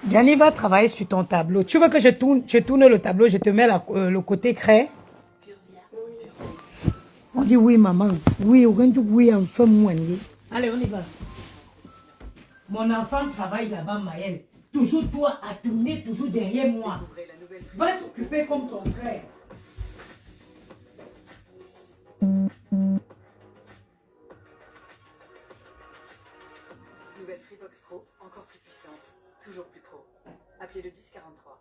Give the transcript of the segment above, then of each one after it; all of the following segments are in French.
Gianni va travailler sur ton tableau. Tu veux que je tourne le tableau, je te mets le côté craie. On dit oui, maman. Oui, on dit oui, enfin, moi. Allez, on y va. Mon enfant travaille là-bas, Maël. Toujours toi à tourner, toujours derrière moi. Va t'occuper comme ton frère. Nouvelle Freebox Pro, encore plus puissante, toujours plus pro. Appelez le 1043.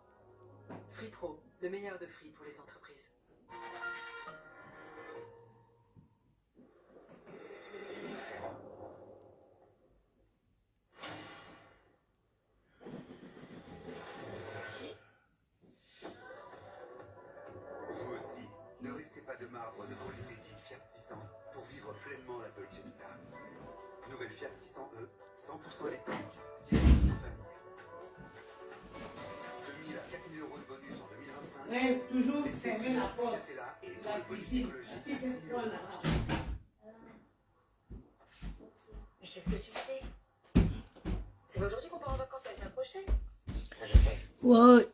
Free Pro, le meilleur de Free pour les entreprises. Vous aussi, ne restez pas de marbre devant l'inédite Fiat 600 pour vivre pleinement la Dolce Vita. Nouvelle Fiat 600e, 100% électrique, 6% famille. 2000 à 4000 euros de bonus en 2025. Ouais, toujours fermer la porte. Là et La le bonus cuisine. écologique. Je sais ce que tu fais. C'est pas aujourd'hui qu'on part en vacances, c'est la semaine prochaine. Je sais. Ouais.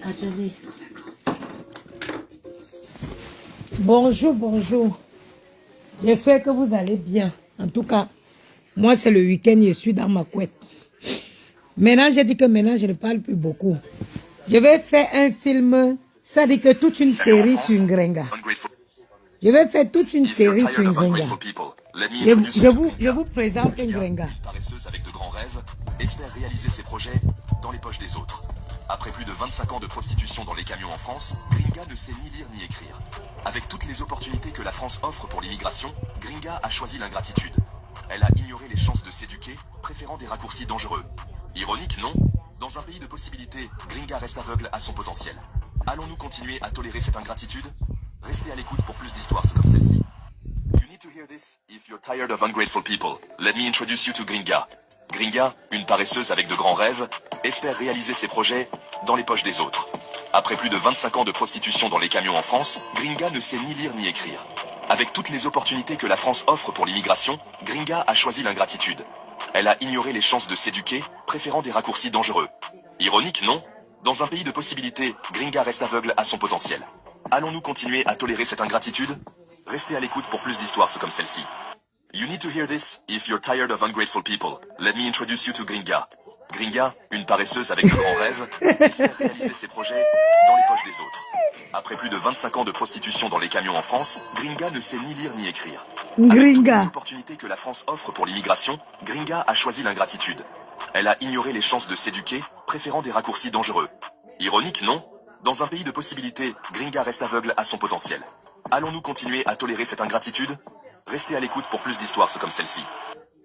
Attendez. Bonjour, bonjour. J'espère que vous allez bien. En tout cas, moi c'est le week-end, je suis dans ma couette. Maintenant, j'ai dit que maintenant je ne parle plus beaucoup. Je vais faire un film, ça dit que toute une série sur Ngrenga. Je vais faire toute une série sur Ngrenga. Je vous présente Ngrenga. Paresseuse avec de grands rêves, espère réaliser ses projets dans les poches des autres. Après plus de 25 ans de prostitution dans les camions en France, Gringa ne sait ni lire ni écrire. Avec toutes les opportunités que la France offre pour l'immigration, Gringa a choisi l'ingratitude. Elle a ignoré les chances de s'éduquer, préférant des raccourcis dangereux. Ironique, non? Dans un pays de possibilités, Gringa reste aveugle à son potentiel. Allons-nous continuer à tolérer cette ingratitude? Restez à l'écoute pour plus d'histoires comme celle-ci. You need to hear this if you're tired of ungrateful people. Let me introduce you to Gringa. Gringa, une paresseuse avec de grands rêves, espère réaliser ses projets dans les poches des autres. Après plus de 25 ans de prostitution dans les camions en France, Gringa ne sait ni lire ni écrire. Avec toutes les opportunités que la France offre pour l'immigration, Gringa a choisi l'ingratitude. Elle a ignoré les chances de s'éduquer, préférant des raccourcis dangereux. Ironique, non? Dans un pays de possibilités, Gringa reste aveugle à son potentiel. Allons-nous continuer à tolérer cette ingratitude? Restez à l'écoute pour plus d'histoires comme celle-ci. You need to hear this if you're tired of ungrateful people. Let me introduce you to Gringa. Gringa, une paresseuse avec de grands rêves, espère réaliser ses projets dans les poches des autres. Après plus de 25 ans de prostitution dans les camions en France, Gringa ne sait ni lire ni écrire. Avec toutes les opportunités que la France offre pour l'immigration, Gringa a choisi l'ingratitude. Elle a ignoré les chances de s'éduquer, préférant des raccourcis dangereux. Ironique, non? Dans un pays de possibilités, Gringa reste aveugle à son potentiel. Allons-nous continuer à tolérer cette ingratitude? Restez à l'écoute pour plus d'histoires comme celle-ci.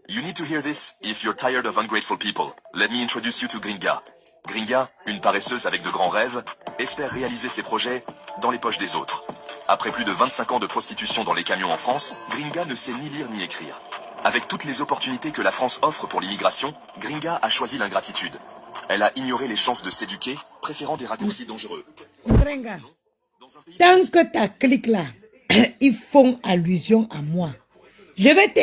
You need to hear this if you're tired of ungrateful people. Let me introduce you to Gringa. Gringa, une paresseuse avec de grands rêves, espère réaliser ses projets dans les poches des autres. Après plus de 25 ans de prostitution dans les camions en France, Gringa ne sait ni lire ni écrire. Avec toutes les opportunités que la France offre pour l'immigration, Gringa a choisi l'ingratitude. Elle a ignoré les chances de s'éduquer, préférant des raccourcis dangereux. Ngrenga, tant que ta clique là, ils font allusion à moi. Je vais te...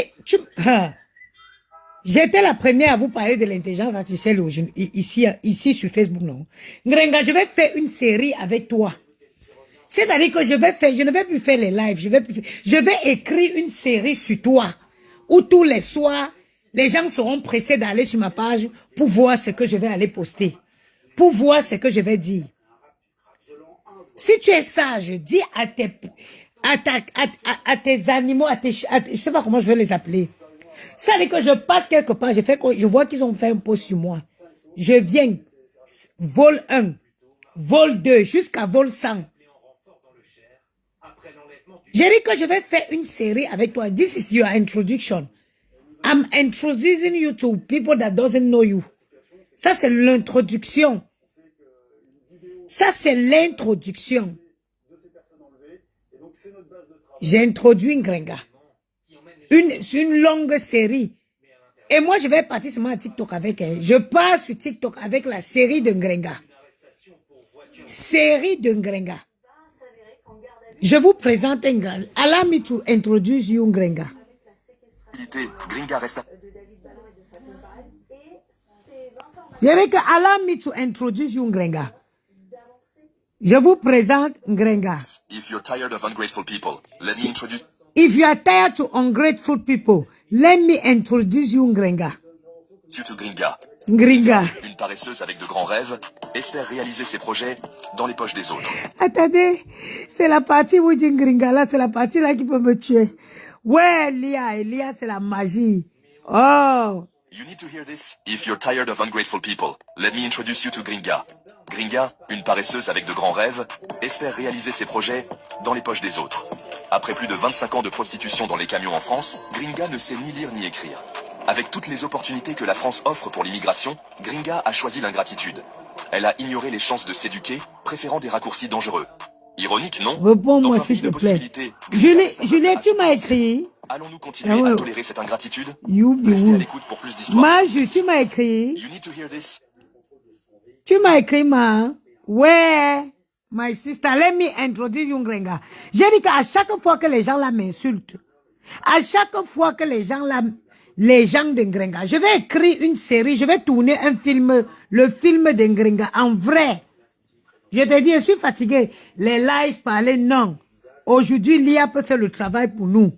J'étais la première à vous parler de l'intelligence artificielle ici sur Facebook, non? Ngrenga, je vais faire une série avec toi. C'est-à-dire que je ne vais plus faire les lives, je vais écrire une série sur toi, où tous les soirs, les gens seront pressés d'aller sur ma page pour voir ce que je vais aller poster, pour voir ce que je vais dire. Si tu es sage, dis à tes animaux, je sais pas comment je vais les appeler. Ça dit que je passe quelque part, je vois qu'ils ont fait un post sur moi. Je viens, vol 1, vol 2, jusqu'à vol 100. J'ai dit que je vais faire une série avec toi. This is your introduction. I'm introducing you to people that doesn't know you. Ça, c'est l'introduction. Ça, c'est l'introduction. J'ai introduit Ngrenga. Une longue série. Et moi, je vais partir seulement à TikTok avec elle. Je pars sur TikTok avec la série de Ngrenga. Série de Ngrenga. Je vous présente Ngrenga. Allow me to introduce you Ngrenga. Gringa reste... Yereke, allow me to introduce you Ngrenga. Je vous présente Ngrenga. If you're tired of ungrateful people, let me introduce If you are tired to ungrateful people, let me introduce you Ngrenga. you to Gringa. Ngrenga. Une paresseuse avec de grands rêves, espère réaliser ses projets dans les poches des autres. Attendez, c'est la partie où dit Ngrenga là, c'est la partie là qui peut me tuer. Ouais, Lia, c'est la magie. Oh. You need to hear this. If you're tired of ungrateful people, let me introduce you to Gringa. Gringa, une paresseuse avec de grands rêves, espère réaliser ses projets dans les poches des autres. Après plus de 25 ans de prostitution dans les camions en France, Gringa ne sait ni lire ni écrire. Avec toutes les opportunités que la France offre pour l'immigration, Gringa a choisi l'ingratitude. Elle a ignoré les chances de s'éduquer, préférant des raccourcis dangereux. Ironique, non? Réponds-moi, Dans un pays s'il de te plaît. possibilités, Gringa reste Julie, aveugle à tu son m'as potentiel. écrit. Allons-nous continuer à tolérer cette ingratitude? You be Restez à who? l'écoute pour plus d'histoires. Maju, tu m'as écrit. You need to hear this. Tu m'as écrit, ma. Ouais. My sister, let me introduce you Ngrenga. J'ai dit qu'à chaque fois que les gens là m'insultent, à chaque fois que les gens de Ngrenga, je vais écrire une série, je vais tourner un film, le film de Ngrenga en vrai. Je te dis, je suis fatigué. Les lives parler, non. Aujourd'hui, l'IA peut faire le travail pour nous.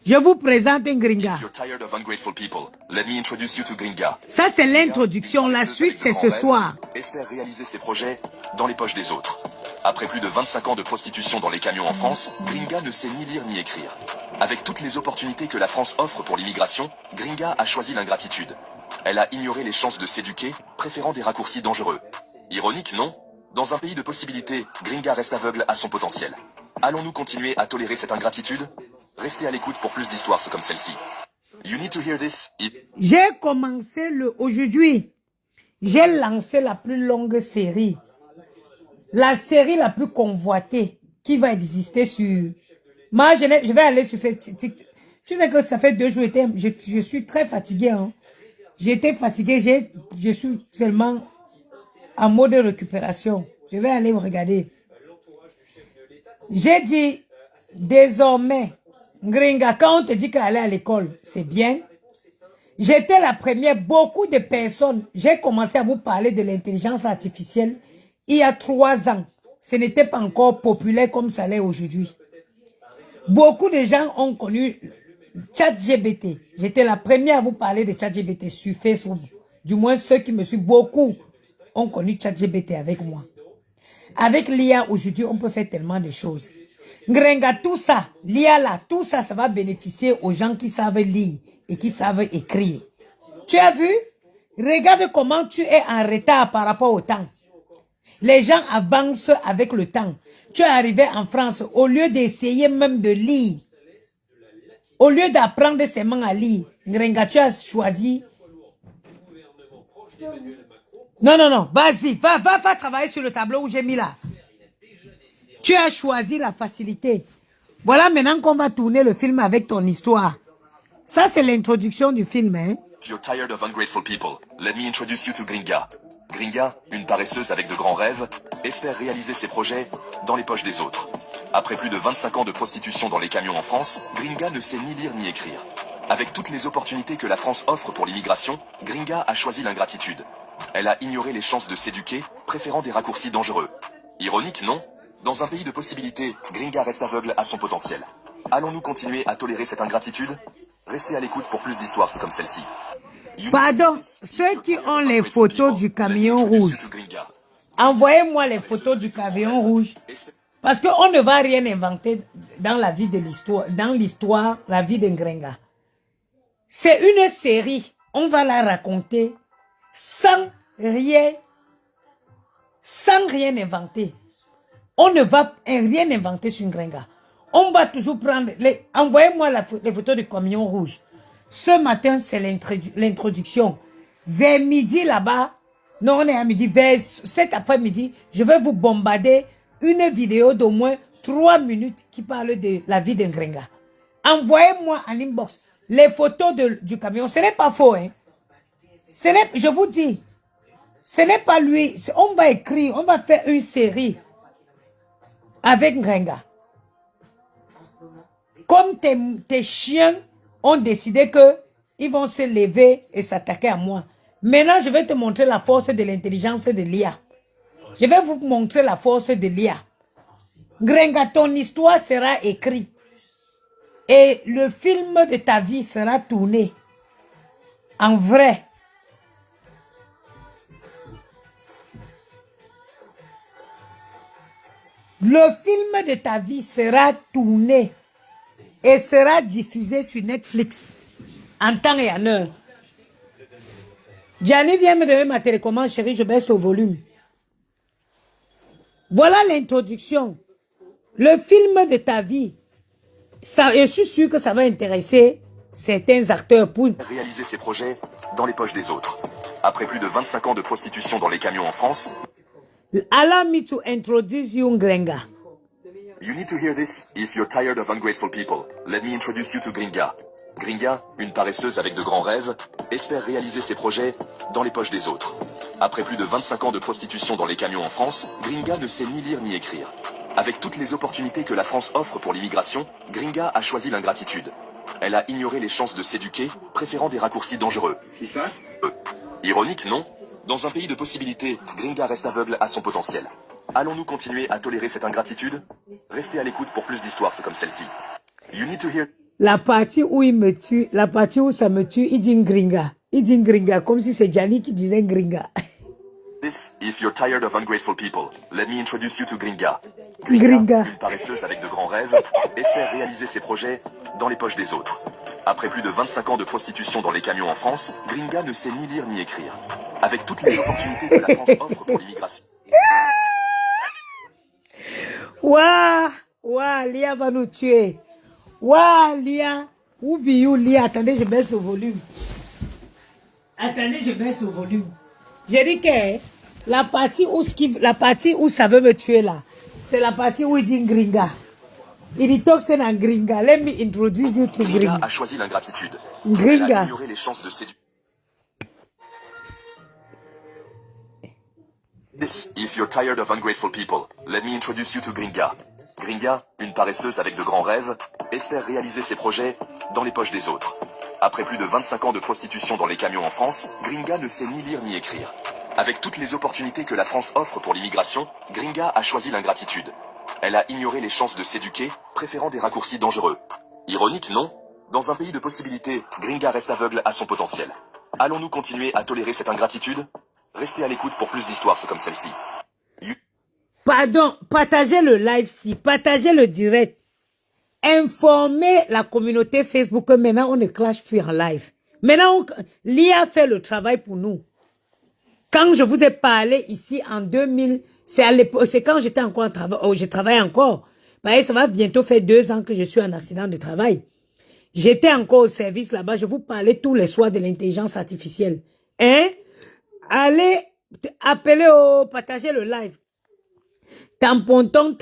Je vous présente Ngrenga. If you're tired of ungrateful people, let me introduce you to Gringa. Ça, c'est l'introduction. La suite, c'est ce soir. Espère réaliser ses projets dans les poches des autres. Après plus de 25 ans de prostitution dans les camions en France, Gringa ne sait ni lire ni écrire. Avec toutes les opportunités que la France offre pour l'immigration, Gringa a choisi l'ingratitude. Elle a ignoré les chances de s'éduquer, préférant des raccourcis dangereux. Ironique, non? Dans un pays de possibilités, Gringa reste aveugle à son potentiel. Allons-nous continuer à tolérer cette ingratitude? Restez à l'écoute pour plus d'histoires comme celle-ci. You need to hear this. J'ai commencé aujourd'hui. J'ai lancé la plus longue série. La série la plus convoitée qui va exister sur... Moi, je vais aller sur TikTok. Tu sais que ça fait 2 jours, je suis très fatigué. Hein. J'étais fatigué, je suis seulement en mode de récupération. Je vais aller regarder. J'ai dit, désormais, Ngrenga, quand on te dit qu'aller à l'école, c'est bien. J'étais la première, beaucoup de personnes, j'ai commencé à vous parler de l'intelligence artificielle il y a 3 ans. Ce n'était pas encore populaire comme ça l'est aujourd'hui. Beaucoup de gens ont connu ChatGPT. J'étais la première à vous parler de ChatGPT sur Facebook. Du moins, ceux qui me suivent, beaucoup ont connu ChatGPT avec moi. Avec l'IA, aujourd'hui, on peut faire tellement de choses. Ngrenga, tout ça, l'IA là, tout ça, ça va bénéficier aux gens qui savent lire et qui savent écrire. Tu as vu? Regarde comment tu es en retard par rapport au temps. Les gens avancent avec le temps. Tu es arrivé en France, au lieu d'essayer même de lire, au lieu d'apprendre seulement à lire, Ngrenga, tu as choisi... Non, vas-y, va travailler sur le tableau où j'ai mis là. Tu as choisi la facilité. Voilà maintenant qu'on va tourner le film avec ton histoire. Ça, c'est l'introduction du film, hein. If you're tired of ungrateful people, let me introduce you to Gringa. Gringa, une paresseuse avec de grands rêves, espère réaliser ses projets dans les poches des autres. Après plus de 25 ans de prostitution dans les camions en France, Gringa ne sait ni lire ni écrire. Avec toutes les opportunités que la France offre pour l'immigration, Gringa a choisi l'ingratitude. Elle a ignoré les chances de s'éduquer, préférant des raccourcis dangereux. Ironique, non? Dans un pays de possibilités, Gringa reste aveugle à son potentiel. Allons-nous continuer à tolérer cette ingratitude? Restez à l'écoute pour plus d'histoires comme celle-ci. Pardon, ceux qui ont les photos du camion rouge, envoyez-moi les photos du camion rouge. Parce qu'on ne va rien inventer dans la vie de l'histoire, la vie de Ngrenga. C'est une série, on va la raconter sans rien inventer. On ne va rien inventer sur Ngrenga. On va toujours prendre... Envoyez-moi les photos du camion rouge. Ce matin, c'est l'introduction. Vers midi là-bas, non, on est à midi, vers cet après-midi, je vais vous bombarder une vidéo d'au moins 3 minutes qui parle de la vie de Ngrenga. Envoyez-moi en inbox les photos du camion. Ce n'est pas faux, hein. Je vous dis, ce n'est pas lui. On va écrire, on va faire une série avec Ngrenga. Comme tes chiens ont décidé qu'ils vont se lever et s'attaquer à moi. Maintenant, je vais te montrer la force de l'intelligence de l'IA. Je vais vous montrer la force de l'IA. Gringa, ton histoire sera écrite. Et le film de ta vie sera tourné. En vrai. Le film de ta vie sera tourné et sera diffusé sur Netflix en temps et en heure. Gianni vient me donner ma télécommande, chérie, je baisse au volume. Voilà l'introduction. Le film de ta vie, ça, je suis sûr que ça va intéresser certains acteurs pour réaliser ses projets dans les poches des autres. Après plus de 25 ans de prostitution dans les camions en France, allow me to introduce you Gringa. you need to hear this if you're tired of ungrateful people. Let me introduce you to Gringa. Gringa, une paresseuse avec de grands rêves, espère réaliser ses projets dans les poches des autres. Après plus de 25 ans de prostitution dans les camions en France, Gringa ne sait ni lire ni écrire. Avec toutes les opportunités que la France offre pour l'immigration, Gringa a choisi l'ingratitude. Elle a ignoré les chances de s'éduquer, préférant des raccourcis dangereux. Ironique, non? Dans un pays de possibilités, Gringa reste aveugle à son potentiel. Allons-nous continuer à tolérer cette ingratitude? Restez à l'écoute pour plus d'histoires comme celle-ci. You need to hear... La partie où il me tue, la partie où ça me tue, il dit Gringa. Il dit Gringa, comme si c'est Gianni qui disait Gringa. This, if you're tired of ungrateful people, let me introduce you to Gringa. Gringa. Une paresseuse avec de grands rêves, espère réaliser ses projets dans les poches des autres. Après plus de 25 ans de prostitution dans les camions en France, Gringa ne sait ni lire ni écrire. Avec toutes les opportunités que la France offre pour l'immigration. Waouh, waouh, Lia va nous tuer. Waouh, Lia. Oubliez Lia. Attendez, je baisse le volume. Attendez, je baisse le volume. J'ai dit que la partie où ça veut me tuer là, c'est la partie où il dit Gringa. Il dit toxin en Gringa. Let me introduce you to Gringa. Gringa a choisi l'ingratitude. Gringa. Elle a ignoré les chances de séduire. If you're tired of ungrateful people, let me introduce you to Gringa. Gringa, une paresseuse avec de grands rêves, espère réaliser ses projets dans les poches des autres. Après plus de 25 ans de prostitution dans les camions en France, Gringa ne sait ni lire ni écrire. Avec toutes les opportunités que la France offre pour l'immigration, Gringa a choisi l'ingratitude. Elle a ignoré les chances de s'éduquer, préférant des raccourcis dangereux. Ironique, non? Dans un pays de possibilités, Gringa reste aveugle à son potentiel. Allons-nous continuer à tolérer cette ingratitude? Restez à l'écoute pour plus d'histoires comme celle-ci. Pardon, partagez le live si, partagez le direct. Informez la communauté Facebook que maintenant on ne clash plus en live. Maintenant, l'IA fait le travail pour nous. Quand je vous ai parlé ici en 2000, c'est quand j'étais encore en travail, je travaille encore. Bah, ça va bientôt faire 2 ans que je suis en accident de travail. J'étais encore au service là-bas, je vous parlais tous les soirs de l'intelligence artificielle. Hein? Allez, appelez partagez le live. Tamponton,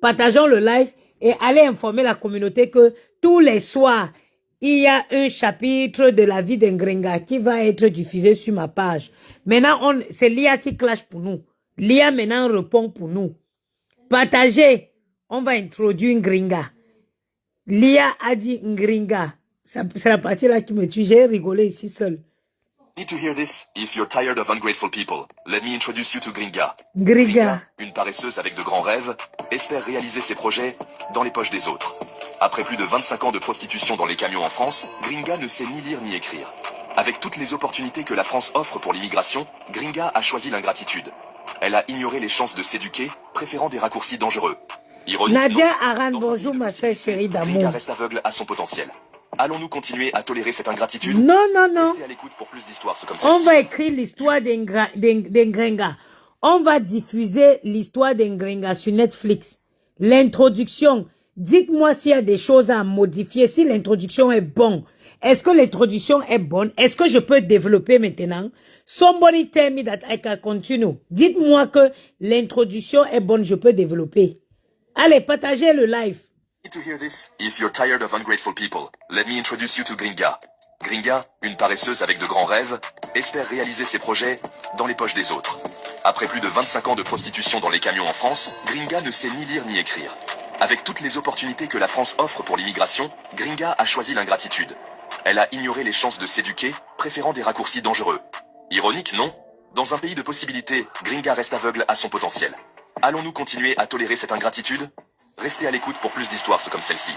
partageons le live et allez informer la communauté que tous les soirs, il y a un chapitre de la vie d'un Gringa qui va être diffusé sur ma page. Maintenant, c'est l'IA qui clash pour nous. L'IA maintenant répond pour nous. Partagez, on va introduire un Gringa. L'IA a dit Gringa. C'est la partie là qui me tue. J'ai rigolé ici seul. Need to hear this if you're tired of ungrateful people. Let me introduce you to Gringa. Gringa, une paresseuse avec de grands rêves, espère réaliser ses projets dans les poches des autres. Après plus de 25 ans de prostitution dans les camions en France, Gringa ne sait ni lire ni écrire. Avec toutes les opportunités que la France offre pour l'immigration, Gringa a choisi l'ingratitude. Elle a ignoré les chances de s'éduquer, préférant des raccourcis dangereux. Ironique, Nadia non? Aran, Dans un bonjour pays de ma soeur chérie Gringa d'amour. reste aveugle à son potentiel. Allons-nous continuer à tolérer cette ingratitude? Non. Restez à l'écoute pour plus d'histoires comme celle-ci. On va écrire l'histoire d'un Gringa. On va diffuser l'histoire d'un Gringa sur Netflix. L'introduction. Dites-moi s'il y a des choses à modifier, si l'introduction est bonne. Est-ce que l'introduction est bonne? Est-ce que je peux développer maintenant? Somebody tell me that I can continue. Dites-moi que l'introduction est bonne, je peux développer. Allez, partagez le live. To hear this, if you're tired of ungrateful people, let me introduce you to Gringa. Gringa, une paresseuse avec de grands rêves, espère réaliser ses projets dans les poches des autres. Après plus de 25 ans de prostitution dans les camions en France, Gringa ne sait ni lire ni écrire. Avec toutes les opportunités que la France offre pour l'immigration, Gringa a choisi l'ingratitude. Elle a ignoré les chances de s'éduquer, préférant des raccourcis dangereux. Ironique, non? Dans un pays de possibilités, Gringa reste aveugle à son potentiel. Allons-nous continuer à tolérer cette ingratitude? Restez à l'écoute pour plus d'histoires comme celle-ci.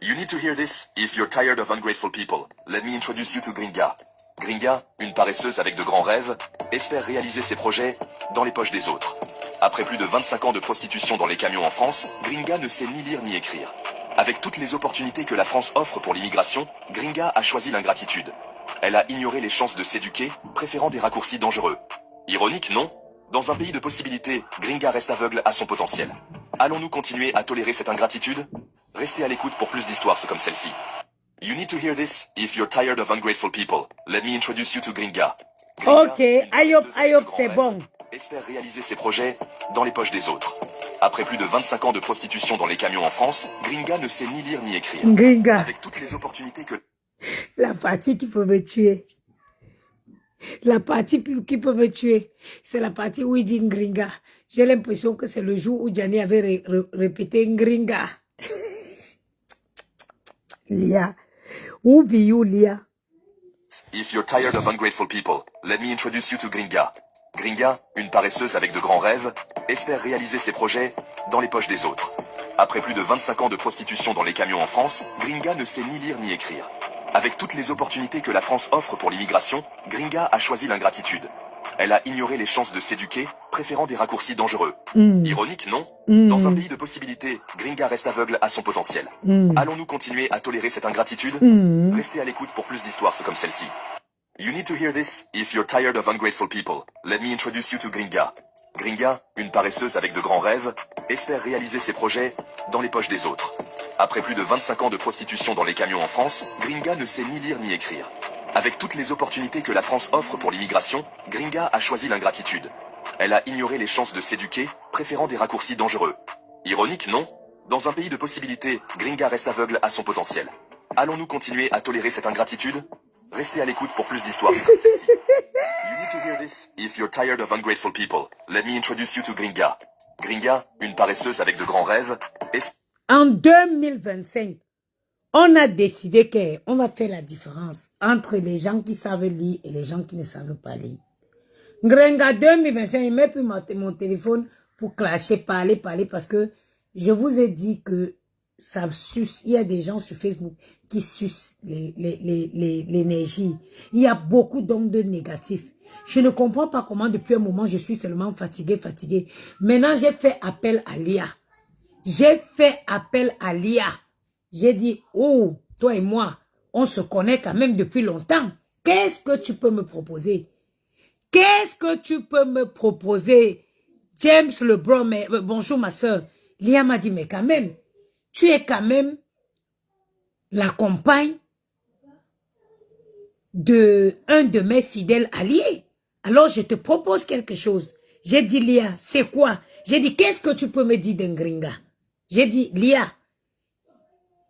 You need to hear this if you're tired of ungrateful people. Let me introduce you to Gringa. Gringa, une paresseuse avec de grands rêves, espère réaliser ses projets dans les poches des autres. Après plus de 25 ans de prostitution dans les camions en France, Gringa ne sait ni lire ni écrire. Avec toutes les opportunités que la France offre pour l'immigration, Gringa a choisi l'ingratitude. Elle a ignoré les chances de s'éduquer, préférant des raccourcis dangereux. Ironique, non? Dans un pays de possibilités, Gringa reste aveugle à son potentiel. Allons-nous continuer à tolérer cette ingratitude? Restez à l'écoute pour plus d'histoires comme celle-ci. You need to hear this if you're tired of ungrateful people. Let me introduce you to Gringa. Ok, Ayop, c'est bon. Espère réaliser ses projets dans les poches des autres. Après plus de 25 ans de prostitution dans les camions en France, Gringa ne sait ni lire ni écrire. Gringa. Avec toutes les opportunités que... La partie qui peut me tuer. La partie qui peut me tuer, c'est la partie où il dit Gringa. J'ai l'impression que c'est le jour où Gianni avait répété Gringa. Lia. Où be you, Lia? If you're tired of ungrateful people, let me introduce you to Gringa. Gringa, une paresseuse avec de grands rêves, espère réaliser ses projets dans les poches des autres. Après plus de 25 ans de prostitution dans les camions en France, Gringa ne sait ni lire ni écrire. Avec toutes les opportunités que la France offre pour l'immigration, Gringa a choisi l'ingratitude. Elle a ignoré les chances de s'éduquer, préférant des raccourcis dangereux. Ironique, non? Dans un pays de possibilités, Gringa reste aveugle à son potentiel. Allons-nous continuer à tolérer cette ingratitude? Restez à l'écoute pour plus d'histoires comme celle-ci. You need to hear this if you're tired of ungrateful people. Let me introduce you to Gringa. Gringa, une paresseuse avec de grands rêves, espère réaliser ses projets dans les poches des autres. Après plus de 25 ans de prostitution dans les camions en France, Gringa ne sait ni lire ni écrire. Avec toutes les opportunités que la France offre pour l'immigration, Gringa a choisi l'ingratitude. Elle a ignoré les chances de s'éduquer, préférant des raccourcis dangereux. Ironique, non? Dans un pays de possibilités, Gringa reste aveugle à son potentiel. Allons-nous continuer à tolérer cette ingratitude? Restez à l'écoute pour plus d'histoires comme celle-ci. You need to hear this if you're tired of ungrateful people. Let me introduce you to Gringa. Gringa, une paresseuse avec de grands rêves. En 2025, on a décidé qu'on va faire la différence entre les gens qui savent lire et les gens qui ne savent pas lire. Gringa 2025, il met plus mon téléphone pour clasher, parler, parce que je vous ai dit que ça suce. Il y a des gens sur Facebook qui sucent l'énergie. Il y a beaucoup d'ondes négatifs. Je ne comprends pas comment depuis un moment je suis seulement fatiguée. Maintenant, j'ai fait appel à l'IA. J'ai dit, oh, toi et moi, on se connaît quand même depuis longtemps. Qu'est-ce que tu peux me proposer? James Lebron, mais bonjour ma soeur. Lia m'a dit, mais quand même, tu es quand même la compagne de un de mes fidèles alliés. Alors je te propose quelque chose. J'ai dit, Lia, c'est quoi? J'ai dit, qu'est-ce que tu peux me dire d'un Gringa? J'ai dit, Lia,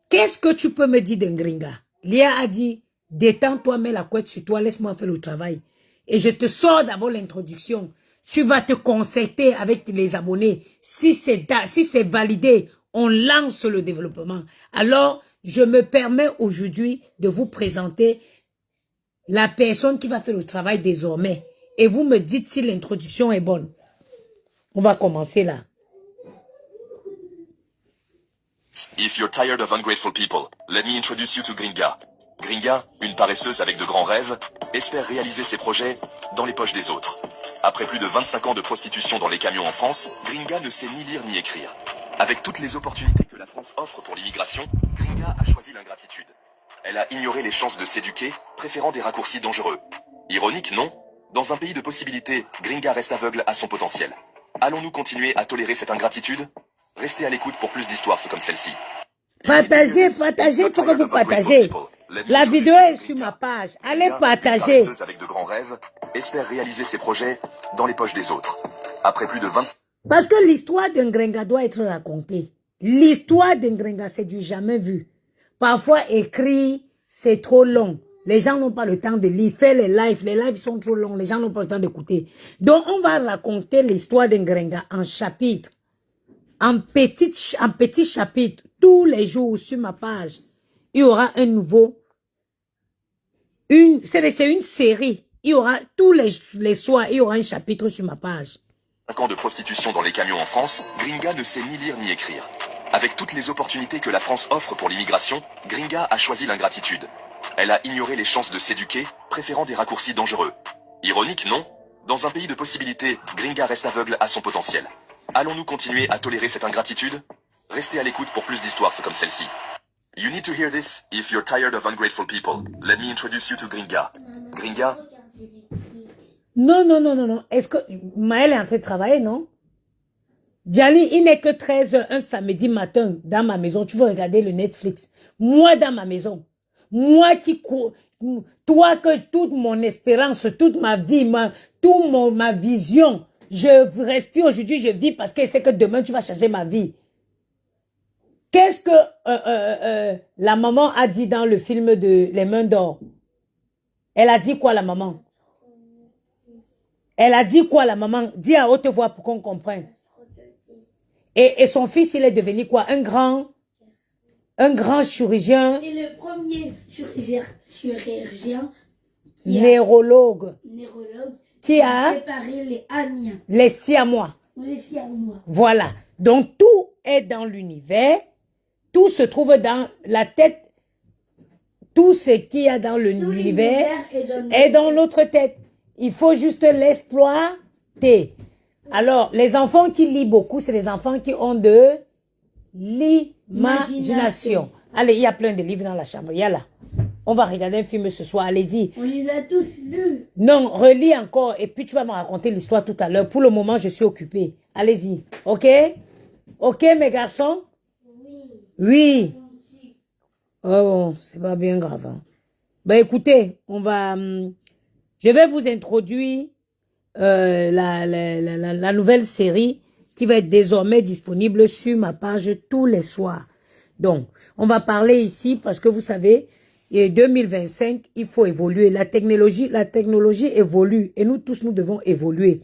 qu'est-ce que tu peux me dire d'un Gringa? Lia a dit, détends-toi, mets la couette sur toi, laisse-moi faire le travail. Et je te sors d'abord l'introduction. Tu vas te concerter avec les abonnés. Si c'est validé, on lance le développement. Alors, je me permets aujourd'hui de vous présenter la personne qui va faire le travail désormais. Et vous me dites si l'introduction est bonne. On va commencer là. If you're tired of ungrateful people, let me introduce you to Gringa. Gringa, une paresseuse avec de grands rêves, espère réaliser ses projets dans les poches des autres. Après plus de 25 ans de prostitution dans les camions en France, Gringa ne sait ni lire ni écrire. Avec toutes les opportunités que la France offre pour l'immigration, Gringa a choisi l'ingratitude. Elle a ignoré les chances de s'éduquer, préférant des raccourcis dangereux. Ironique, non? Dans un pays de possibilités, Gringa reste aveugle à son potentiel. Allons-nous continuer à tolérer cette ingratitude? Restez à l'écoute pour plus d'histoires comme celle-ci. Partagez, il faut que vous partagez. La vidéo est sur ma page. Allez partager. Avec de grands rêves, espère réaliser ses projets dans les poches des autres. Après plus de 20... Parce que l'histoire d'un Gringa doit être racontée. L'histoire d'un Gringa, c'est du jamais vu. Parfois écrit, c'est trop long. Les gens n'ont pas le temps de lire. Faire les lives sont trop longs. Les gens n'ont pas le temps d'écouter. Donc, on va raconter l'histoire d'un Gringa en chapitres. En petits chapitres. Tous les jours sur ma page, il y aura un nouveau c'est une série. Il y aura, tous les soirs, il y aura un chapitre sur ma page. 5 ans de prostitution dans les camions en France, Gringa ne sait ni lire ni écrire. Avec toutes les opportunités que la France offre pour l'immigration, Gringa a choisi l'ingratitude. Elle a ignoré les chances de s'éduquer, préférant des raccourcis dangereux. Ironique, non? Dans un pays de possibilités, Gringa reste aveugle à son potentiel. Allons-nous continuer à tolérer cette ingratitude? Restez à l'écoute pour plus d'histoires comme celle-ci. You need to hear this if you're tired of ungrateful people. Let me introduce you to Gringa. Gringa? Non. Est-ce que Maël est en train de travailler, non? Gianni, il n'est que 13h un samedi matin dans ma maison. Tu veux regarder le Netflix. Moi dans ma maison. Moi qui cours. Toi que toute mon espérance, toute ma vie, ma vision. Je respire aujourd'hui, je vis parce que c'est que demain tu vas changer ma vie. Qu'est-ce que la maman a dit dans le film de Les Mains d'Or? Elle a dit quoi la maman? Elle a dit quoi la maman? Dis à haute voix pour qu'on comprenne. Et son fils, il est devenu quoi? Un grand chirurgien. C'est le premier chirurgien neurologue. Qui a préparé les Amiens. Les Siamois. Les Siamois. Voilà. Donc tout est dans l'univers. Tout se trouve dans la tête. Tout ce qu'il y a dans l'univers est dans notre tête. Il faut juste l'exploiter. Alors, les enfants qui lisent beaucoup, c'est les enfants qui ont de l'imagination. Allez, il y a plein de livres dans la chambre. Il y a là. On va regarder un film ce soir. Allez-y. On les a tous lus. Non, relis encore. Et puis, tu vas me raconter l'histoire tout à l'heure. Pour le moment, je suis occupée. Allez-y. OK? OK, mes garçons? Oui. Oh, c'est pas bien grave. Hein. Ben, écoutez, je vais vous introduire la nouvelle série qui va être désormais disponible sur ma page tous les soirs. Donc, on va parler ici parce que vous savez, 2025, il faut évoluer. La technologie évolue et nous tous, nous devons évoluer.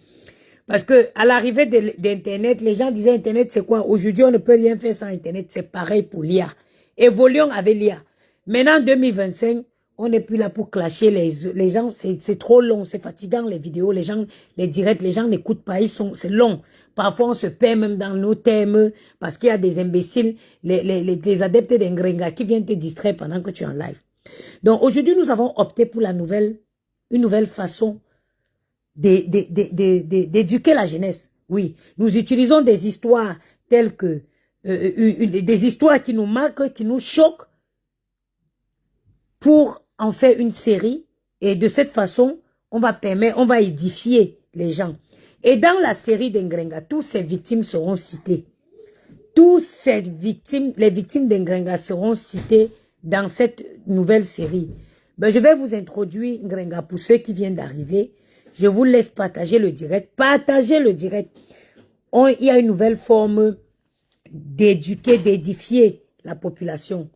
Parce que à l'arrivée d'Internet, les gens disaient Internet, c'est quoi? Aujourd'hui, on ne peut rien faire sans Internet. C'est pareil pour l'IA. Évoluons avec l'IA. Maintenant, 2025, on n'est plus là pour clasher les gens. C'est trop long, c'est fatigant les vidéos, les gens, les directs, les gens n'écoutent pas, c'est long. Parfois, on se perd même dans nos thèmes parce qu'il y a des imbéciles, les adeptes d'Engrenga qui viennent te distraire pendant que tu es en live. Donc, aujourd'hui, nous avons opté pour une nouvelle façon d'éduquer la jeunesse. Oui, nous utilisons des histoires telles que, des histoires qui nous marquent, qui nous choquent, pour en faire une série. Et de cette façon, on va édifier les gens. Et dans la série d'Engrenga, toutes ces victimes seront citées. Les victimes d'Engrenga seront citées dans cette nouvelle série. Ben, je vais vous introduire Ngrenga pour ceux qui viennent d'arriver. Je vous laisse partager le direct. Partagez le direct. Il y a une nouvelle forme d'éduquer, d'édifier la population.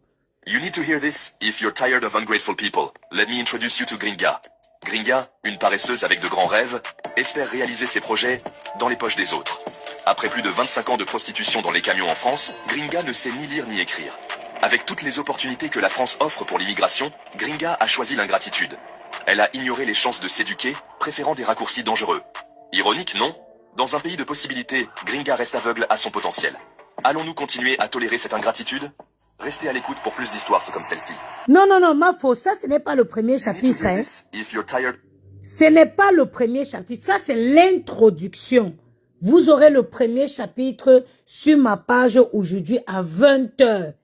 You need to hear this if you're tired of ungrateful people. Let me introduce you to Gringa. Gringa, une paresseuse avec de grands rêves, espère réaliser ses projets dans les poches des autres. Après plus de 25 ans de prostitution dans les camions en France, Gringa ne sait ni lire ni écrire. Avec toutes les opportunités que la France offre pour l'immigration, Gringa a choisi l'ingratitude. Elle a ignoré les chances de s'éduquer, préférant des raccourcis dangereux. Ironique, non? Dans un pays de possibilités, Gringa reste aveugle à son potentiel. Allons-nous continuer à tolérer cette ingratitude? Restez à l'écoute pour plus d'histoires comme celle-ci. Non, ma faute. Ça, ce n'est pas le premier chapitre. Hein. Ce n'est pas le premier chapitre. Ça, c'est l'introduction. Vous aurez le premier chapitre sur ma page aujourd'hui à 20h.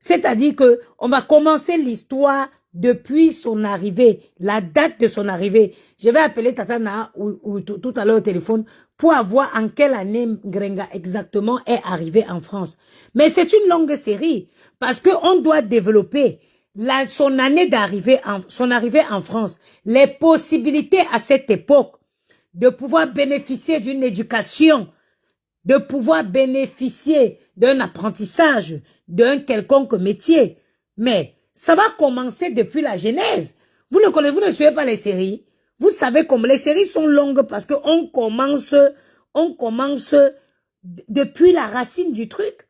C'est-à-dire que on va commencer l'histoire depuis son arrivée, la date de son arrivée. Je vais appeler Tatana ou tout à l'heure au téléphone pour avoir en quelle année Gringa exactement est arrivé en France. Mais c'est une longue série parce que on doit développer son année d'arrivée, son arrivée en France, les possibilités à cette époque de pouvoir bénéficier d'une éducation, de pouvoir bénéficier d'un apprentissage, d'un quelconque métier. Mais ça va commencer depuis la genèse. Vous ne suivez pas les séries. Vous savez comme les séries sont longues parce que on commence depuis la racine du truc.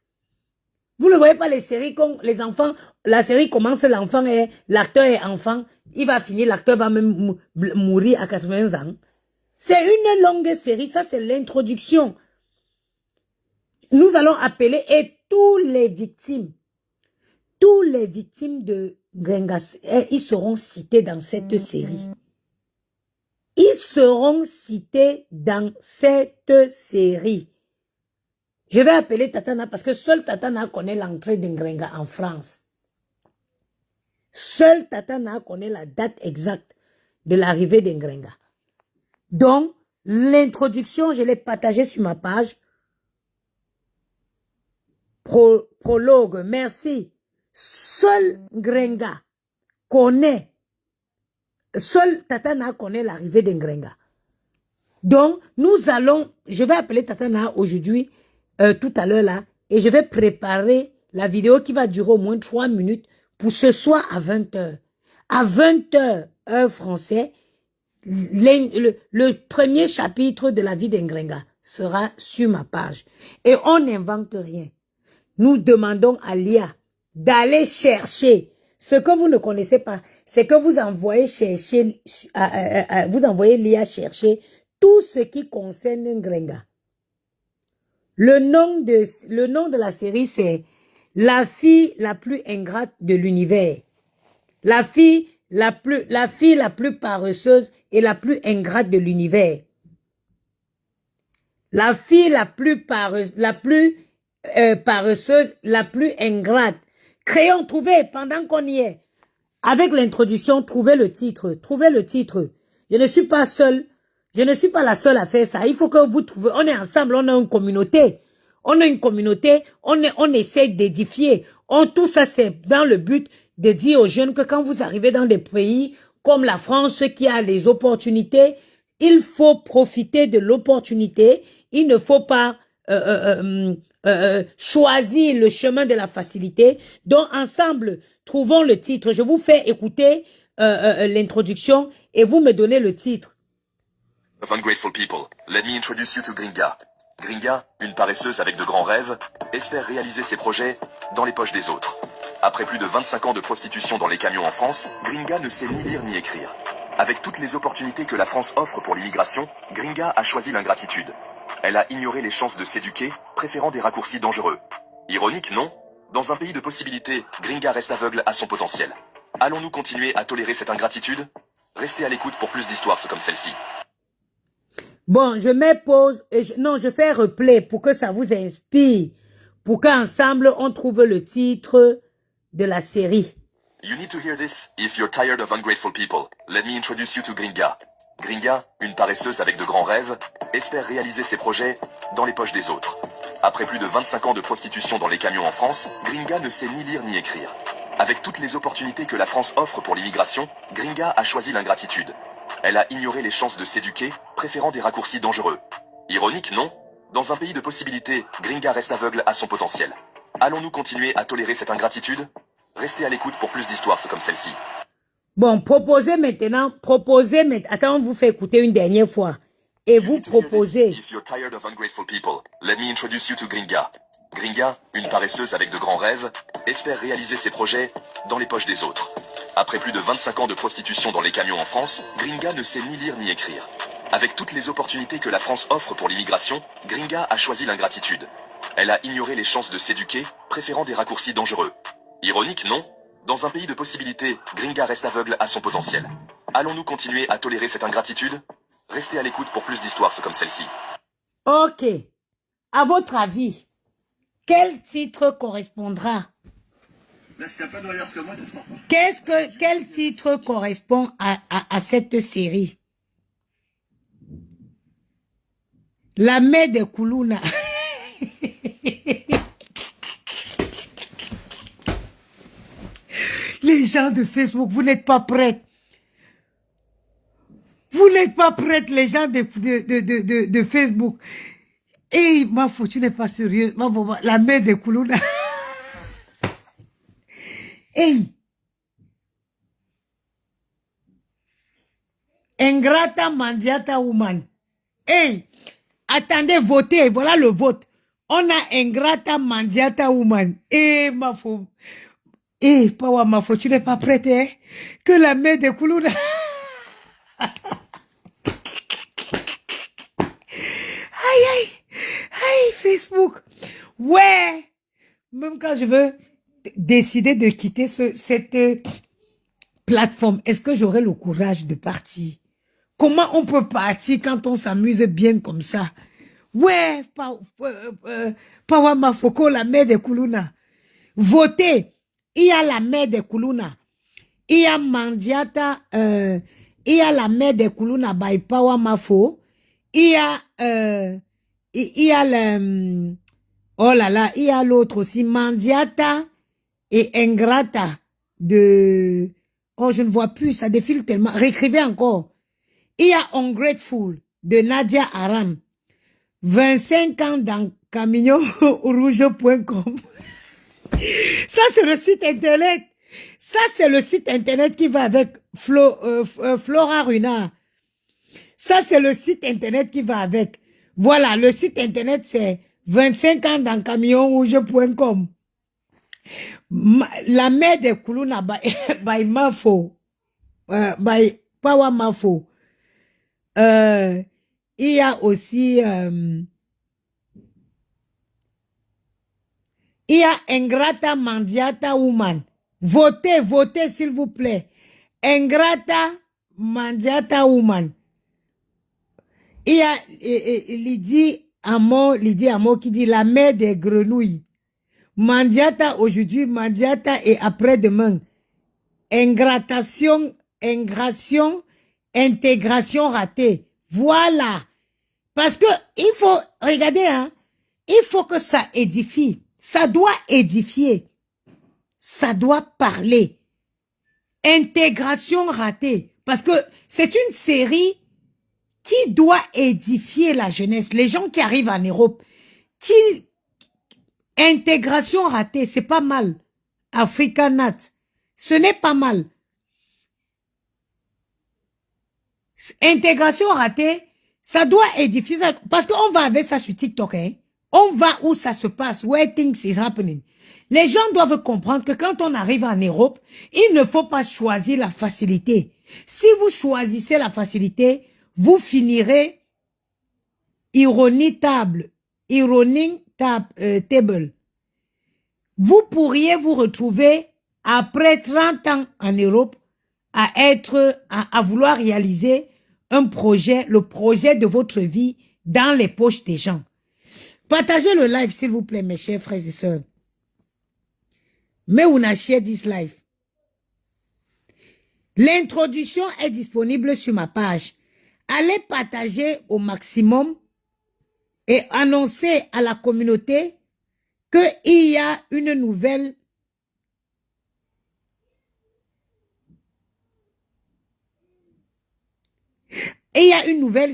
Vous ne voyez pas les séries quand les enfants, la série commence, l'acteur est enfant, il va finir, l'acteur va même mourir à 80 ans. C'est une longue série, ça c'est l'introduction. Nous allons appeler et tous les victimes de Grenga, ils seront cités dans cette série. Ils seront cités dans cette série. Je vais appeler Tatana parce que seul Tatana connaît l'entrée d'Ngrenga en France. Seul Tatana connaît la date exacte de l'arrivée d'Ngrenga. Donc, l'introduction, je l'ai partagée sur ma page. Prologue, merci. Seul Ngrenga connaît, seul Tatana connaît l'arrivée d'Ngrenga. Donc, je vais appeler Tatana aujourd'hui, tout à l'heure là, et je vais préparer la vidéo qui va durer au moins 3 minutes pour ce soir à 20h. À 20h, heure français, le premier chapitre de la vie d'Ngrenga sera sur ma page. Et on n'invente rien. Nous demandons à l'IA d'aller chercher ce que vous ne connaissez pas. C'est que vous envoyez chercher, vous envoyez l'IA chercher tout ce qui concerne Ngrenga. Le nom de la série, c'est La fille la plus ingrate de l'univers. La fille la plus paresseuse et la plus ingrate de l'univers. La fille la plus paresseuse, la plus ingrate. Crayon, trouvez, pendant qu'on y est. Avec l'introduction, trouvez le titre. Trouvez le titre. Je ne suis pas seule. Je ne suis pas la seule à faire ça. Il faut que vous trouviez. On est ensemble, on a une communauté. On a une communauté, on essaie d'édifier. Tout ça, c'est dans le but de dire aux jeunes que quand vous arrivez dans des pays comme la France qui a les opportunités, il faut profiter de l'opportunité. Il ne faut pas choisir le chemin de la facilité. Donc, ensemble, trouvons le titre. Je vous fais écouter l'introduction et vous me donnez le titre. Of ungrateful people, let me introduce you to Gringa. Gringa, une paresseuse avec de grands rêves, espère réaliser ses projets dans les poches des autres. Après plus de 25 ans de prostitution dans les camions en France, Gringa ne sait ni lire ni écrire. Avec toutes les opportunités que la France offre pour l'immigration, Gringa a choisi l'ingratitude. Elle a ignoré les chances de s'éduquer, préférant des raccourcis dangereux. Ironique, non? Dans un pays de possibilités, Gringa reste aveugle à son potentiel. Allons-nous continuer à tolérer cette ingratitude? Restez à l'écoute pour plus d'histoires comme celle-ci. Bon, je mets pause et je fais replay pour que ça vous inspire. Pour qu'ensemble, on trouve le titre de la série. You need to hear this if you're tired of ungrateful people. Let me introduce you to Gringa. Gringa, une paresseuse avec de grands rêves, espère réaliser ses projets dans les poches des autres. Après plus de 25 ans de prostitution dans les camions en France, Gringa ne sait ni lire ni écrire. Avec toutes les opportunités que la France offre pour l'immigration, Gringa a choisi l'ingratitude. Elle a ignoré les chances de s'éduquer, préférant des raccourcis dangereux. Ironique, non? Dans un pays de possibilités, Gringa reste aveugle à son potentiel. Allons-nous continuer à tolérer cette ingratitude? Restez à l'écoute pour plus d'histoires comme celle-ci. Bon, proposez maintenant. Attends, on vous fait écouter une dernière fois. Et vous proposez. If you're tired of ungrateful people, let me introduce you to Gringa. Gringa, une paresseuse avec de grands rêves, espère réaliser ses projets dans les poches des autres. Après plus de 25 ans de prostitution dans les camions en France, Gringa ne sait ni lire ni écrire. Avec toutes les opportunités que la France offre pour l'immigration, Gringa a choisi l'ingratitude. Elle a ignoré les chances de s'éduquer, préférant des raccourcis dangereux. Ironique, non? Dans un pays de possibilités, Gringa reste aveugle à son potentiel. Allons-nous continuer à tolérer cette ingratitude? Restez à l'écoute pour plus d'histoires comme celle-ci. Ok. À votre avis, quel titre correspondra? Quel titre correspond à cette série? La mère de Koulouna. Les gens de Facebook, vous n'êtes pas prêts. Vous n'êtes pas prêtes, les gens de Facebook. Et ma faute, tu n'es pas sérieux. La mère de Koulouna. Hey. Ingrata mandiata woman. Hey. Attendez, votez. Voilà le vote. On a Ingrata mandiata woman. Eh, ma faute. Eh, Pawa Mafo, tu n'es pas prête, hein? Que la main de Koulouna. Aïe, aïe, aïe, Facebook. Ouais. Même quand je veux décider de quitter cette plateforme, est-ce que j'aurai le courage de partir? Comment on peut partir quand on s'amuse bien comme ça? Ouais, Pawa Mafoko, la mère de Koulouna. Votez. Il y a la mère de Koulouna. Il y a Mandiata, il y a la mère de Koulouna by Pawa Mafo. Il y a le, oh là là, il y a l'autre aussi, Mandiata et Ingrata de, oh je ne vois plus, ça défile tellement, réécrivez encore. Il y a Ungrateful de Nadia Aram. 25 ans dans camionrouge.com. Ça, c'est le site internet. Ça, c'est le site internet qui va avec Flora Runa. Ça, c'est le site internet qui va avec. Voilà, le site internet, c'est 25 ans dans camionrouge.com. La mère de Koulouna by Mafo. By Pawa Mafo. Il y a aussi... il y a Ingrata Mandiata Woman. Votez, votez s'il vous plaît. Ingrata Mandiata Woman. Il y a Lydie Amo qui dit la mère des grenouilles. Mandiata aujourd'hui, Mandiata et après-demain. Ingratation, intégration ratée. Voilà. Parce que il faut, regardez, hein, il faut que ça édifie. Ça doit édifier. Ça doit parler. Intégration ratée. Parce que c'est une série qui doit édifier la jeunesse. Les gens qui arrivent en Europe. Intégration ratée, c'est pas mal. Africanat. Ce n'est pas mal. Intégration ratée, ça doit édifier. Parce qu'on va avec ça sur TikTok, hein. On va où ça se passe, where things is happening. Les gens doivent comprendre que quand on arrive en Europe, il ne faut pas choisir la facilité. Si vous choisissez la facilité, vous finirez table. Vous pourriez vous retrouver après 30 ans en Europe à vouloir réaliser un projet, le projet de votre vie dans les poches des gens. Partagez le live, s'il vous plaît, mes chers frères et sœurs. Mais on a share this live. L'introduction est disponible sur ma page. Allez partager au maximum et annoncer à la communauté qu'il y a une nouvelle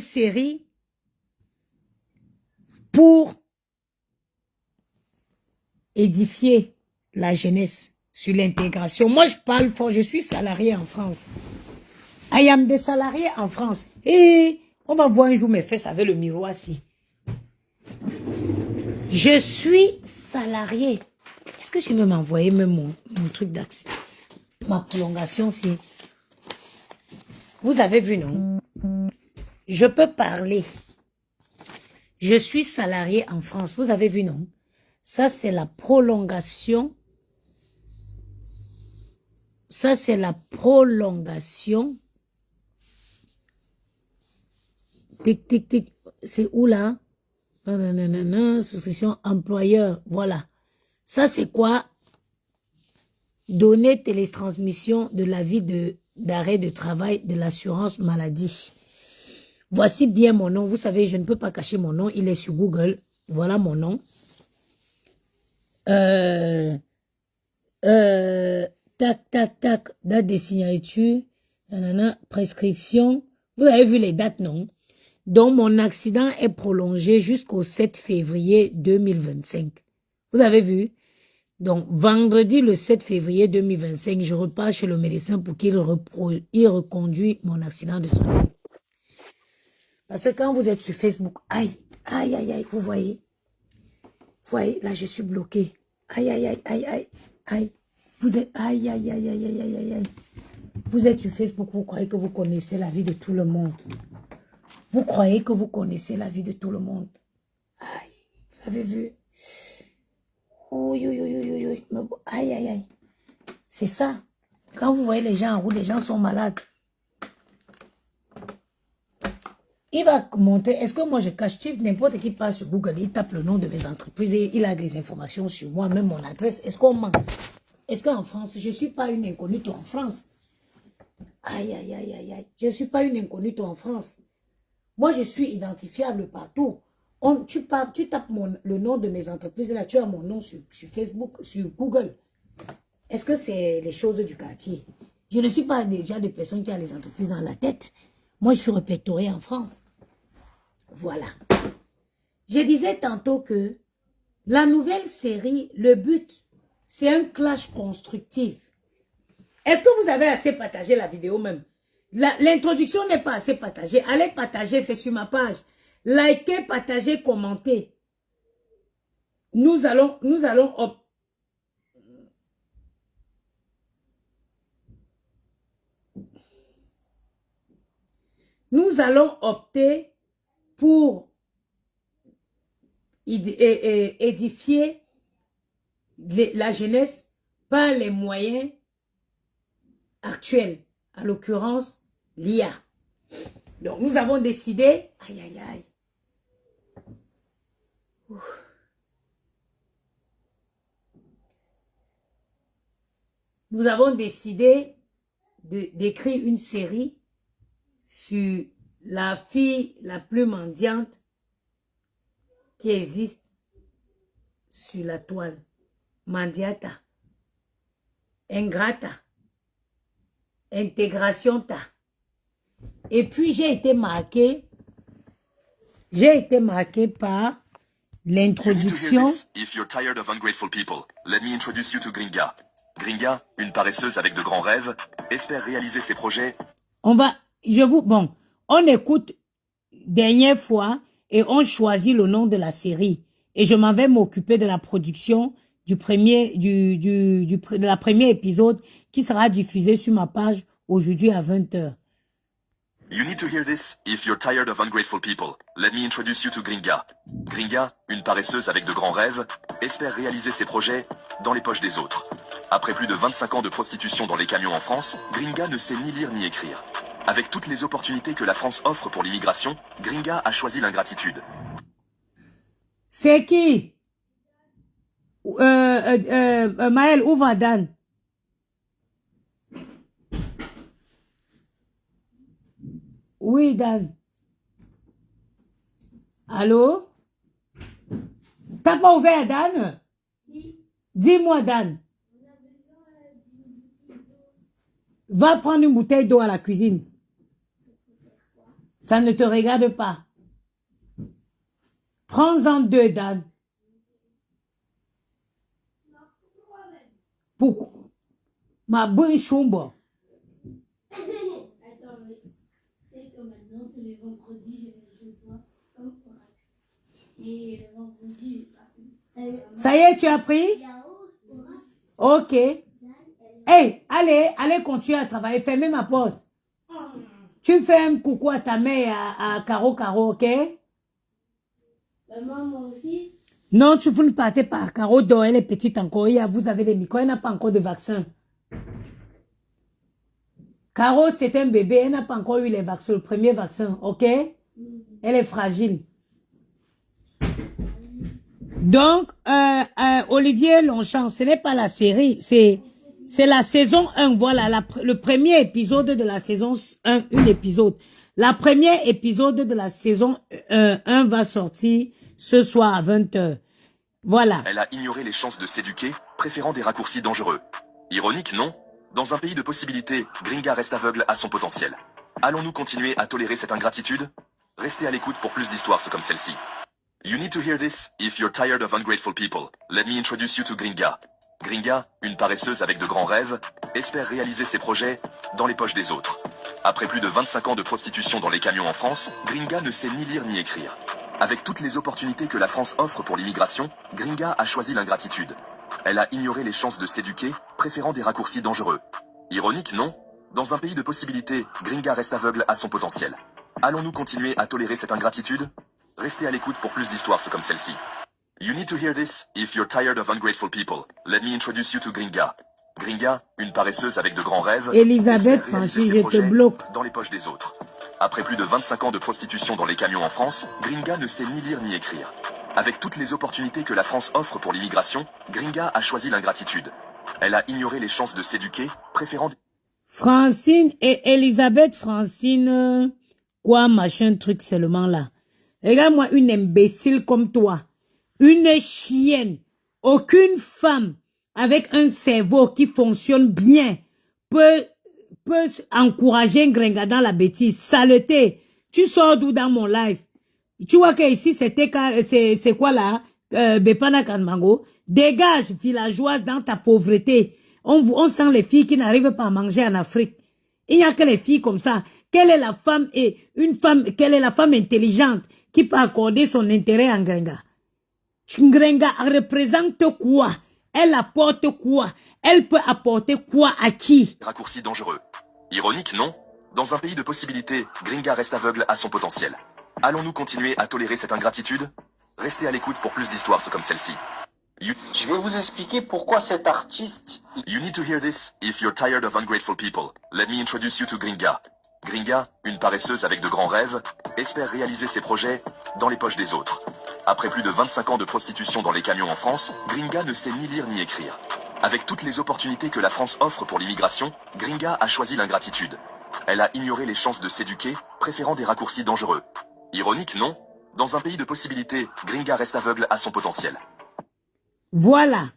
série pour édifier la jeunesse sur l'intégration. Moi, je parle fort, je suis salarié en France. I am des salariés en France. Et on va voir un jour mes fesses avec le miroir ici. Je suis salarié. Est-ce que je vais m'envoyer même mon truc d'accès? Ma prolongation, si. Vous avez vu, non? Je peux parler. Je suis salarié en France. Vous avez vu, non? Ça, c'est la prolongation. Ça, c'est la prolongation. Tic, tic, tic. C'est où, là? Souscription employeur. Voilà. Ça, c'est quoi? Donner télétransmission de l'avis d'arrêt de travail de l'assurance maladie. Voici bien mon nom. Vous savez, je ne peux pas cacher mon nom. Il est sur Google. Voilà mon nom. Tac, tac, tac. Date de signature. Nanana, prescription. Vous avez vu les dates, non? Donc, mon accident est prolongé jusqu'au 7 février 2025. Vous avez vu? Donc, vendredi, le 7 février 2025, je repars chez le médecin pour qu'il reconduit mon accident de travail. Parce que quand vous êtes sur Facebook, aïe, aïe, aïe, aïe, vous voyez? Vous voyez, là, je suis bloqué. Aïe, aïe, aïe, aïe, aïe, aïe. Vous êtes... Aïe, aïe, aïe, aïe, aïe, aïe, aïe. Vous êtes sur Facebook, vous croyez que vous connaissez la vie de tout le monde. Vous croyez que vous connaissez la vie de tout le monde. Aïe, vous avez vu? Oui, oui, oui, oui, oui. Aïe, aïe, aïe. C'est ça. Quand vous voyez les gens en route, les gens sont malades. Il va monter. Est-ce que moi je cache? N'importe qui passe sur Google, il tape le nom de mes entreprises et il a des informations sur moi, même mon adresse. Est-ce qu'on ment? Est-ce qu'en France, je ne suis pas une incognito en France? Aïe, aïe, aïe, aïe, aïe. Je ne suis pas une incognito en France. Moi, je suis identifiable partout. Tu tapes le nom de mes entreprises, là, tu as mon nom sur Facebook, sur Google. Est-ce que c'est les choses du quartier? Je ne suis pas déjà des personnes qui ont les entreprises dans la tête. Moi, je suis répertoriée en France. Voilà. Je disais tantôt que la nouvelle série, le but, c'est un clash constructif. Est-ce que vous avez assez partagé la vidéo même? L'introduction n'est pas assez partagée. Allez partager, c'est sur ma page. Likez, partagez, commentez. Nous allons opter pour édifier la jeunesse par les moyens actuels, en l'occurrence l'IA. Donc nous avons décidé, aïe aïe aïe, nous avons décidé d'écrire une série sur la fille la plus mendiante qui existe sur la toile. Mandiata. Ingrata. Intégration ta. Et puis j'ai été marqué par l'introduction. If you're tired of ungrateful people, let me introduce you to Gringa. Gringa, une paresseuse avec de grands rêves, espère réaliser ses projets. On écoute dernière fois et on choisit le nom de la série. Et je m'en vais m'occuper de la production du premier épisode qui sera diffusé sur ma page aujourd'hui à 20h. You need to hear this if you're tired of ungrateful people. Let me introduce you to Gringa. Gringa, une paresseuse avec de grands rêves, espère réaliser ses projets dans les poches des autres. Après plus de 25 ans de prostitution dans les camions en France, Gringa ne sait ni lire ni écrire. Avec toutes les opportunités que la France offre pour l'immigration, Gringa a choisi l'ingratitude. C'est qui? Maël, où va Dan? Oui, Dan. Allô? T'as pas ouvert, Dan? Dis-moi, Dan. Va prendre une bouteille d'eau à la cuisine. Ça ne te regarde pas. Prends-en 2, Dan. Pourquoi? Ma bonne chumbo. Attends, mais c'est que maintenant, tous les vendredis, je dois comme oracle. Et le vendredi, ça y est, tu as pris? Ok. Hey, allez continuer à travailler. Fermez ma porte. Tu fais un coucou à ta mère à Caro, ok? Maman aussi. Non, vous ne partez pas. Caro dort, elle est petite encore. Vous avez des micros, elle n'a pas encore de vaccin. Caro, c'est un bébé, elle n'a pas encore eu les vaccins, le premier vaccin, ok? Elle est fragile. Donc, Olivier Longchamp, ce n'est pas la série, c'est la saison 1, voilà, le premier épisode de la saison 1, un épisode. La première épisode de la saison 1 va sortir ce soir à 20h. Voilà. Elle a ignoré les chances de s'éduquer, préférant des raccourcis dangereux. Ironique, non? Dans un pays de possibilités, Gringa reste aveugle à son potentiel. Allons-nous continuer à tolérer cette ingratitude? Restez à l'écoute pour plus d'histoires comme celle-ci. You need to hear this if you're tired of ungrateful people. Let me introduce you to Gringa. Gringa, une paresseuse avec de grands rêves, espère réaliser ses projets dans les poches des autres. Après plus de 25 ans de prostitution dans les camions en France, Gringa ne sait ni lire ni écrire. Avec toutes les opportunités que la France offre pour l'immigration, Gringa a choisi l'ingratitude. Elle a ignoré les chances de s'éduquer, préférant des raccourcis dangereux. Ironique, non? Dans un pays de possibilités, Gringa reste aveugle à son potentiel. Allons-nous continuer à tolérer cette ingratitude? Restez à l'écoute pour plus d'histoires comme celle-ci. You need to hear this if you're tired of ungrateful people. Let me introduce you to Gringa. Gringa, une paresseuse avec de grands rêves, Elisabeth espère réaliser Franchi, ses je te projets bloque. dans les poches des autres. Après plus de 25 ans de prostitution dans les camions en France, Gringa ne sait ni lire ni écrire. Avec toutes les opportunités que la France offre pour l'immigration, Gringa a choisi l'ingratitude. Elle a ignoré les chances de s'éduquer, préférant... Francine et Elisabeth Francine, quoi machin truc seulement là. Regarde-moi une imbécile comme toi. Une chienne. Aucune femme avec un cerveau qui fonctionne bien peut encourager un Gringa dans la bêtise. Saleté. Tu sors d'où dans mon live? Tu vois que ici c'est quoi là? Bepana Kanmango. Dégage, villageoise, dans ta pauvreté. On sent les filles qui n'arrivent pas à manger en Afrique. Il n'y a que les filles comme ça. Quelle est la femme quelle est la femme intelligente qui peut accorder son intérêt en Gringa? Gringa représente quoi? Elle apporte quoi? Elle peut apporter quoi à qui? Raccourci dangereux. Ironique, non? Dans un pays de possibilités, Gringa reste aveugle à son potentiel. Allons-nous continuer à tolérer cette ingratitude? Restez à l'écoute pour plus d'histoires comme celle-ci. Je vais vous expliquer pourquoi cet artiste... You need to hear this if you're tired of ungrateful people. Let me introduce you to Gringa. Gringa, une paresseuse avec de grands rêves, espère réaliser ses projets dans les poches des autres. Après plus de 25 ans de prostitution dans les camions en France, Gringa ne sait ni lire ni écrire. Avec toutes les opportunités que la France offre pour l'immigration, Gringa a choisi l'ingratitude. Elle a ignoré les chances de s'éduquer, préférant des raccourcis dangereux. Ironique, non? Dans un pays de possibilités, Gringa reste aveugle à son potentiel. Voilà.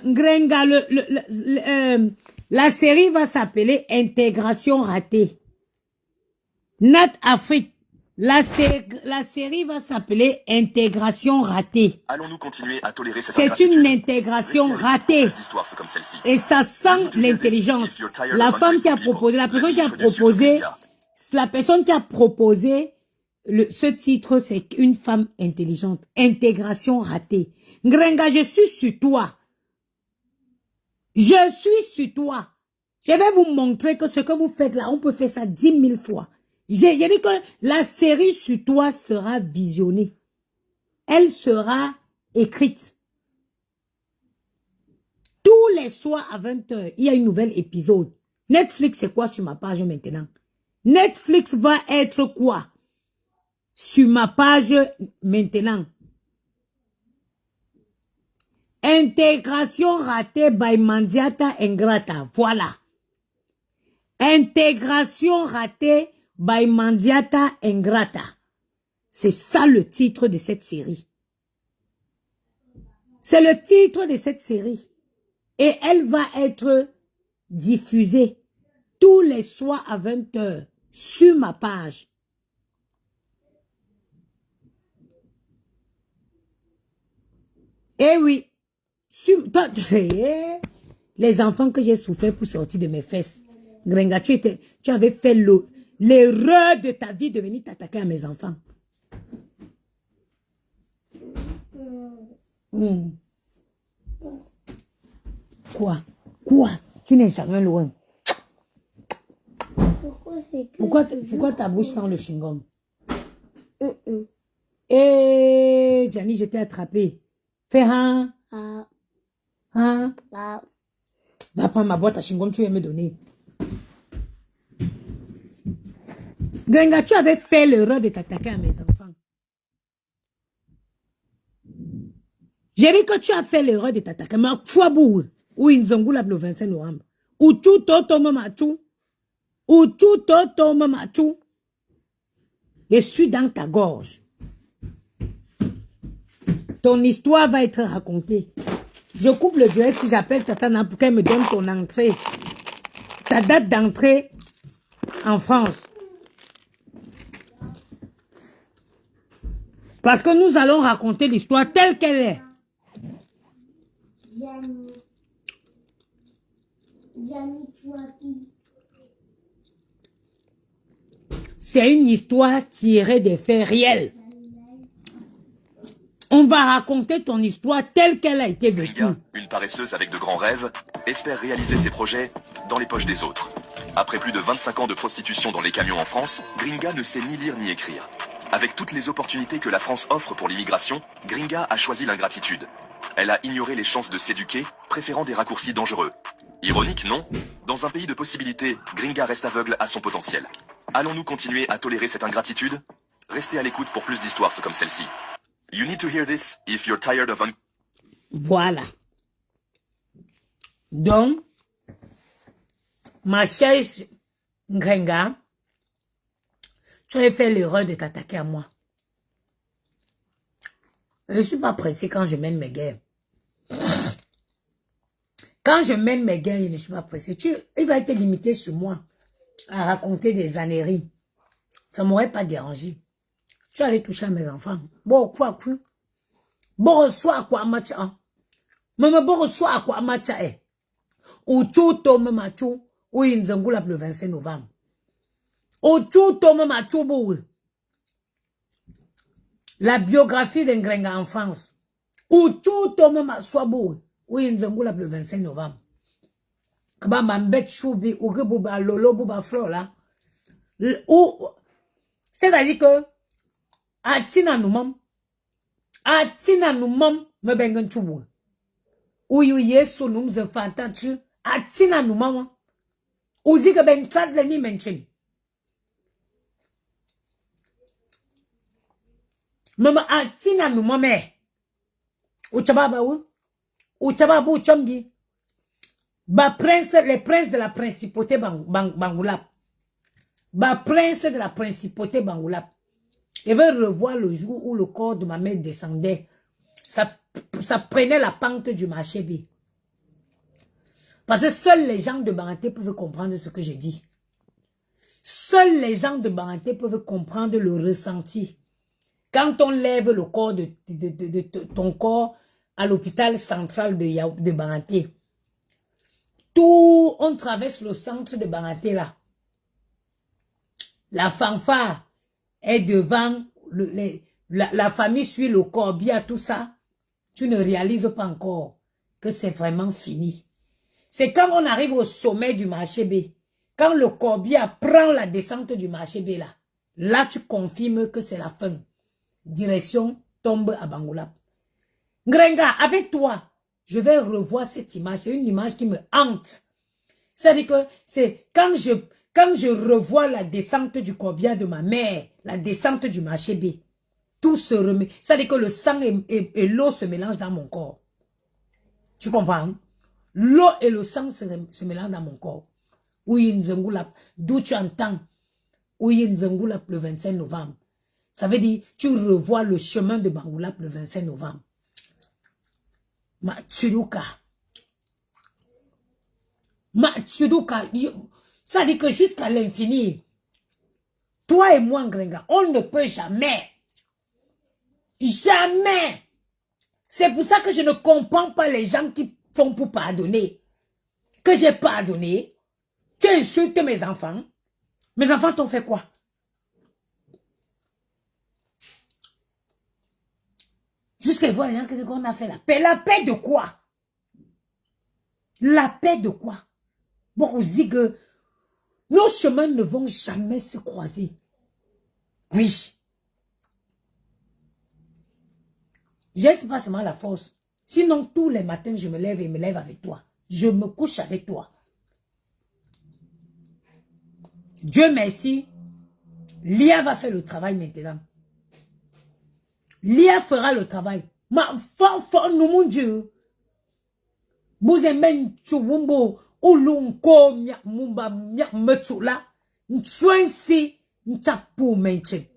Gringa, la série va s'appeler Intégration ratée. Nat Afrique, la série va s'appeler Intégration ratée. Allons-nous continuer à tolérer cette C'est ingratitude? une intégration ratée. Comme celle-ci. Et ça sent l'intelligence. La femme qui a proposé, la personne qui a proposé ce titre, c'est une femme intelligente. Intégration ratée. Gringa, je suis sur toi. Je suis sur toi. Je vais vous montrer que ce que vous faites là, on peut faire ça 10 000 fois. J'ai dit que la série sur toi sera visionnée. Elle sera écrite. Tous les soirs à 20 h, il y a un nouvel épisode. Netflix, c'est quoi sur ma page maintenant? Netflix va être quoi sur ma page maintenant? Intégration ratée by Mandiata Ingrata. Voilà. Intégration ratée by Mandiata Ingrata. C'est ça le titre de cette série. C'est le titre de cette série. Et elle va être diffusée tous les soirs à 20 h sur ma page. Eh oui. Les enfants que j'ai souffert pour sortir de mes fesses. Gringa, tu avais fait l'erreur de ta vie de venir t'attaquer à mes enfants. Quoi? Tu n'es jamais loin. Pourquoi ta bouche sent le chewing-gum? Eh, Gianni, je t'ai attrapé. Fais un. Hein? Va prendre ma boîte à chewing-gum, tu vas me donner. Gringa, tu avais fait l'erreur de t'attaquer à mes enfants. J'ai dit que tu as fait l'erreur de t'attaquer. Mais Fouabour, ou Inzongoula le 25 novembre. Ou tout toto mamachou. Ou tout toto mamachou. Je suis dans ta gorge. Ton histoire va être racontée. Je coupe le direct si j'appelle Tatana pour qu'elle me donne ton entrée. Ta date d'entrée en France. Parce que nous allons raconter l'histoire telle qu'elle est. c'est une histoire tirée des faits réels. On va raconter ton histoire telle qu'elle a été vécue. Gringa, une paresseuse avec de grands rêves, espère réaliser ses projets dans les poches des autres. Après plus de 25 ans de prostitution dans les camions en France, Gringa ne sait ni lire ni écrire. Avec toutes les opportunités que la France offre pour l'immigration, Gringa a choisi l'ingratitude. Elle a ignoré les chances de s'éduquer, préférant des raccourcis dangereux. Ironique, non? Dans un pays de possibilités, Gringa reste aveugle à son potentiel. Allons-nous continuer à tolérer cette ingratitude? Restez à l'écoute pour plus d'histoires comme celle-ci. You need to hear this if you're tired of Voilà. Donc, ma chère Gringa, tu as fait l'erreur de t'attaquer à moi. Je ne suis pas pressé quand je mène mes guerres. Quand je mène mes guerres, je ne suis pas pressé. Il va être limité sur moi à raconter des âneries. Ça ne m'aurait pas dérangé. Tu allais toucher à mes enfants. Bon, quoi. Bon, reçois quoi, matcha. Même bon, reçois quoi, matcha. Ou tout, même à tout. Ou il nous le 25 novembre. Ou tout, même à tout, la biographie d'un Gringa en France. Ou tout, même à Swabo. Ou il nous le 25 novembre. Kaba m'embête choubi. Ou que bouba lolo, bouba fleur là. Ou, c'est-à-dire que, Atina nous mam, me bengen choubo. Ou yu yesu nous me fantachu, atina nous mam. Ou zi que ben chat le ni menchen. Mama atina nous mamé. Ou chababa ou chababa ou chamdi. Ba prince, les princes de la principauté Bangoulap. Ba prince de la principauté Bangoulap. Je vais revoir le jour où le corps de ma mère descendait. Ça prenait la pente du marché B. Parce que seuls les gens de Bangaté peuvent comprendre ce que je dis. Seuls les gens de Bangaté peuvent comprendre le ressenti. Quand on lève le corps de ton corps à l'hôpital central de Bangaté, on traverse le centre de Bangaté là. La fanfare est devant, la famille suit le corbillard, tout ça. Tu ne réalises pas encore que c'est vraiment fini. C'est quand on arrive au sommet du marché B, quand le corbillard prend la descente du marché B là, là tu confirmes que c'est la fin. Direction tombe à Bangoulap. Gringa, avec toi, je vais revoir cette image. C'est une image qui me hante. C'est-à-dire que c'est quand je revois la descente du corbillard de ma mère, la descente du marché B, tout se remet. C'est-à-dire que le sang et l'eau se mélangent dans mon corps. Tu comprends? L'eau et le sang se mélangent dans mon corps. Oui, Nzengulap, d'où tu entends. Oui, Nzengulap le 25 novembre. Ça veut dire, tu revois le chemin de Bangoulap le 25 novembre. Ma Tsuduka. Ça dit que jusqu'à l'infini, toi et moi, Gringa, on ne peut jamais. Jamais. C'est pour ça que je ne comprends pas les gens qui font pour pardonner. Que j'ai pardonné. Tu insultes mes enfants. Mes enfants t'ont fait quoi? Jusqu'à voir les gens qu'on a fait la paix. La paix de quoi? La paix de quoi? Bon, on dit que nos chemins ne vont jamais se croiser. Oui. J'ai pas seulement la force. Sinon, tous les matins, je me lève et me lève avec toi. Je me couche avec toi. Dieu merci. Lia va faire le travail maintenant. Lia fera le travail. Ma fort, nous, mon Dieu. Vous aimez Chouumbo, Oulunko, Miak Mumba, Miak Metsula, Nswensi, Nchapu Menche.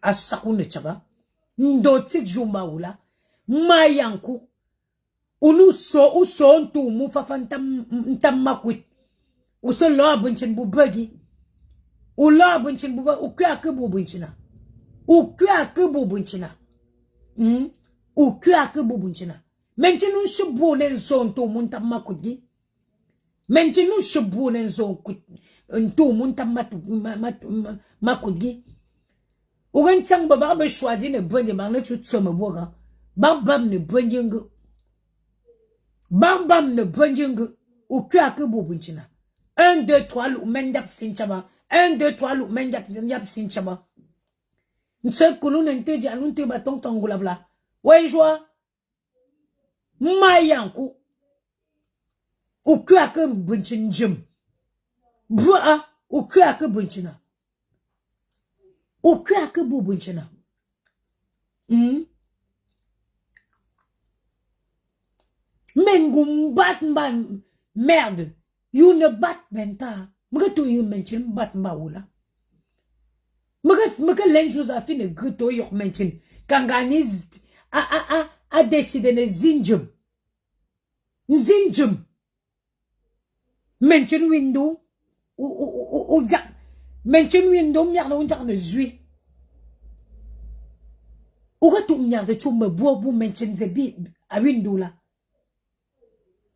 Asakoune Chaba, Ndoti Jumba Oula, Mayanku, Unu so, Uson tu, Mufafantam, ou se l'a bunchen bubagi, ou l'a bunchen buba, ou que bunchina. Ou que bunchina. Ou que bunchina. Maintenant, je boule en son to montamakudi. Maintenant, je boule en son kut. tout le monde ma koudgi. Ou un sang baba choisi ne bonne de tout somme boga. Bam ne bonjung. Bam ne bonjung. Ou que bobunchina. 1, 2, 3, lou mendap sinchaba. 1, 2, 3, lou mendap sinchaba. N'se koulou n'ente di alun te baton tangoula bla. Ouais, joie. Mayankou. Ou que bunchin jim. Bra, ou que bunchina. Ou que bobunchina. Mengum batman merde. You ne bat benta. Mgeto you mention bat maoula. Mge lenjous a fin de grito yok mention. Kanganiz a décidé de zinjum. Zinjum. Mention window. Ou jak. Mention window merde ou jak ne zui. Ou gatou merde choume bobo mention zebi a window la.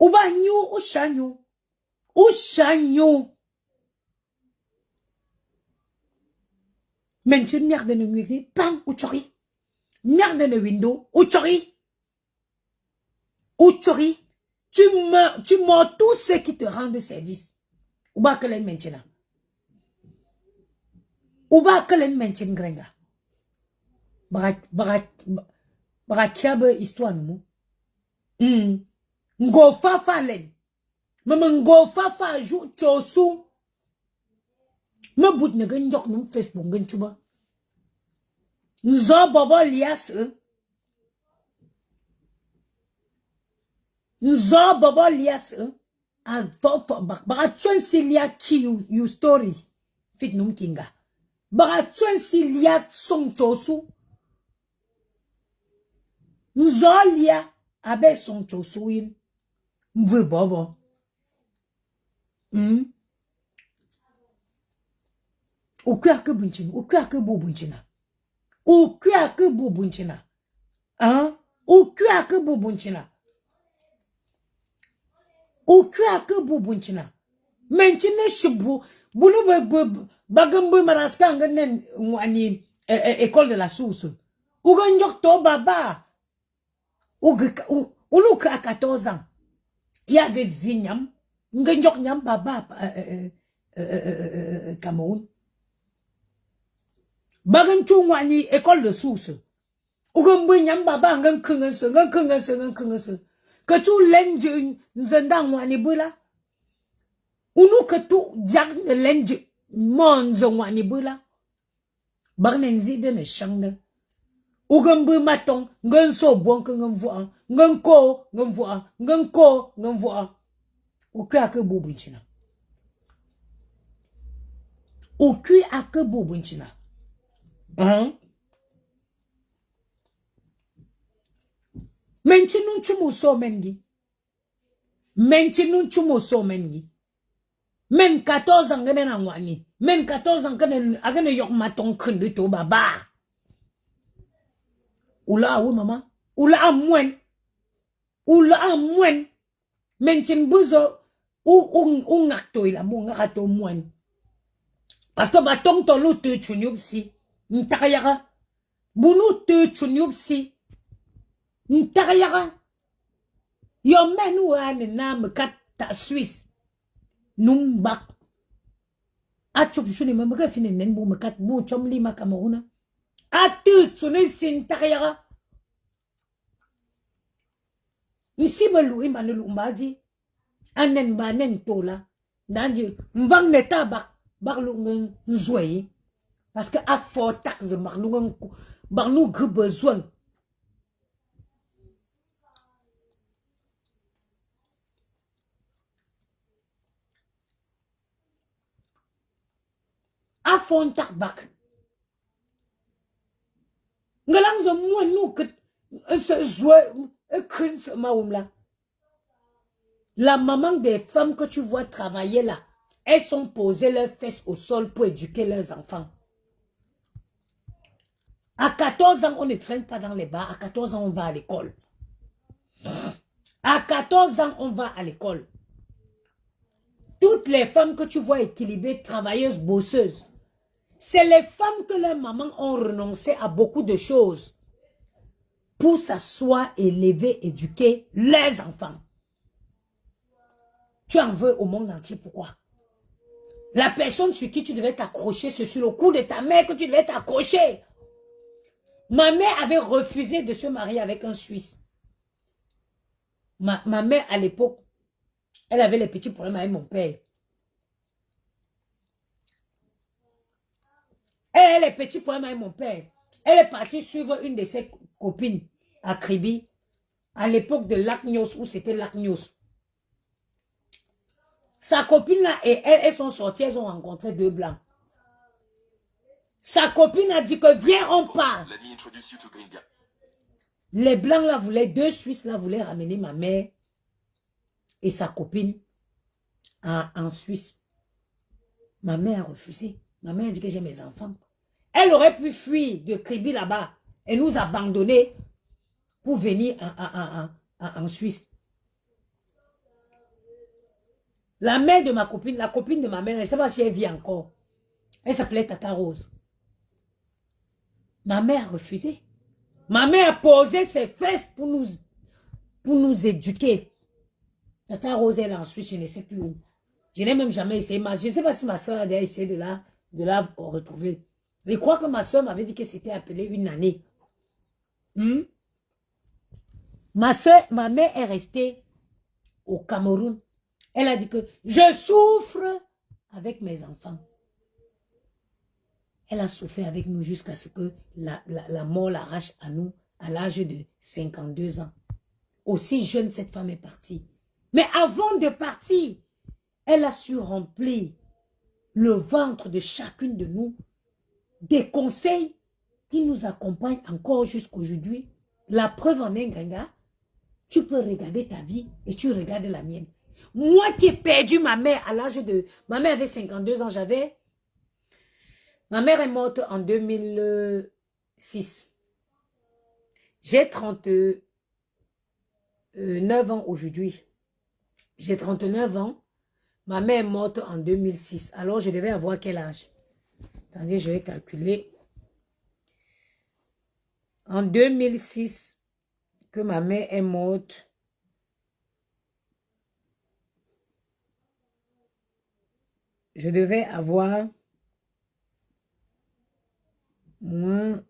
Ou ba nyo ou chanyo. Ou chanyo. Mention merde ne nuit. Bang ou chori. Merde ne window. Ou chori. Ou chori. Tu mords tous ceux qui te rendent service. Ou ba que les maintenant. Ou ba que les maintenant grenga. Barakiabe histoire nous. Ngo fafa len. Maman ngo fafa jou chosu. Me bout ne gen yok num Facebook gen chuba. Nzo bobo lias e. Nzo bobo lias e. Al fofo bak. Baka chwen silia ki you story. Fit num kinga. Baka chwen silia song chosu. Nzo lia abe song chosu in. Mwe bobo. Ou kwa ke bunchina. Ou kwa ke bo bunchina. Ou kwa ke bo bunchina. Hein? Ou kwa ke bo bunchina. Ou kwa ke bo bunchina. Menchine shibu. Bunu bagambu maraska nganen wani école de la source. Ou ganjok to baba. Ou luka à 14 ans. Il y a des zignam. Ngenjok nyam baba Cameroun. Bagan chungwani école de source. Ugambu nyam baba ngan kungense. Que tu lenje nzendang wani bula. Unu que tu diag ne lenje monzo wani bula. Bagnen zide ne shangde. Ugambu matong ngan so bon que ngan voa. Ngan voa. Ou kwa ke bobunchina. Ou kwa ke bobunchina. Menchinu chumo so mengi. Menchinu chumo so mengi. Men 14 ans gane na wani. Men 14 ans gane yok matong kundu to baba. Oula awu mama. Oula amwen. Menchin buzo. Ou ngakto ila mo ngakato mwen. Parce que batong ton lo te chunyup si. Ntakayara. Bunu te chunyup si. Ntakayara. Yo menu ane nam kat ta Suisse. Num bak. Achop chuni mamaka fine nen bu makat bu chom lima Cameroun. Atu chuni sin takayara. Ici belou imanulu umbaji. Anen ba nen tola. Nanji mvang neta bak lu nzwe. Parce que a fort taxe bak lu gu besoin. A fond tak bak. Ngalang zo mwen nou que se zwe se maoum là. La maman des femmes que tu vois travailler là, elles sont posées leurs fesses au sol pour éduquer leurs enfants. À 14 ans, on ne traîne pas dans les bars. À 14 ans, on va à l'école. À 14 ans, on va à l'école. Toutes les femmes que tu vois équilibrées, travailleuses, bosseuses, c'est les femmes que leurs mamans ont renoncé à beaucoup de choses pour s'asseoir, élever, éduquer leurs enfants. Tu en veux au monde entier, pourquoi? La personne sur qui tu devais t'accrocher, c'est sur le cou de ta mère que tu devais t'accrocher. Ma mère avait refusé de se marier avec un Suisse. Ma mère, à l'époque, elle avait les petits problèmes avec mon père. Elle a les petits problèmes avec mon père. Elle est partie suivre une de ses copines à Kribi, à l'époque de Lac-Nyos, où c'était Lac-Nyos. Sa copine là et elle, elles sont sorties, elles ont rencontré deux blancs. Sa copine a dit que viens, on part. Let me introduce you to Gringa. Les blancs là voulaient, deux Suisses là voulaient ramener ma mère et sa copine en Suisse. Ma mère a refusé. Ma mère a dit que j'ai mes enfants. Elle aurait pu fuir de Kribi là-bas et nous abandonner pour venir en Suisse. La mère de ma copine, la copine de ma mère, je ne sais pas si elle vit encore. Elle s'appelait Tata Rose. Ma mère a refusé. Ma mère a posé ses fesses pour nous éduquer. Tata Rose, elle est en Suisse, je ne sais plus où. Je n'ai même jamais essayé. Je ne sais pas si ma soeur a essayé de la retrouver. Je crois que ma soeur m'avait dit que c'était appelé une année. Ma mère est restée au Cameroun. Elle a dit que je souffre avec mes enfants. Elle a souffert avec nous jusqu'à ce que la mort l'arrache à nous à l'âge de 52 ans. Aussi jeune, cette femme est partie. Mais avant de partir, elle a su remplir le ventre de chacune de nous des conseils qui nous accompagnent encore jusqu'aujourd'hui. La preuve en est, Ganga, tu peux regarder ta vie et tu regardes la mienne. Moi qui ai perdu ma mère à l'âge de... Ma mère avait 52 ans, ma mère est morte en 2006. J'ai 39 ans aujourd'hui. J'ai 39 ans. Ma mère est morte en 2006. Alors, je devais avoir quel âge? Attendez, je vais calculer. En 2006, que ma mère est morte, je devais avoir moins...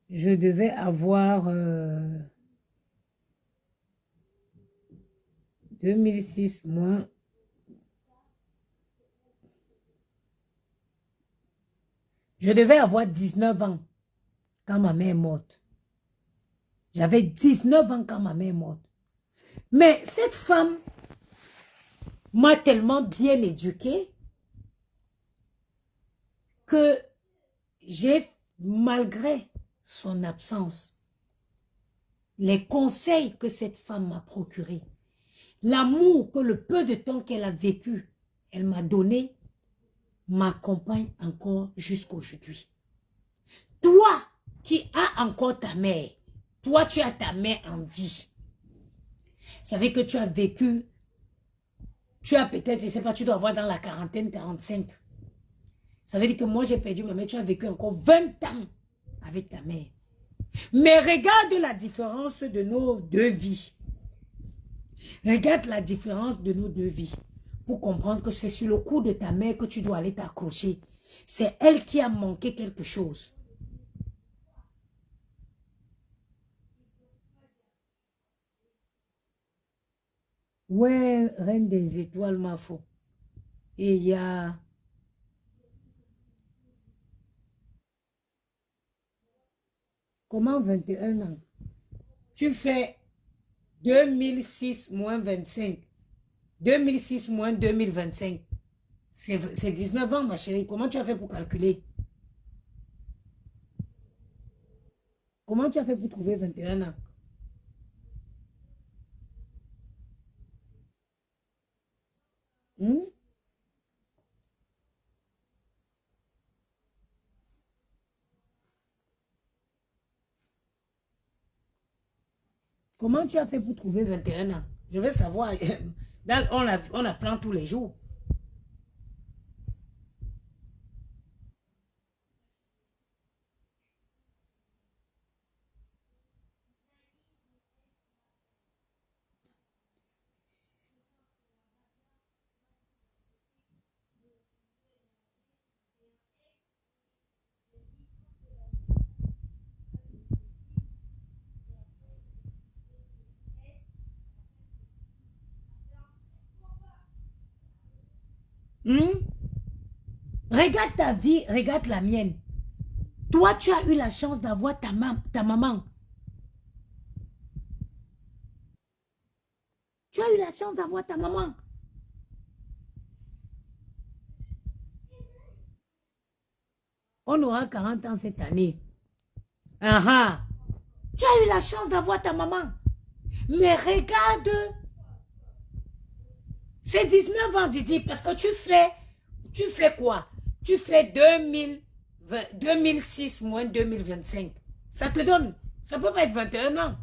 je devais avoir 2006 moins... Je devais avoir 19 ans quand ma mère est morte. J'avais 19 ans quand ma mère est morte. Mais cette femme m'a tellement bien éduquée que j'ai, malgré son absence, les conseils que cette femme m'a procurés, l'amour que le peu de temps qu'elle a vécu, elle m'a donné, m'accompagne encore jusqu'aujourd'hui. Toi qui as encore ta mère, toi tu as ta mère en vie. Ça veut dire que tu as vécu, tu as peut-être, je ne sais pas, tu dois avoir dans la quarantaine, 45. Ça veut dire que moi j'ai perdu ma mère, tu as vécu encore 20 ans avec ta mère. Mais regarde la différence de nos deux vies. Regarde la différence de nos deux vies. Pour comprendre que c'est sur le cou de ta mère que tu dois aller t'accrocher. C'est elle qui a manqué quelque chose. Ouais, reine des étoiles, ma faux. Et il y a... Comment 21 ans? Tu fais 2006 moins 25. 2006 moins 2025. C'est 19 ans, ma chérie. Comment tu as fait pour calculer? Comment tu as fait pour trouver 21 ans? Comment tu as fait pour trouver 21 ans? Je veux savoir. On apprend tous les jours. Regarde ta vie, regarde la mienne. Toi, tu as eu la chance d'avoir ta maman. Tu as eu la chance d'avoir ta maman. On aura 40 ans cette année. Tu as eu la chance d'avoir ta maman. Mais regarde. C'est 19 ans, Didi, parce que tu fais quoi? Tu fais 2006 moins 2025. Ça te donne, ça peut pas être 21 ans.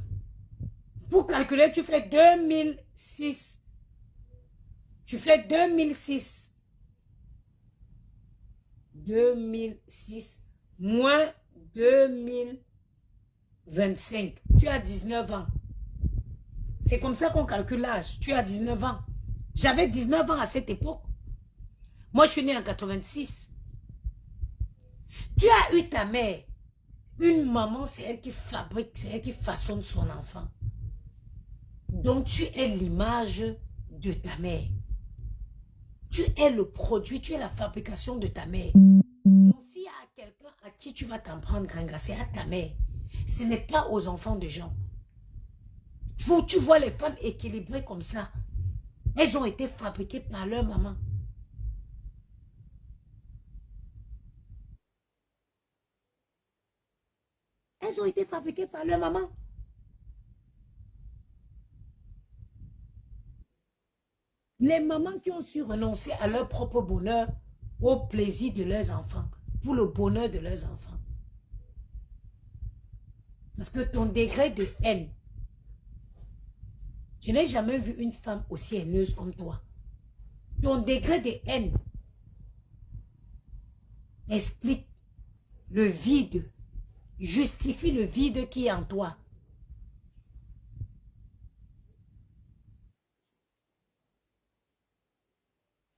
Pour calculer, tu fais 2006. Tu fais 2006. 2006 moins 2025. Tu as 19 ans. C'est comme ça qu'on calcule l'âge. Tu as 19 ans. J'avais 19 ans à cette époque. Moi, je suis née en 86. Tu as eu ta mère. Une maman, c'est elle qui fabrique, c'est elle qui façonne son enfant. Donc, tu es l'image de ta mère. Tu es le produit, tu es la fabrication de ta mère. Donc, s'il y a quelqu'un à qui tu vas t'en prendre, c'est à ta mère. Ce n'est pas aux enfants de gens. Tu vois les femmes équilibrées comme ça. Elles ont été fabriquées par leur maman. Elles ont été fabriquées par leur maman. Les mamans qui ont su renoncer à leur propre bonheur au plaisir de leurs enfants, pour le bonheur de leurs enfants. Parce que ton degré de haine, je n'ai jamais vu une femme aussi haineuse comme toi. Ton degré de haine explique le vide, justifie le vide qui est en toi.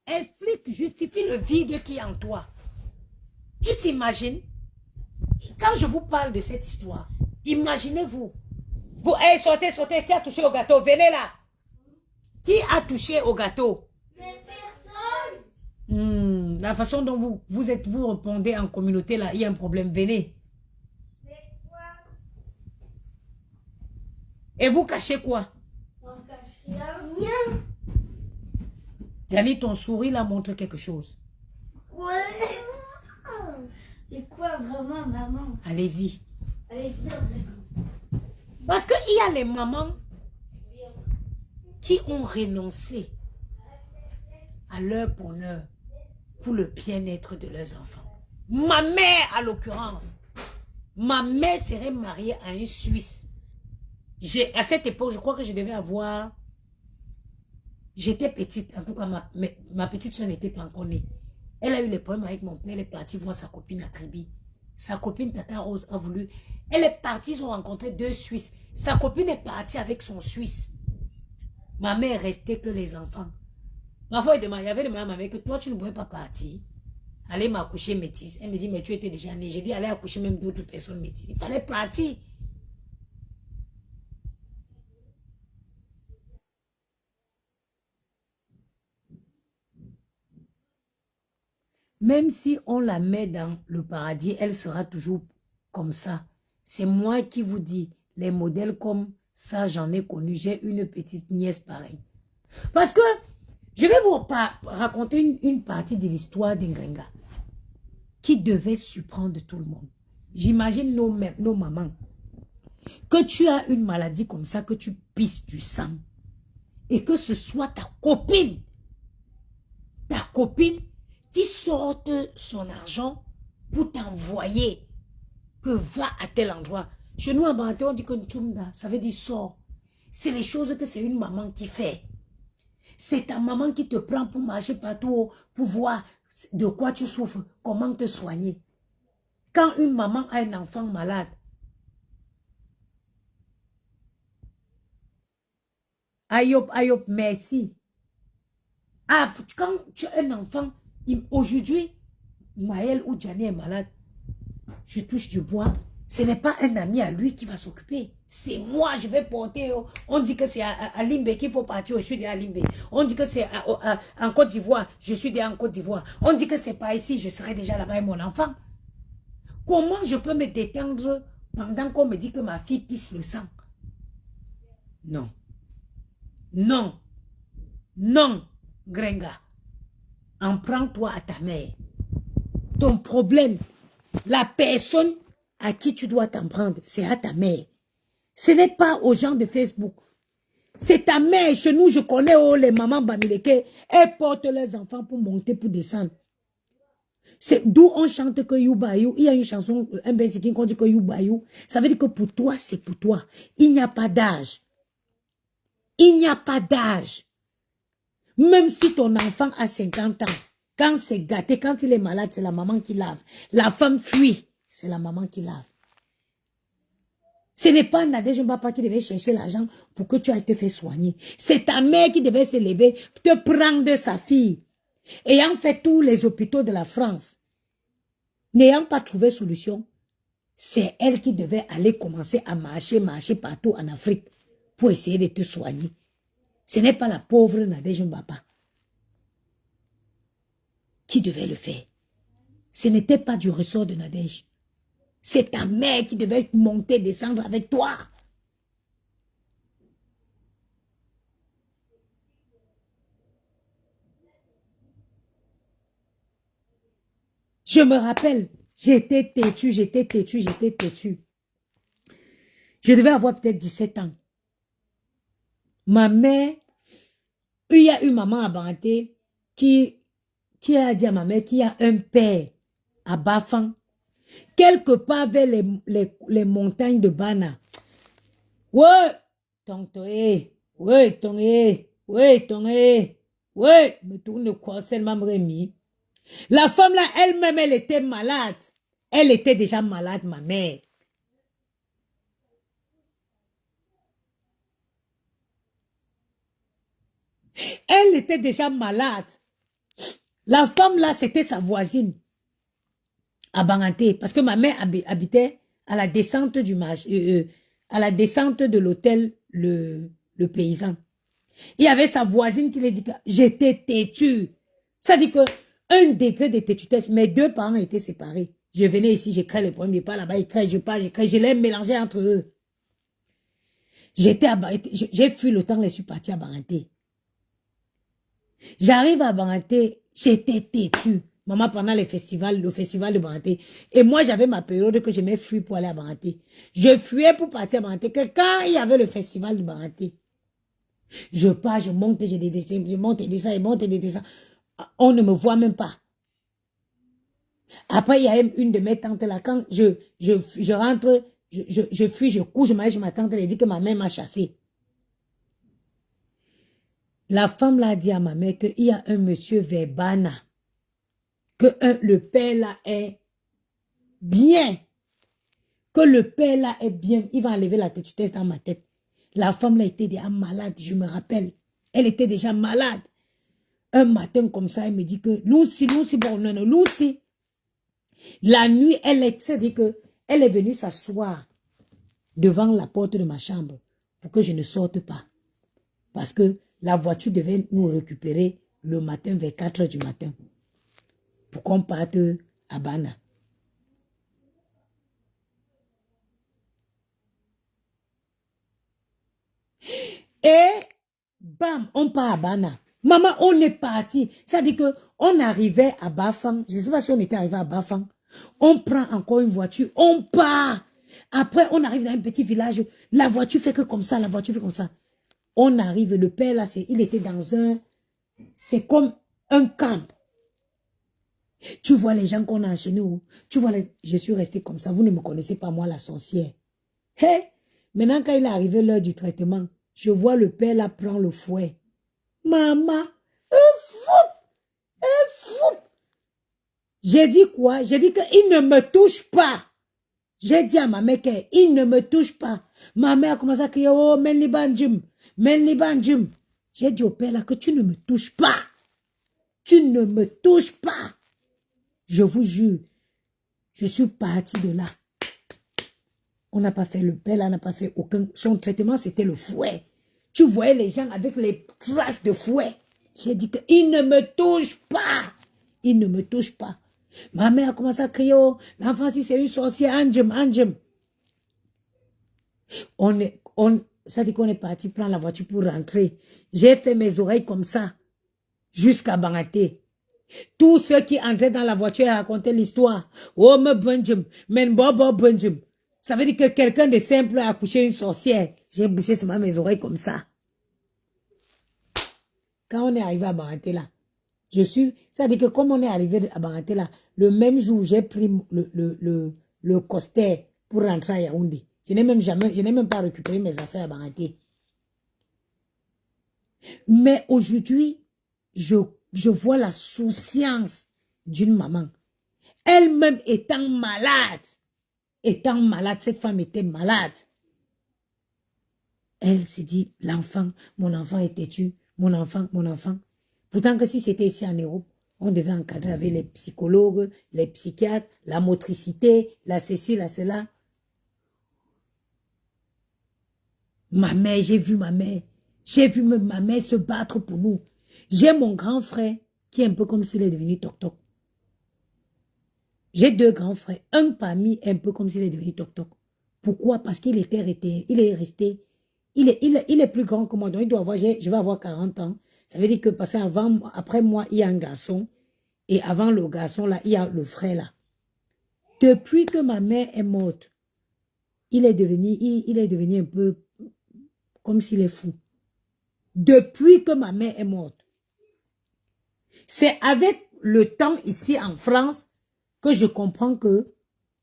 Explique, justifie le vide qui est en toi. Tu t'imagines? Quand je vous parle de cette histoire, imaginez-vous. Vous, hey, sortez, qui a touché au gâteau? Venez là. Qui a touché au gâteau? Mais personne. La façon dont vous répondez en communauté là, il y a un problème. Venez. Mais quoi? Et vous cachez quoi? On cache rien. Jani, ton sourire là montre quelque chose. Ouais. Et quoi vraiment, maman? Allez-y. Allez, viens. Parce qu'il y a les mamans qui ont renoncé à leur bonheur pour le bien-être de leurs enfants. Ma mère, à l'occurrence, ma mère serait mariée à un Suisse. À cette époque, je crois que je devais avoir... J'étais petite, en tout cas, ma petite soeur n'était pas encore née. Elle a eu les problèmes avec mon père, elle est partie voir sa copine à Kribi. Sa copine, Tata Rose, a voulu... Elle est partie, ils ont rencontré 2 Suisses. Sa copine est partie avec son Suisse. Ma mère restait que les enfants. Parfois, il y avait des mamans avec que toi, tu ne pouvais pas partir. Allez m'accoucher métisse. Elle me dit, mais tu étais déjà née. J'ai dit, allez accoucher même d'autres personnes métisses. Il fallait partir. Même si on la met dans le paradis, elle sera toujours comme ça. C'est moi qui vous dis, les modèles comme ça, j'en ai connu. J'ai une petite nièce pareille. Parce que, je vais vous raconter une partie de l'histoire d'Ingrenga qui devait surprendre tout le monde. J'imagine nos mamans. Que tu as une maladie comme ça, que tu pisses du sang. Et que ce soit ta copine qui sorte son argent pour t'envoyer que va à tel endroit. Chez nous, en Banté, on dit que Nchumda, ça veut dire sort. C'est les choses que c'est une maman qui fait. C'est ta maman qui te prend pour marcher partout, pour voir de quoi tu souffres, comment te soigner. Quand une maman a un enfant malade, Ayop, Ayop, merci. Ah, quand tu as un enfant, aujourd'hui, Maël ou Diane est malade, je touche du bois, ce n'est pas un ami à lui qui va s'occuper. C'est moi, je vais porter. On dit que c'est à Limbe qu'il faut partir, je suis à Limbe. On dit que c'est en Côte d'Ivoire, je suis en Côte d'Ivoire. On dit que c'est pas ici, je serai déjà là-bas avec mon enfant. Comment je peux me détendre pendant qu'on me dit que ma fille pisse le sang? Non. Non. Non, Grenga. En prends-toi à ta mère. Ton problème, la personne à qui tu dois t'en prendre, c'est à ta mère. Ce n'est pas aux gens de Facebook. C'est ta mère. Chez nous, je connais les mamans Bamileke. Elles portent leurs enfants pour monter, pour descendre. C'est d'où on chante que Youbayou. Il y a une chanson, un benzikin qu'on dit que Youbayou. Ça veut dire que pour toi, c'est pour toi. Il n'y a pas d'âge. Il n'y a pas d'âge. Même si ton enfant a 50 ans, quand c'est gâté, quand il est malade, c'est la maman qui lave. La femme fuit, c'est la maman qui lave. Ce n'est pas Nadège Mbapa qui devait chercher l'argent pour que tu ailles te faire soigner. C'est ta mère qui devait se lever, te prendre sa fille. Ayant fait tous les hôpitaux de la France, n'ayant pas trouvé solution, c'est elle qui devait aller commencer à marcher partout en Afrique pour essayer de te soigner. Ce n'est pas la pauvre Nadège Mbapa qui devait le faire. Ce n'était pas du ressort de Nadège. C'est ta mère qui devait monter, descendre avec toi. Je me rappelle, j'étais têtue. Je devais avoir peut-être 17 ans. Ma mère, il y a une maman à Banté qui a dit à ma mère qu'il y a un père à Bafang, quelque part vers les montagnes de Bana. Ouais, tontoé, ouais, tonné, ouais, tonné, ouais, me tourne quoi, seulement remis. La femme là, elle-même, elle était malade. Elle était déjà malade, ma mère. Elle était déjà malade. La femme là, c'était sa voisine à Banganté, parce que ma mère habitait à la descente du marché, à la descente de l'hôtel le paysan. Il y avait sa voisine qui lui dit que j'étais têtue. Ça dit que un degré de têtutesse, mes deux parents étaient séparés. Je venais ici, je crée le premier pas là-bas, ils créent, je pars, je les mélangeais entre eux. J'étais à Banganté, j'ai fui le temps, je suis partie à Banganté. J'arrive à Banganté, j'étais têtue. Maman, pendant le festival de Banganté. Et moi, j'avais ma période que je m'ai fui pour aller à Banganté. Je fuyais pour partir à Banganté, que quand il y avait le festival de Banganté, je pars, je monte, je descends, je monte et descends, je monte et descends. On ne me voit même pas. Après, il y a une de mes tantes là, quand je rentre, je fuis, je couche, je m'arrête chez ma tante, elle dit que ma mère m'a chassée. La femme là a dit à ma mère qu'il y a un monsieur Verbana, que le père là est bien, que le père là est bien, il va enlever la têtutesse dans ma tête. La femme là était déjà malade, je me rappelle. Elle était déjà malade. Un matin comme ça, elle me dit que Lucy, bon, non, Lucy. La nuit, elle est venue s'asseoir devant la porte de ma chambre pour que je ne sorte pas. Parce que la voiture devait nous récupérer le matin vers 4 heures du matin pour qu'on parte à Bana. Et bam, on part à Bana. Maman, on est parti. Ça dit que on arrivait à Bafang. Je ne sais pas si on était arrivé à Bafang. On prend encore une voiture. On part. Après, on arrive dans un petit village. La voiture fait que comme ça. La voiture fait comme ça. On arrive. Le père, là, il était dans un... C'est comme un camp. Tu vois les gens qu'on a chez nous. Tu vois, je suis restée comme ça. Vous ne me connaissez pas, moi, la sorcière. Hey! Maintenant, quand il est arrivé l'heure du traitement, Je vois le père là prendre le fouet. Maman, fou. J'ai dit quoi? J'ai dit qu'il ne me touche pas. J'ai dit à ma mère qu'il ne me touche pas. Ma mère a commencé à crier, oh, Menli Banjum. J'ai dit au père là que tu ne me touches pas. Tu ne me touches pas. Je vous jure, je suis partie de là. On n'a pas fait le père là, n'a pas fait aucun. Son traitement, c'était le fouet. Tu voyais les gens avec les traces de fouet. J'ai dit qu'il ne me touche pas. Il ne me touche pas. Ma mère a commencé à crier, oh, l'enfant, si c'est une sorcière, Anjem. Ça dit qu'on est parti prendre la voiture pour rentrer. J'ai fait mes oreilles comme ça, jusqu'à Bangaté. Tous ceux qui entraient dans la voiture racontaient l'histoire. Oh, me Benjem, men bobo Benjem. Ça veut dire que quelqu'un de simple a accouché une sorcière. J'ai bouché seulement mes oreilles comme ça. Quand on est arrivé à Bangaté là, ça veut dire que comme on est arrivé à Bangaté là, le même jour, j'ai pris le coster pour rentrer à Yaoundé. Je n'ai même pas récupéré mes affaires à Bangaté. Mais aujourd'hui, je vois la souciance d'une maman. Elle-même étant malade, cette femme était malade. Elle s'est dit, mon enfant est têtu, mon enfant. Pourtant que si c'était ici en Europe, on devait encadrer avec les psychologues, les psychiatres, la motricité, la ceci, la cela. Ma mère, j'ai vu ma mère se battre pour nous. J'ai mon grand frère qui est un peu comme s'il est devenu toc-toc. J'ai deux grands frères. Un parmi un peu comme s'il est devenu toc-toc. Pourquoi? Parce qu'il est resté. Il est plus grand que moi. Donc il doit avoir, je vais avoir 40 ans. Ça veut dire que parce après moi, il y a un garçon. Et avant le garçon, là, il y a le frère, là. Depuis que ma mère est morte, il est devenu un peu comme s'il est fou. Depuis que ma mère est morte. C'est avec le temps ici en France que je comprends que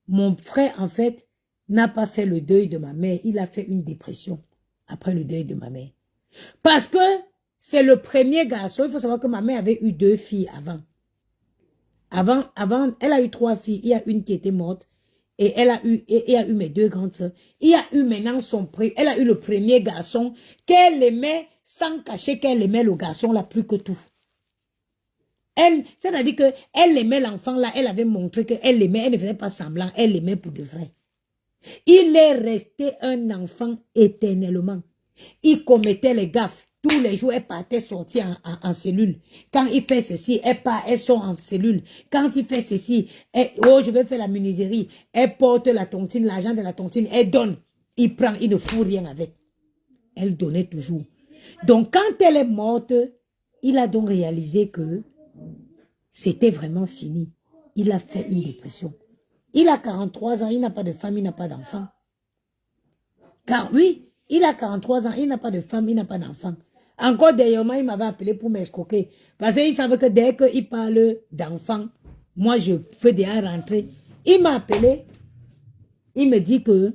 mon frère, en fait, n'a pas fait le deuil de ma mère. Il a fait une dépression après le deuil de ma mère. Parce que c'est le premier garçon. Il faut savoir que ma mère avait eu 2 filles avant. Avant, elle a eu 3 filles. Il y a une qui était morte. Et il y a eu mes 2 grandes sœurs. Il y a eu maintenant elle a eu le premier garçon qu'elle aimait sans cacher qu'elle aimait le garçon là plus que tout. C'est-à-dire qu'elle aimait l'enfant là, elle avait montré qu'elle l'aimait, elle ne faisait pas semblant, elle l'aimait pour de vrai. Il est resté un enfant éternellement. Il commettait les gaffes. Tous les jours, elle partait sortir en cellule. Quand il fait ceci, elle sort en cellule. Quand il fait ceci, je vais faire la menuiserie. Elle porte la tontine, l'argent de la tontine, elle donne. Il prend, il ne fout rien avec. Elle donnait toujours. Donc, quand elle est morte, il a donc réalisé que c'était vraiment fini. Il a fait une dépression. Il a 43 ans, il n'a pas de femme, il n'a pas d'enfant. Car oui, il a 43 ans, il n'a pas de femme, il n'a pas d'enfant. Encore dernièrement, il m'avait appelé pour m'escroquer. Parce qu'il savait que dès qu'il parle d'enfants, moi je fais déjà rentrer. Il m'a appelé, il me dit que,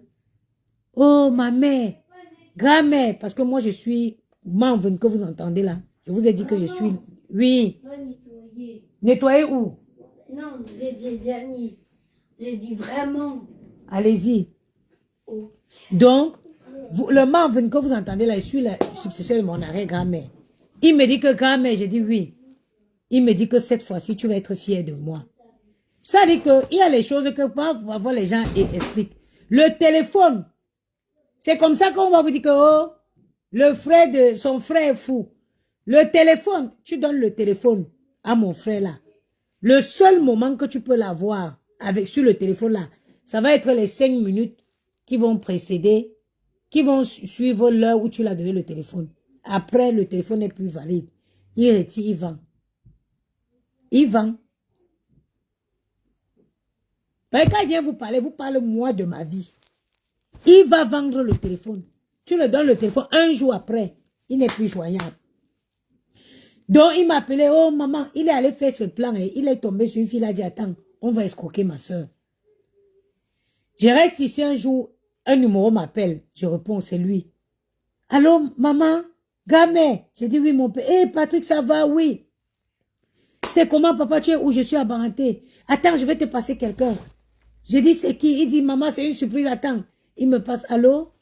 oh ma mère, grand-mère, parce que moi je suis, Manven que vous entendez là, je vous ai dit que je suis, oui. Nettoyer. Nettoyer où? Non, j'ai dit, j'ai dit vraiment. Allez-y. Oh. Donc, le Manven que vous entendez là, je suis la successeur de mon arrière-grand-mère. Il me dit que grand-mère, j'ai dit oui. Il me dit que cette fois-ci, tu vas être fière de moi. Ça dit qu'il y a les choses que parfois les gens expliquent. Le téléphone, c'est comme ça qu'on va vous dire que oh, le frère de son frère est fou. Le téléphone, tu donnes le téléphone à mon frère là. Le seul moment que tu peux l'avoir sur le téléphone là, ça va être les 5 minutes qui vont précéder, qui vont suivre l'heure où tu l'as donné le téléphone. Après, le téléphone n'est plus valide. Il retire, il vend. Il vend. Quand il vient vous parle moi de ma vie. Il va vendre le téléphone. Tu le donnes le téléphone, un jour après, il n'est plus joignable. Donc, il m'a appelé, oh maman, il est allé faire ce plan et il est tombé sur une fille, il a dit, attends, on va escroquer ma soeur. Je reste ici un jour, un numéro m'appelle, je réponds, c'est lui. Allô, maman? Gamé? J'ai dit oui, mon père. Hé, Patrick, ça va? Oui. C'est comment, papa, tu es où? Je suis à Baranté. Attends, je vais te passer quelqu'un. J'ai dit, c'est qui? Il dit, maman, c'est une surprise, attends. Il me passe, allô?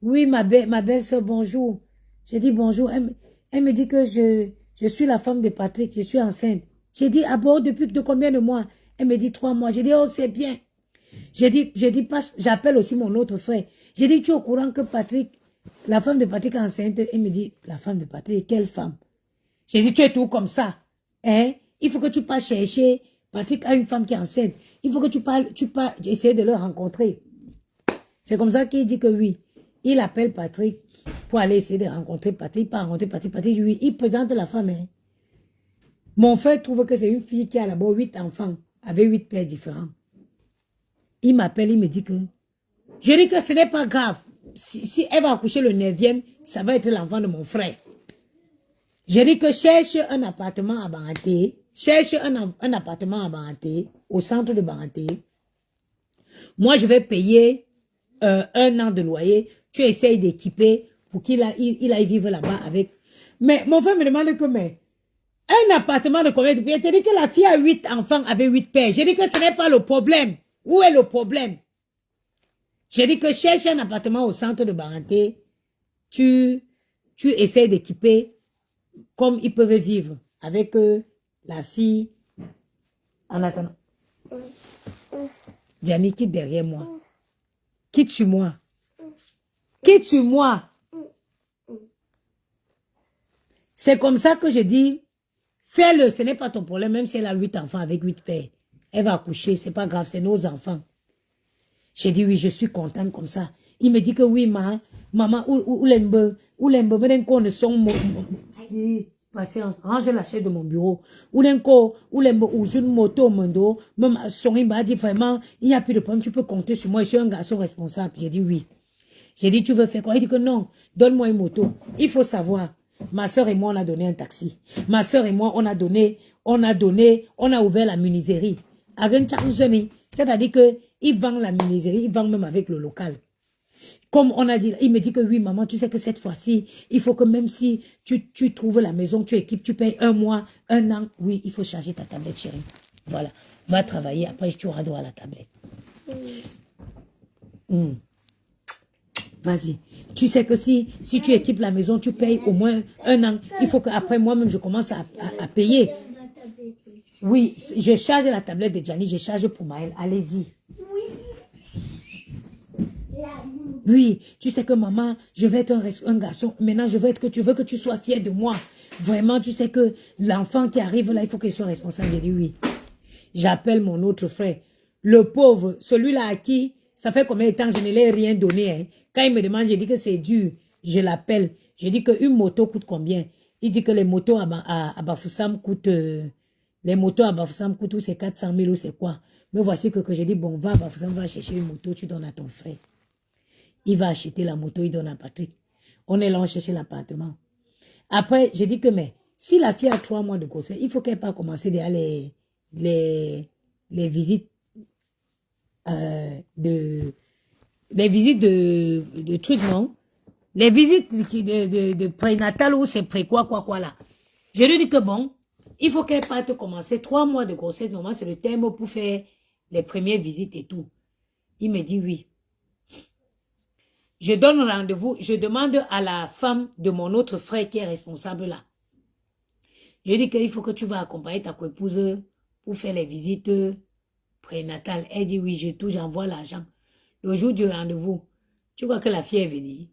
Oui, ma belle-sœur, bonjour. J'ai dit bonjour. Elle me dit que je suis la femme de Patrick, je suis enceinte. J'ai dit, ah bon, depuis de combien de mois? Elle me dit 3 mois. J'ai dit, oh, c'est bien. J'ai dit, j'appelle aussi mon autre frère. J'ai dit, tu es au courant que Patrick, la femme de Patrick est enceinte? Elle me dit, la femme de Patrick, quelle femme? J'ai dit, tu es tout comme ça. Hein? Il faut que tu passes chercher. Patrick a une femme qui est enceinte. Il faut que tu parles essayer de le rencontrer. C'est comme ça qu'il dit que oui. Il appelle Patrick pour aller essayer de rencontrer Patrick. Il part rencontrer Patrick. Patrick, oui, il présente la femme. Hein. Mon frère trouve que c'est une fille qui a d'abord 8 enfants, avec 8 pères différents. Il m'appelle, il me dit que... Je dis que ce n'est pas grave. Si elle va accoucher le 9e, ça va être l'enfant de mon frère. Je dis que cherche un appartement à Baranté. Cherche un appartement à Baranté, au centre de Baranté. Moi, je vais payer 1 an de loyer. Tu essayes d'équiper pour qu'il aille vivre là-bas avec... Mais mon frère me demande que, mais... Un appartement de combien de pieds? Tu dis que la fille a 8 enfants avec 8 pères. J'ai dit que ce n'est pas le problème. Où est le problème? J'ai dit que cherche un appartement au centre de Baranté. Tu essaies d'équiper comme ils peuvent vivre avec la fille. En attendant. Gianni, quitte derrière moi. Quitte sur moi. Quitte sur moi. C'est comme ça que je dis, fais-le, ce n'est pas ton problème, même si elle a 8 enfants avec 8 pères. Elle va accoucher, c'est pas grave, c'est nos enfants. J'ai dit oui, je suis contente comme ça. Il me dit que oui, maman, patience, range la chaise de mon bureau. Ou j'ai une moto au mondo, même son m'a dit vraiment, il n'y a plus de problème, tu peux compter sur moi, je suis un garçon responsable. J'ai dit oui. J'ai dit, tu veux faire quoi? Il dit que non, donne-moi une moto. Il faut savoir, ma soeur et moi, on a donné un taxi. Ma soeur et moi, on a ouvert la menuiserie. C'est-à-dire que ils vendent la menuiserie, ils vendent même avec le local. Comme on a dit, il me dit que oui, maman, tu sais que cette fois-ci, il faut que même si tu trouves la maison, tu équipes, tu payes 1 mois, 1 an, oui, il faut charger ta tablette, chérie. Voilà. Va travailler, après tu auras droit à la tablette. Vas-y. Tu sais que si tu équipes la maison, tu payes au moins 1 an. Il faut qu'après moi-même, je commence à payer. Oui, je charge la tablette de Gianni, je charge pour Maël. Allez-y. Oui, tu sais que maman, je vais être un garçon. Maintenant, je veux que tu sois fier de moi. Vraiment, tu sais que l'enfant qui arrive là, il faut qu'il soit responsable. J'ai dit oui. J'appelle mon autre frère. Le pauvre, celui-là à qui, ça fait combien de temps je ne l'ai rien donné. Hein? Quand il me demande, j'ai dit que c'est dur. Je l'appelle. J'ai dit qu'une moto coûte combien? Il dit que les motos à Bafoussam coûtent... les motos à Bafoussam coûtent ou c'est 400 000 ou c'est quoi? Mais voici que j'ai dit, bon, va à Bafoussam, va chercher une moto, tu donnes à ton frère. Il va acheter la moto, il donne à Patrick. On est là, on cherche l'appartement. Après, j'ai dit que, mais, si la fille a 3 mois de grossesse, il faut qu'elle pas commencer déjà les visites de trucs, non? Les visites de prénatal ou c'est pré quoi là. Je lui dis que bon, il faut qu'elle parte commencer 3 mois de grossesse. Normalement, c'est le terme pour faire les premières visites et tout. Il me dit oui. Je donne rendez-vous, je demande à la femme de mon autre frère qui est responsable là. Je dis qu'il faut que tu vas accompagner ta coépouse pour faire les visites prénatales. Elle dit oui, j'envoie l'argent. Le jour du rendez-vous, tu vois que la fille est venue.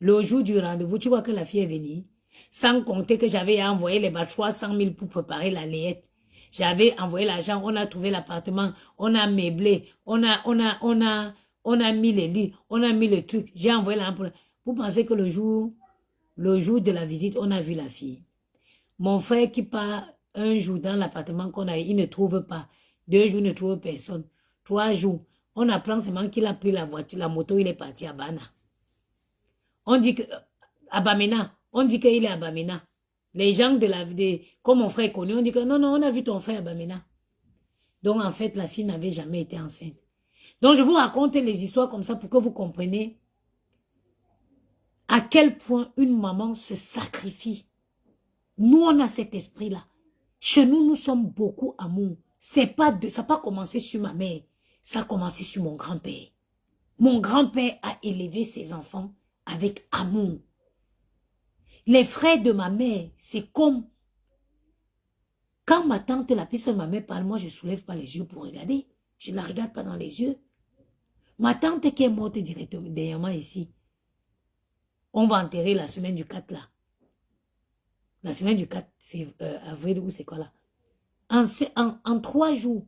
Le jour du rendez-vous, tu vois que la fille est venue. Sans compter que j'avais envoyé les 300 000 pour préparer la layette. J'avais envoyé l'argent, on a trouvé l'appartement, on a meublé, on a mis les lits, on a mis le truc. J'ai envoyé l'argent. Vous pensez que le jour de la visite, on a vu la fille. Mon frère qui part un jour dans l'appartement qu'on a, il ne trouve pas. 2 jours, il ne trouve personne. 3 jours, on apprend seulement qu'il a pris la voiture, la moto, il est parti à Bana. On dit que, à Bamena, on dit qu'il est à Bamena. Les gens comme mon frère est connu, on dit que non, on a vu ton frère à Bamena. Donc, en fait, la fille n'avait jamais été enceinte. Donc, je vous raconte les histoires comme ça pour que vous compreniez à quel point une maman se sacrifie. Nous, on a cet esprit-là. Chez nous, nous sommes beaucoup amour. Ça n'a pas commencé sur ma mère. Ça a commencé sur mon grand-père. Mon grand-père a élevé ses enfants avec amour. Les frères de ma mère, c'est comme... Quand ma tante, la personne de ma mère parle, moi, je ne soulève pas les yeux pour regarder. Je ne la regarde pas dans les yeux. Ma tante qui est morte directement, dernièrement ici, on va enterrer la semaine du 4 là. La semaine du 4 avril, ou c'est quoi là? En 3 jours,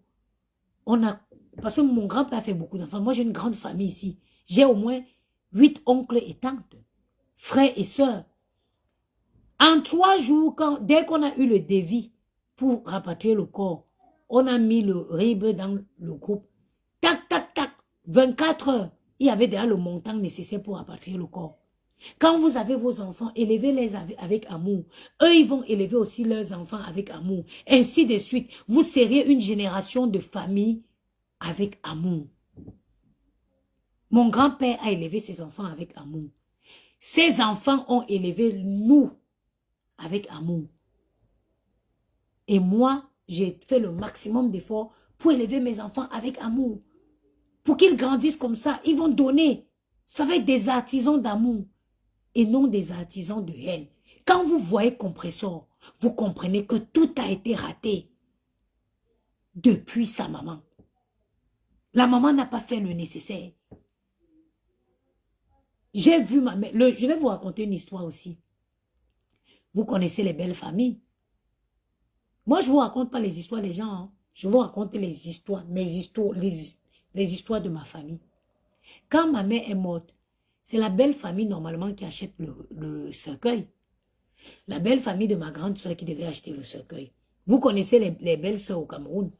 on a... Parce que mon grand-père a fait beaucoup d'enfants. Moi, j'ai une grande famille ici. J'ai au moins 8 oncles et tantes, frères et sœurs. En 3 jours, dès qu'on a eu le devis pour rapatrier le corps, on a mis le RIB dans le groupe. Tac, tac, tac. 24 heures. Il y avait déjà le montant nécessaire pour rapatrier le corps. Quand vous avez vos enfants, élevez-les avec amour. Eux, ils vont élever aussi leurs enfants avec amour. Ainsi de suite. Vous serez une génération de famille avec amour. Mon grand-père a élevé ses enfants avec amour. Ses enfants ont élevé nous avec amour. Et moi, j'ai fait le maximum d'efforts pour élever mes enfants avec amour. Pour qu'ils grandissent comme ça, ils vont donner. Ça va être des artisans d'amour et non des artisans de haine. Quand vous voyez Compressor, vous comprenez que tout a été raté depuis sa maman. La maman n'a pas fait le nécessaire. J'ai vu ma mère. Je vais vous raconter une histoire aussi. Vous connaissez les belles familles. Moi, je ne vous raconte pas les histoires des gens. Hein. Je vous raconte les histoires, les histoires de ma famille. Quand ma mère est morte, c'est la belle famille normalement qui achète le cercueil. La belle famille de ma grande soeur qui devait acheter le cercueil. Vous connaissez les belles soeurs au Cameroun.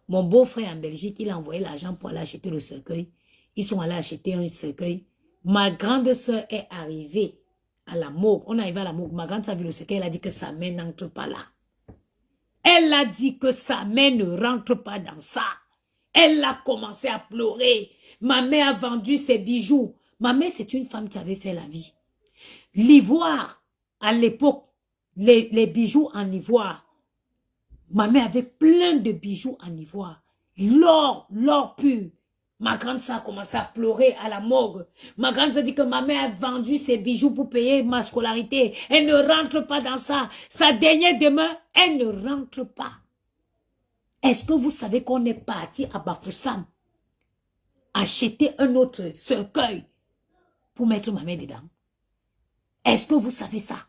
Mon beau-frère en Belgique, il a envoyé l'argent pour aller acheter le cercueil. Ils sont allés acheter un cercueil. Ma grande soeur est arrivée à la morgue. On est arrivé à la morgue. Ma grande soeur a vu le cercueil. Elle a dit que sa mère n'entre pas là. Elle a dit que sa mère ne rentre pas dans ça. Elle a commencé à pleurer. Ma mère a vendu ses bijoux. Ma mère, c'est une femme qui avait fait la vie. L'ivoire, à l'époque, les bijoux en ivoire. Ma mère avait plein de bijoux en ivoire. L'or pur. Ma grande sœur a commencé à pleurer à la morgue. Ma grande sœur dit que ma mère a vendu ses bijoux pour payer ma scolarité. Elle ne rentre pas dans ça. Sa dernière demeure, elle ne rentre pas. Est-ce que vous savez qu'on est parti à Bafoussam acheter un autre cercueil pour mettre ma mère dedans? Est-ce que vous savez ça?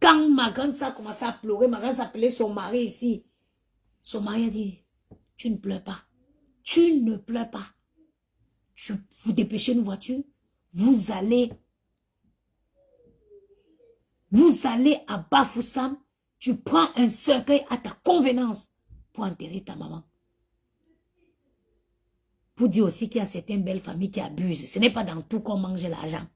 Quand ma grande sœur a commencé à pleurer, ma grande sœur a appelé son mari ici. Son mari a dit, tu ne pleures pas. Tu ne pleures pas. Vous dépêchez une voiture. Vous allez à Bafoussam. Tu prends un cercueil à ta convenance pour enterrer ta maman. Pour dire aussi qu'il y a certaines belles familles qui abusent. Ce n'est pas dans tout qu'on mange l'argent.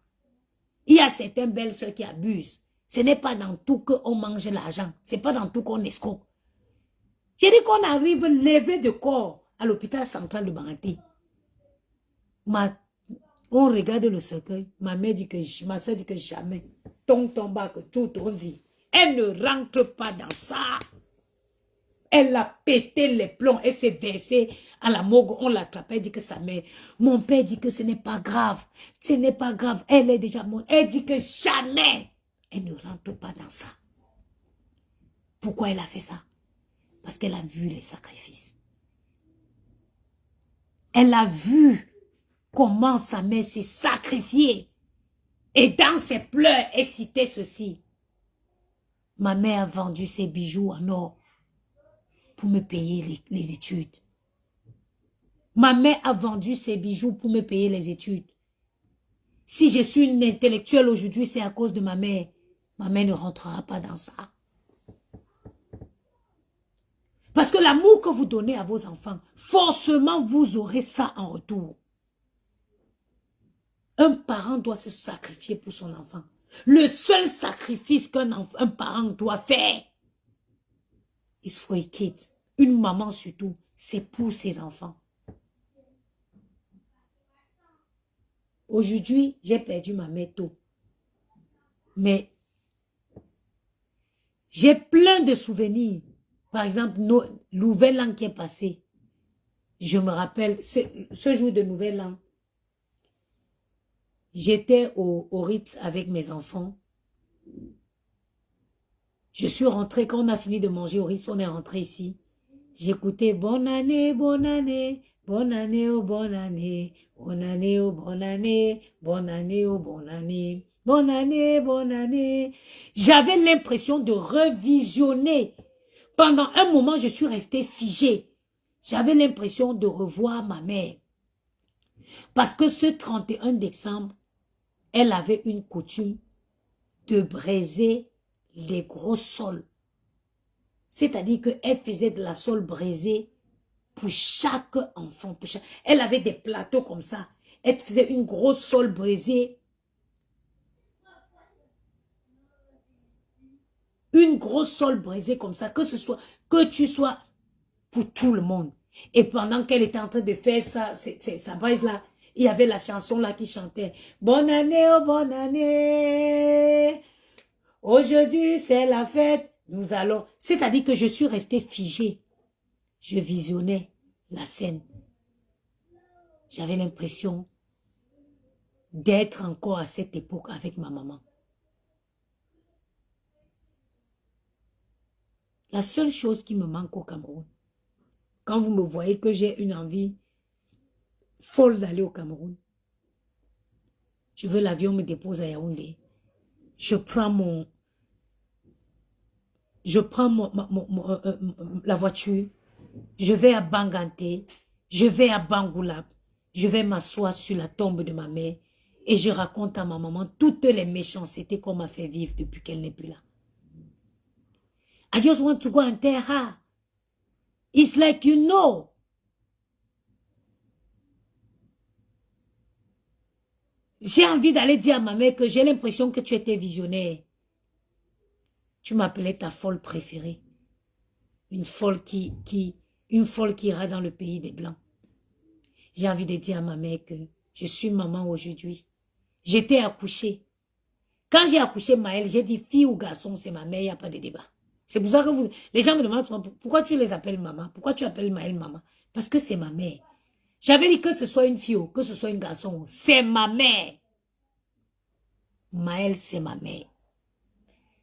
Il y a certaines belles soeurs qui abusent. Ce n'est pas dans tout qu'on mange l'argent. Ce n'est pas dans tout qu'on escroque. J'ai dit qu'on arrive levé de corps à l'hôpital central de Bangaté. On regarde le cercueil. Ma soeur dit que jamais. Que tout aussi. Elle ne rentre pas dans ça. Elle a pété les plombs. Elle s'est versée à la morgue. On l'attrapait. Elle dit que sa mère. Mon père dit que ce n'est pas grave. Ce n'est pas grave. Elle est déjà morte. Elle dit que jamais. Elle ne rentre pas dans ça. Pourquoi elle a fait ça? Parce qu'elle a vu les sacrifices. Elle a vu comment sa mère s'est sacrifiée. Et dans ses pleurs, elle citait ceci. Ma mère a vendu ses bijoux en or pour me payer les études. Ma mère a vendu ses bijoux pour me payer les études. Si je suis une intellectuelle aujourd'hui, c'est à cause de ma mère. Ma mère ne rentrera pas dans ça. Parce que l'amour que vous donnez à vos enfants, forcément vous aurez ça en retour. Un parent doit se sacrifier pour son enfant. Le seul sacrifice qu'un parent doit faire, is for a kid. Une maman surtout, c'est pour ses enfants. Aujourd'hui, j'ai perdu ma mère tôt. Mais j'ai plein de souvenirs. Par exemple, Nouvel An qui est passé. Je me rappelle, ce jour de Nouvel An, j'étais au Ritz avec mes enfants. Je suis rentrée, quand on a fini de manger au Ritz, on est rentré ici. J'écoutais bonne année, bonne année, bonne année, oh bonne année, bonne année, oh bonne année, bonne année, oh bonne année, bonne année, bonne année. J'avais l'impression de revisionner. Pendant un moment, je suis restée figée. J'avais l'impression de revoir ma mère. Parce que ce 31 décembre, elle avait une coutume de braiser les gros sols. C'est-à-dire qu'elle faisait de la sole braisée pour chaque enfant. Elle avait des plateaux comme ça. Elle faisait une grosse sole braisée. Une grosse sole braisée comme ça, que tu sois pour tout le monde. Et pendant qu'elle était en train de faire ça, sa braise là, il y avait la chanson là qui chantait. Bonne année, oh bonne année. Aujourd'hui, c'est la fête. Nous allons. C'est-à-dire que je suis restée figée. Je visionnais la scène. J'avais l'impression d'être encore à cette époque avec ma maman. La seule chose qui me manque au Cameroun, quand vous me voyez que j'ai une envie folle d'aller au Cameroun, je veux l'avion me dépose à Yaoundé. Je prends la voiture, je vais à Banganté, je vais à Bangoulap, je vais m'asseoir sur la tombe de ma mère et je raconte à ma maman toutes les méchancetés qu'on m'a fait vivre depuis qu'elle n'est plus là. I just want to go and tell her. It's like you know. J'ai envie d'aller dire à ma mère que j'ai l'impression que tu étais visionnaire. Tu m'appelais ta folle préférée. Une folle qui ira dans le pays des Blancs. J'ai envie de dire à ma mère que je suis maman aujourd'hui. J'étais accouchée. Quand j'ai accouché Maëlle, j'ai dit fille ou garçon, c'est ma mère, il n'y a pas de débat. C'est pour ça que les gens me demandent pourquoi tu les appelles maman, pourquoi tu appelles Maëlle maman. Parce que c'est ma mère. J'avais dit que ce soit une fille ou que ce soit un garçon, c'est ma mère. Maëlle, c'est ma mère.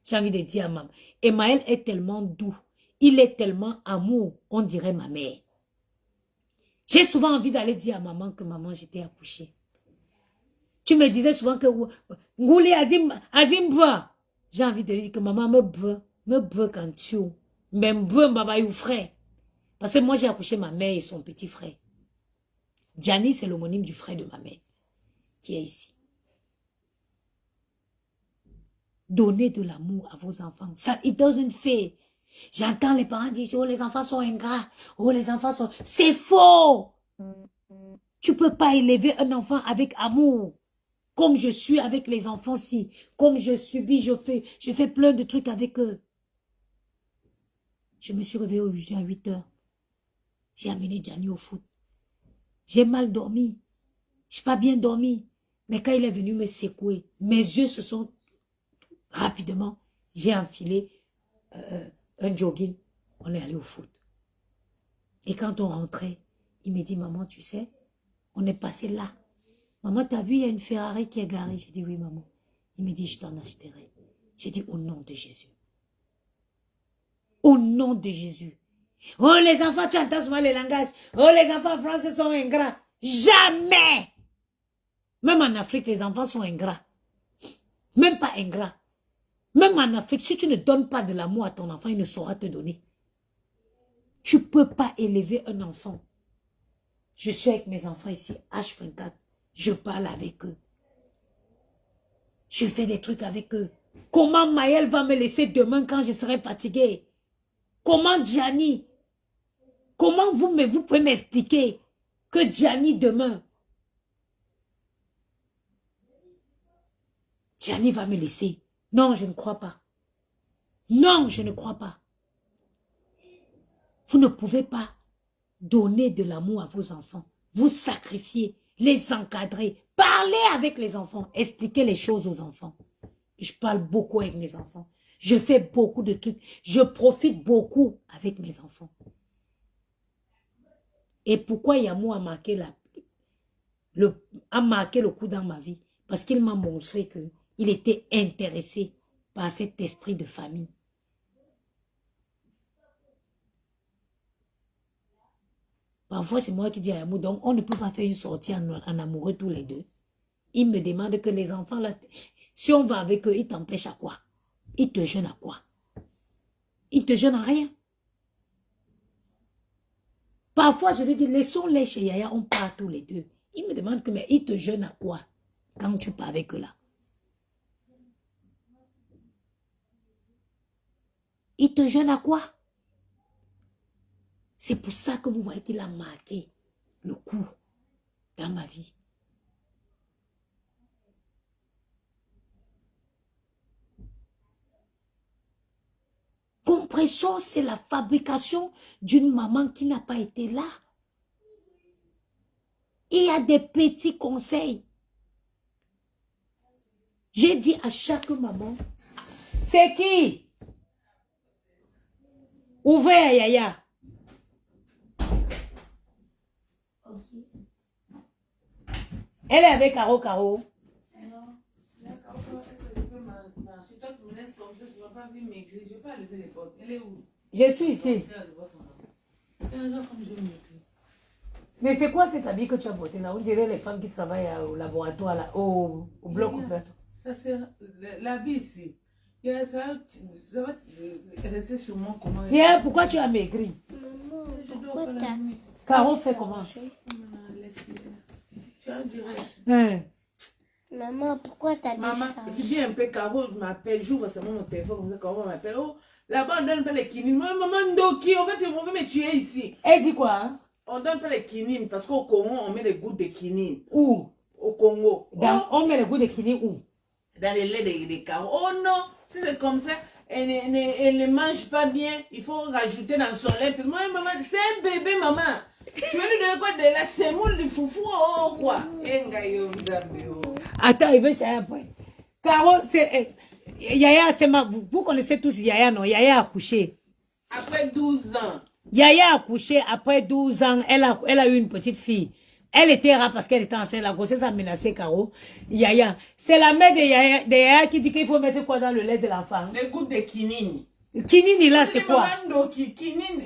J'ai envie de dire à maman. Et Maëlle est tellement doux. Il est tellement amour, on dirait ma mère. J'ai souvent envie d'aller dire à maman que maman, j'étais accouchée. Tu me disais souvent que Ngouli Azim boit. J'ai envie de dire que maman me boit quand tu me boit babayou frère. Parce que moi j'ai accouché ma mère et son petit frère. Gianni, c'est l'homonyme du frère de ma mère qui est ici. Donnez de l'amour à vos enfants. Ça, it doesn't fail. J'entends les parents dire, oh les enfants sont ingrats, oh les enfants sont... C'est faux. Tu peux pas élever un enfant avec amour. Comme je suis avec les enfants-ci. Comme je subis, je fais plein de trucs avec eux. Je me suis réveillée aujourd'hui à 8 heures. J'ai amené Gianni au foot. J'ai mal dormi. Je n'ai pas bien dormi. Mais quand il est venu me secouer, mes yeux se sont rapidement, j'ai enfilé un jogging. On est allé au foot. Et quand on rentrait, il me dit, maman, tu sais, on est passé là. Maman, t'as vu, il y a une Ferrari qui est garée. J'ai dit, oui, maman. Il me dit, je t'en achèterai. J'ai dit, au nom de Jésus. Au nom de Jésus. Oh, les enfants, tu entends souvent le langage. Oh, les enfants français sont ingrats. Jamais. Même en Afrique, les enfants sont ingrats. Même pas ingrats. Même en Afrique, si tu ne donnes pas de l'amour à ton enfant, il ne saura te donner. Tu ne peux pas élever un enfant. Je suis avec mes enfants ici, H24. Je parle avec eux. Je fais des trucs avec eux. Comment Maëlle va me laisser demain quand je serai fatiguée? Comment Gianni? Comment vous pouvez m'expliquer que Gianni demain, Gianni va me laisser? Non, je ne crois pas. Non, je ne crois pas. Vous ne pouvez pas donner de l'amour à vos enfants. Vous sacrifier, les encadrer, parler avec les enfants, expliquer les choses aux enfants. Je parle beaucoup avec mes enfants. Je fais beaucoup de trucs. Je profite beaucoup avec mes enfants. Et pourquoi Yamou a marqué le coup dans ma vie? Parce qu'il m'a montré qu'il était intéressé par cet esprit de famille. Parfois, c'est moi qui dis à Yamou, donc on ne peut pas faire une sortie en amoureux tous les deux. Il me demande que les enfants, là, si on va avec eux, ils t'empêchent à quoi? Ils te jeûnent à quoi? Ils te jeûnent à rien. Parfois, je lui dis, laissons-les chez Yaya, on part tous les deux. Il me demande que, mais ils te jeûnent à quoi quand tu pars avec eux là? Ils te jeûnent à quoi? C'est pour ça que vous voyez qu'il a marqué le coup dans ma vie. Compression, c'est la fabrication d'une maman qui n'a pas été là. Il y a des petits conseils. J'ai dit à chaque maman, c'est qui? Ouvrez Yaya. Elle est avec Caro. Non, la Caro, elle peut marcher. Toi, tu me laisses comme ça, tu ne vas pas venir m'écrire. Je ne vais pas lever les portes. Elle est où? Je suis ici. Comme je m'écris. Mais c'est quoi cet habit que tu as porté là? On dirait les femmes qui travaillent au laboratoire, là, au bloc. Ça c'est l'habit ici. Ça va rester sur moi comment. Pierre, pourquoi tu as maigri? Maman, Je dors pourquoi pas la t'as... nuit. Caro fait comment? Tu as dirait. Hein? Maman, pourquoi t'as Maman, déchargé? tu dis un peu, Caro m'appelle, j'ouvre seulement mon téléphone, comme ça, Caro m'appelle. Oh, là-bas, on donne pas les kinines. Maman, Ndoki, en fait, on veut me tuer ici. Elle dit quoi? Hein? On donne pas les kinines, parce qu'au Congo, on met les gouttes de kinines. Où? Au Congo. On met le goût de kiné où? Dans les laits des Caro. Oh non, si c'est comme ça, elle ne mange pas bien, il faut rajouter dans son lait. Puis moi, maman, c'est un bébé, maman. Tu veux lui donner quoi? De la semoule, du foufou, oh quoi? Attends, il veut chercher après. Caro, c'est... Yaya, c'est ma... Vous connaissez tous Yaya, non? Yaya a accouché. Après 12 ans. Yaya a accouché après 12 ans. Elle a eu une petite fille. Elle était rare parce qu'elle était enceinte. La grossesse a menacé Caro. Yaya. C'est la mère de Yaya qui dit qu'il faut mettre quoi dans le lait de l'enfant? Les gouttes de quinine. Kinini là, c'est quoi? Quinine,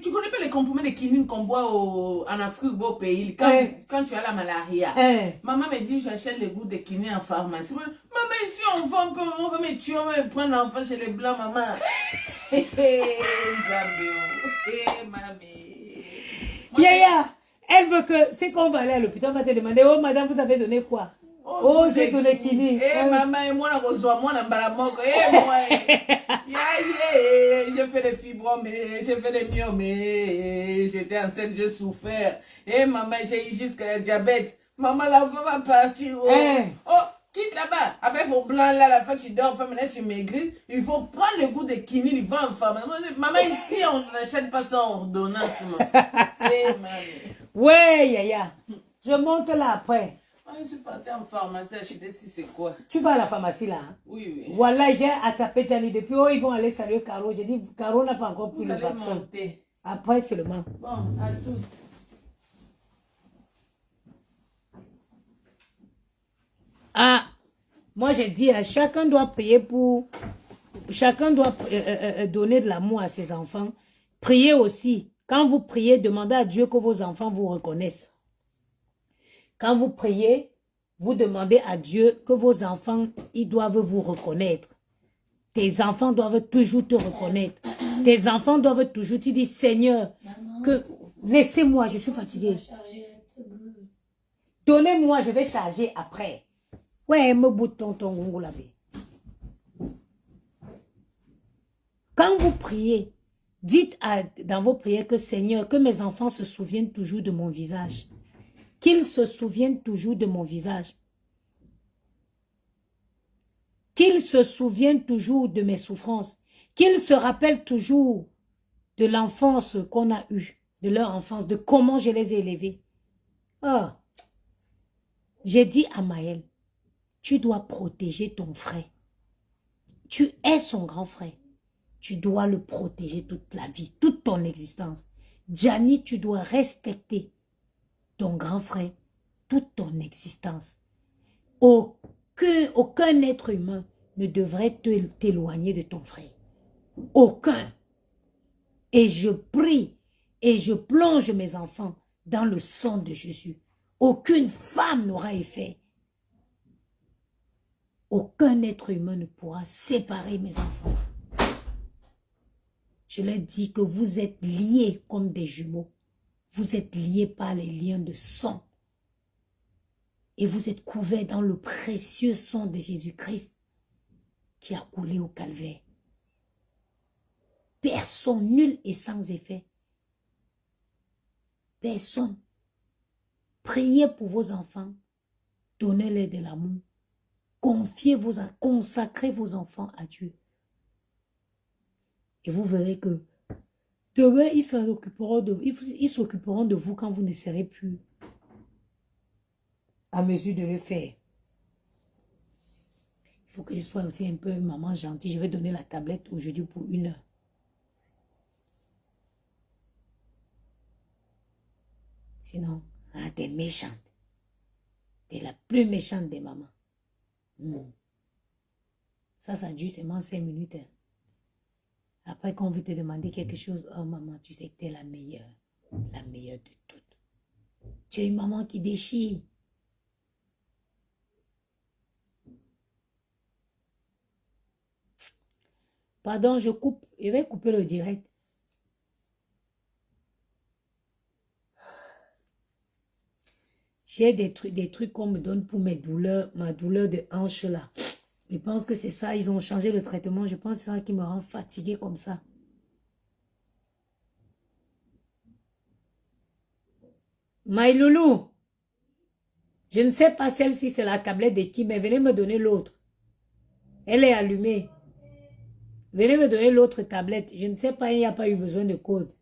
tu connais pas les comprimés de quinine qu'on boit en Afrique, au pays, quand tu as la malaria. Maman me dit, j'achète les gouttes de quinine en pharmacie. Maman, ici, on va me tuer, on va me prendre l'enfant chez les blancs, maman. Yaya, elle veut que, c'est qu'on va aller à l'hôpital, on va te demander, oh madame, vous avez donné quoi? Oh, j'ai donné Kini. Maman, et moi, moi, j'ai fait des fibromes, j'ai fait des myomes, j'étais enceinte, j'ai souffert. Maman, j'ai eu jusqu'à la diabète. Maman, l'enfant va partir. Oh, quitte là-bas. Avec vos blancs là, la fois tu dors pas, maintenant tu maigris. Il faut prendre le goût de quinine, il va en pharmacie. Maman, ici, on n'achète pas ça en ordonnance. Ouais, Yaya. Je monte là après. Je suis partie en pharmacie, acheter si c'est quoi. Tu vas à la pharmacie là? Hein? Oui. Voilà, j'ai attrapé Gianni depuis. Oh, ils vont aller saluer Caro. J'ai dit, Caro n'a pas encore pris le vaccin. Monter. Après seulement. Bon, à tout. Ah, moi j'ai dit, chacun doit prier pour... Chacun doit donner de l'amour à ses enfants. Priez aussi. Quand vous priez, demandez à Dieu que vos enfants vous reconnaissent. Quand vous priez, vous demandez à Dieu que vos enfants, ils doivent vous reconnaître. Tes enfants doivent toujours te reconnaître. Tes enfants doivent toujours te dire, Seigneur, que laissez-moi, je suis fatiguée. Donnez-moi, je vais charger après. Ouais, me bout tonton Gongo lavé. Quand vous priez, dites dans vos prières que Seigneur, que mes enfants se souviennent toujours de mon visage. Qu'ils se souviennent toujours de mon visage. Qu'ils se souviennent toujours de mes souffrances. Qu'ils se rappellent toujours de l'enfance qu'on a eue, de leur enfance, de comment je les ai élevés. Ah, j'ai dit à Maël, tu dois protéger ton frère. Tu es son grand frère. Tu dois le protéger toute la vie, toute ton existence. Gianni, tu dois respecter ton grand frère toute ton existence. Aucun être humain ne devrait t'éloigner de ton frère. Aucun. Et je prie et je plonge mes enfants dans le sang de Jésus. Aucune femme n'aura effet. Aucun être humain ne pourra séparer mes enfants. Je leur dis que vous êtes liés comme des jumeaux. Vous êtes liés par les liens de sang. Et vous êtes couverts dans le précieux sang de Jésus-Christ qui a coulé au calvaire. Personne, nul et sans effet. Personne. Priez pour vos enfants. Donnez-leur de l'amour. Consacrez vos enfants à Dieu. Et vous verrez que demain, ils s'occuperont de vous quand vous ne serez plus à mesure de le faire. Il faut que je sois aussi un peu une maman gentille. Je vais donner la tablette aujourd'hui pour 1 heure. Sinon, t'es méchante. T'es la plus méchante des mamans. Ça dure seulement 5 minutes. Hein. Après, quand on veut te demander quelque chose, oh maman, tu sais que t'es la meilleure de toutes. Tu es une maman qui déchire. Pardon, je vais couper le direct. J'ai des trucs qu'on me donne pour ma douleur de hanche là. Je pense que c'est ça, ils ont changé le traitement. Je pense que c'est ça qui me rend fatiguée comme ça. My loulou, je ne sais pas celle-ci, c'est la tablette de qui, mais venez me donner l'autre. Elle est allumée. Venez me donner l'autre tablette. Je ne sais pas, il n'y a pas eu besoin de code.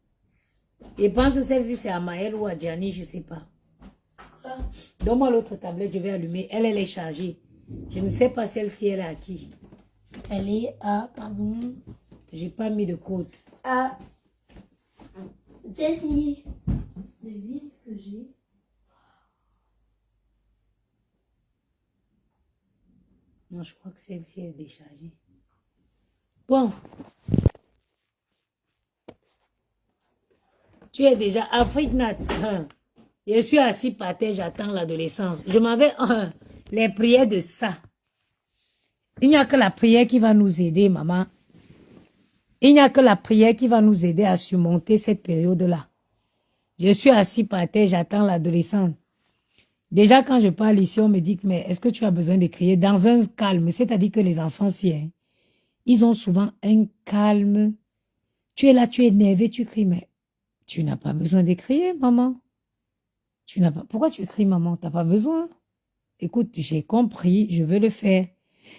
Je pense que celle-ci, c'est à Maël ou à Gianni, je ne sais pas. Donne-moi l'autre tablette, je vais allumer. Elle est chargée. Je ne sais pas celle-ci, elle est à qui. Elle est à, pardon. J'ai pas mis de code. À Jessie. Devine ce que j'ai. Non, je crois que celle-ci est déchargée. Bon. Tu es déjà Afrique Nat. Je suis assis par terre, j'attends l'adolescence. Je m'avais les prières de ça. Il n'y a que la prière qui va nous aider, maman. Il n'y a que la prière qui va nous aider à surmonter cette période-là. Je suis assis par terre, j'attends l'adolescence. Déjà, quand je parle ici, on me dit, mais est-ce que tu as besoin de crier dans un calme? C'est-à-dire que les enfants, si, hein, ils ont souvent un calme. Tu es là, tu es énervé, tu cries, mais tu n'as pas besoin de crier, maman. Pourquoi tu cries, maman? Tu n'as pas besoin. Écoute, j'ai compris, je veux le faire.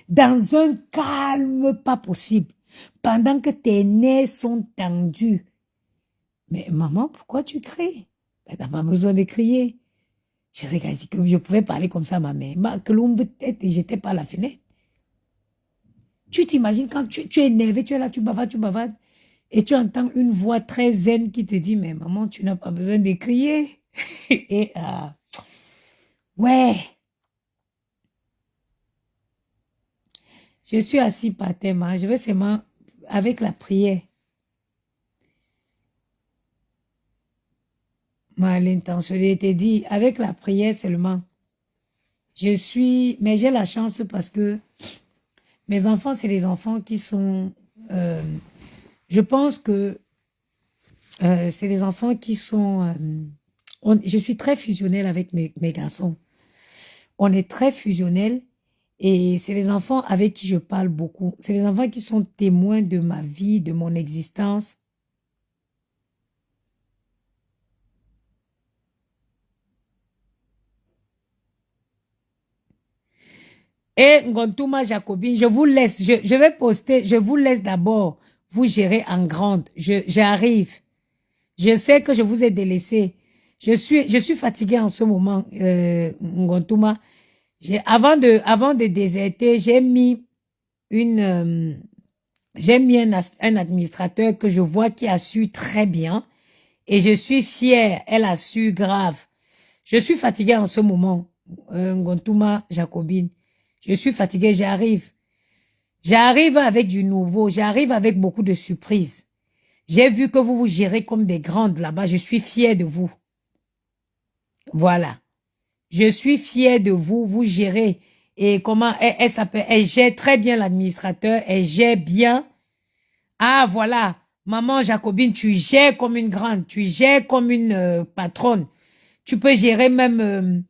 Dans un calme pas possible. Pendant que tes nerfs sont tendus. Mais maman, pourquoi tu cries? Tu n'as pas besoin de crier. Je regarde, que je pouvais parler comme ça à ma mère. Que l'on peut-être, j'étais pas à la fenêtre. Tu t'imagines quand tu es énervé, tu es là, tu bavardes. Et tu entends une voix très zen qui te dit, mais maman, tu n'as pas besoin de crier. Et ouais. Je suis assis par terre, ma. Je vais seulement avec la prière. L'intention, je t'ai dit, avec la prière seulement. Mais j'ai la chance parce que mes enfants, c'est les enfants qui sont, je pense que c'est les enfants qui sont, je suis très fusionnelle avec mes garçons. On est très fusionnels et c'est les enfants avec qui je parle beaucoup. C'est les enfants qui sont témoins de ma vie, de mon existence. Et Ngontuma Jacobine, je vous laisse, je vais poster, je vous laisse d'abord vous gérer en grande. J'arrive. Je sais que je vous ai délaissé. Je suis fatiguée en ce moment, Ngontuma. Avant de déserter, j'ai mis j'aime bien un administrateur que je vois qui a su très bien. Et je suis fière. Elle a su grave. Je suis fatiguée en ce moment. Ngontuma Jacobine. Je suis fatiguée, j'arrive. J'arrive avec du nouveau. J'arrive avec beaucoup de surprises. J'ai vu que vous vous gérez comme des grandes là-bas. Je suis fière de vous. Voilà. Je suis fière de vous. Vous gérez. Et comment elle s'appelle? Elle gère très bien l'administrateur. Elle gère bien. Ah, voilà. Maman Jacobine, tu gères comme une grande. Tu gères comme une patronne. Tu peux gérer même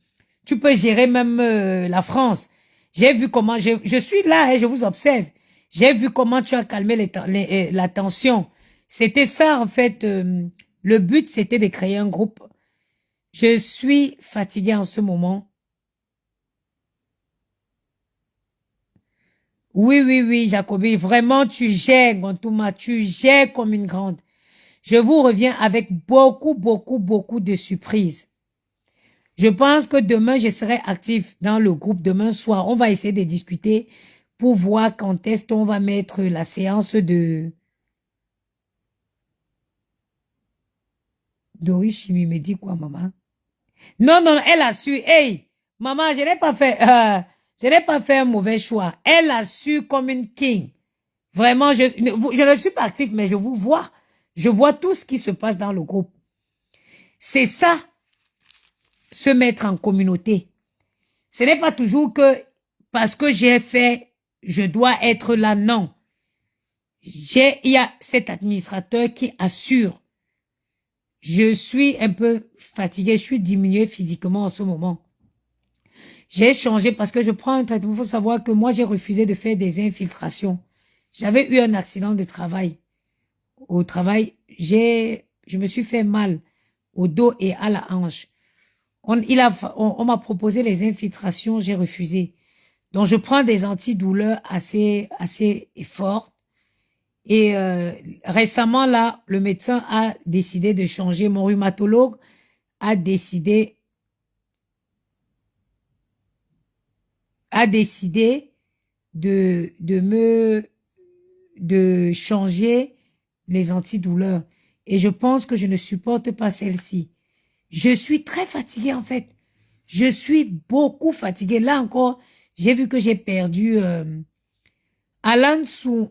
la France. J'ai vu comment, je suis là et je vous observe. J'ai vu comment tu as calmé la tension. C'était ça, en fait. Le but, c'était de créer un groupe. Je suis fatiguée en ce moment. Oui, Jacobi. Vraiment, tu gères, Gontouma. Tu gères comme une grande. Je vous reviens avec beaucoup de surprises. Je pense que demain, je serai actif dans le groupe. Demain soir, on va essayer de discuter pour voir quand est-ce qu'on va mettre la séance de... Doris Chimi me dit quoi, maman? Non, elle a su. Hey, maman, je n'ai pas fait un mauvais choix. Elle a su comme une king. Vraiment, je ne suis pas actif, mais je vous vois. Je vois tout ce qui se passe dans le groupe. C'est ça, se mettre en communauté. Ce n'est pas toujours que parce que j'ai fait, je dois être là, non. Il y a cet administrateur qui assure. Je suis un peu fatiguée, je suis diminuée physiquement en ce moment. J'ai changé parce que je prends un traitement. Il faut savoir que moi, j'ai refusé de faire des infiltrations. J'avais eu un accident de travail. Au travail, je me suis fait mal au dos et à la hanche. On m'a proposé les infiltrations, j'ai refusé. Donc, je prends des antidouleurs assez fortes. Et récemment, là, le médecin a décidé de changer. Mon rhumatologue a décidé de changer les antidouleurs. Et je pense que je ne supporte pas celle-ci. Je suis très fatiguée, en fait. Je suis beaucoup fatiguée. Là encore, j'ai vu que j'ai perdu Alan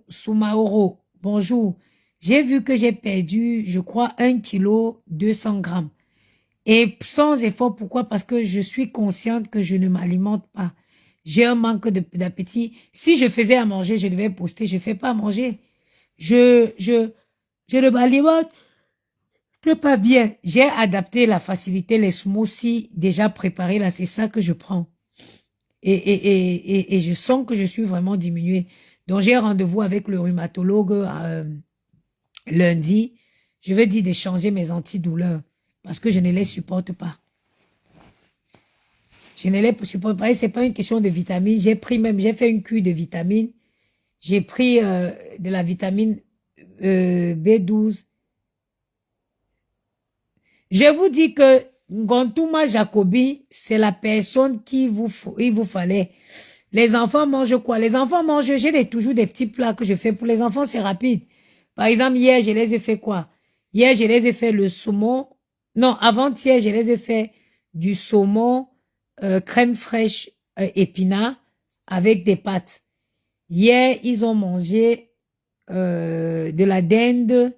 Soumaoro. Bonjour. J'ai vu que j'ai perdu, je crois, 1 kilo 200 grammes. Et sans effort, pourquoi? Parce que je suis consciente que je ne m'alimente pas. J'ai un manque d'appétit. Si je faisais à manger, je devais poster. Je fais pas à manger. Je ne m'alimente pas bien. J'ai adapté la facilité, les smoothies déjà préparés. Là, c'est ça que je prends. Et je sens que je suis vraiment diminuée. Donc, j'ai rendez-vous avec le rhumatologue lundi. Je vais dire de changer mes antidouleurs parce que je ne les supporte pas. Je ne les supporte pas. Et c'est pas une question de vitamines. J'ai fait une cure de vitamines. J'ai pris de la vitamine B12. Je vous dis que Ngontuma Jacobi, c'est la personne il vous fallait. Les enfants mangent quoi? Les enfants mangent, j'ai toujours des petits plats que je fais pour les enfants, c'est rapide. Par exemple, hier, je les ai fait quoi? Hier, je les ai fait le saumon. Non, avant-hier, je les ai fait du saumon, crème fraîche, épinard, avec des pâtes. Hier, ils ont mangé de la dinde,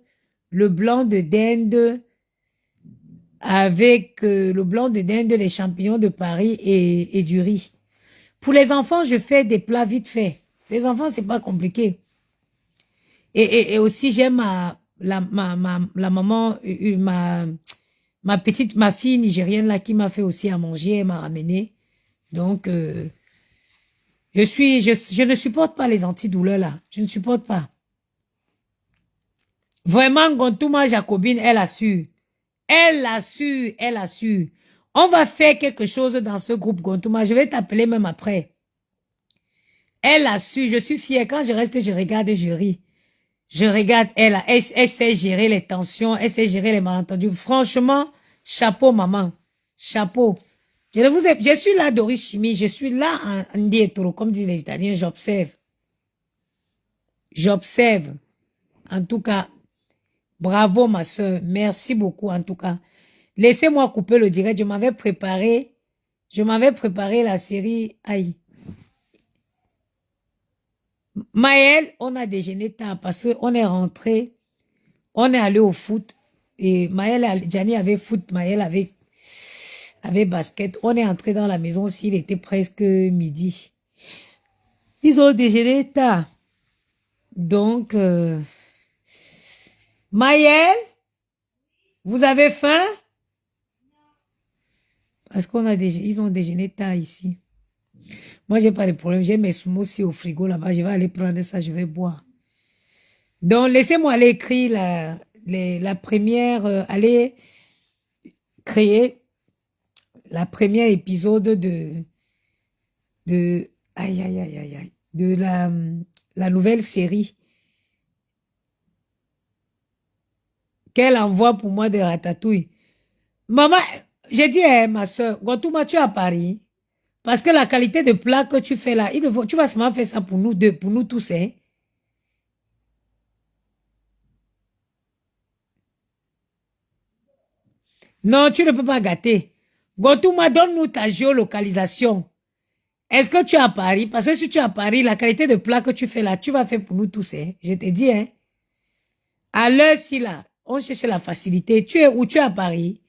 le blanc de dinde, avec le blanc de dinde, les champignons de Paris et du riz. Pour les enfants, je fais des plats vite faits. Les enfants, c'est pas compliqué. Et aussi, j'ai la maman, ma fille nigérienne là qui m'a fait aussi à manger, elle m'a ramené. Donc, je ne supporte pas les antidouleurs là. Je ne supporte pas. Vraiment, Ngontuma Jacobine, elle a su. Elle a su. On va faire quelque chose dans ce groupe, Ngontuma. Je vais t'appeler même après. Elle a su. Je suis fière. Quand je reste, je regarde et je ris. Je regarde, elle sait gérer les tensions, elle sait gérer les malentendus. Franchement, chapeau, maman. Chapeau. Je suis là, Doris Chimi. Je suis là, en Ndietoro, comme disent les Italiens, j'observe. J'observe. En tout cas, bravo ma soeur. Merci beaucoup en tout cas. Laissez-moi couper le direct. Je m'avais préparé la série. Aïe. Maël, on a déjeuné tard parce qu'on est rentré. On est allé au foot. Et Maël, Gianni avait foot. Maël avait basket. On est entré dans la maison aussi. Il était presque midi. Ils ont déjeuné tard. Donc, Maël, vous avez faim? Parce ils ont déjeuné tard ici. Moi, j'ai pas de problème. J'ai mes smoothies au frigo là-bas. Je vais aller prendre ça, je vais boire. Donc, laissez-moi aller écrire la première, aller créer la première épisode de aïe, aïe, aïe, aïe, aïe, de la nouvelle série qu'elle envoie pour moi de Ratatouille. Maman, j'ai dit, ma soeur, Gotouma, tu es à Paris. Parce que la qualité de plat que tu fais là, tu vas seulement faire ça pour nous deux, pour nous tous, hein. Non, tu ne peux pas gâter. Gotouma, donne-nous ta géolocalisation. Est-ce que tu es à Paris? Parce que si tu es à Paris, la qualité de plat que tu fais là, tu vas faire pour nous tous, hein. Je te dis, hein. À l'heure, si là, on cherche la facilité. Tu es où? Tu es à Paris?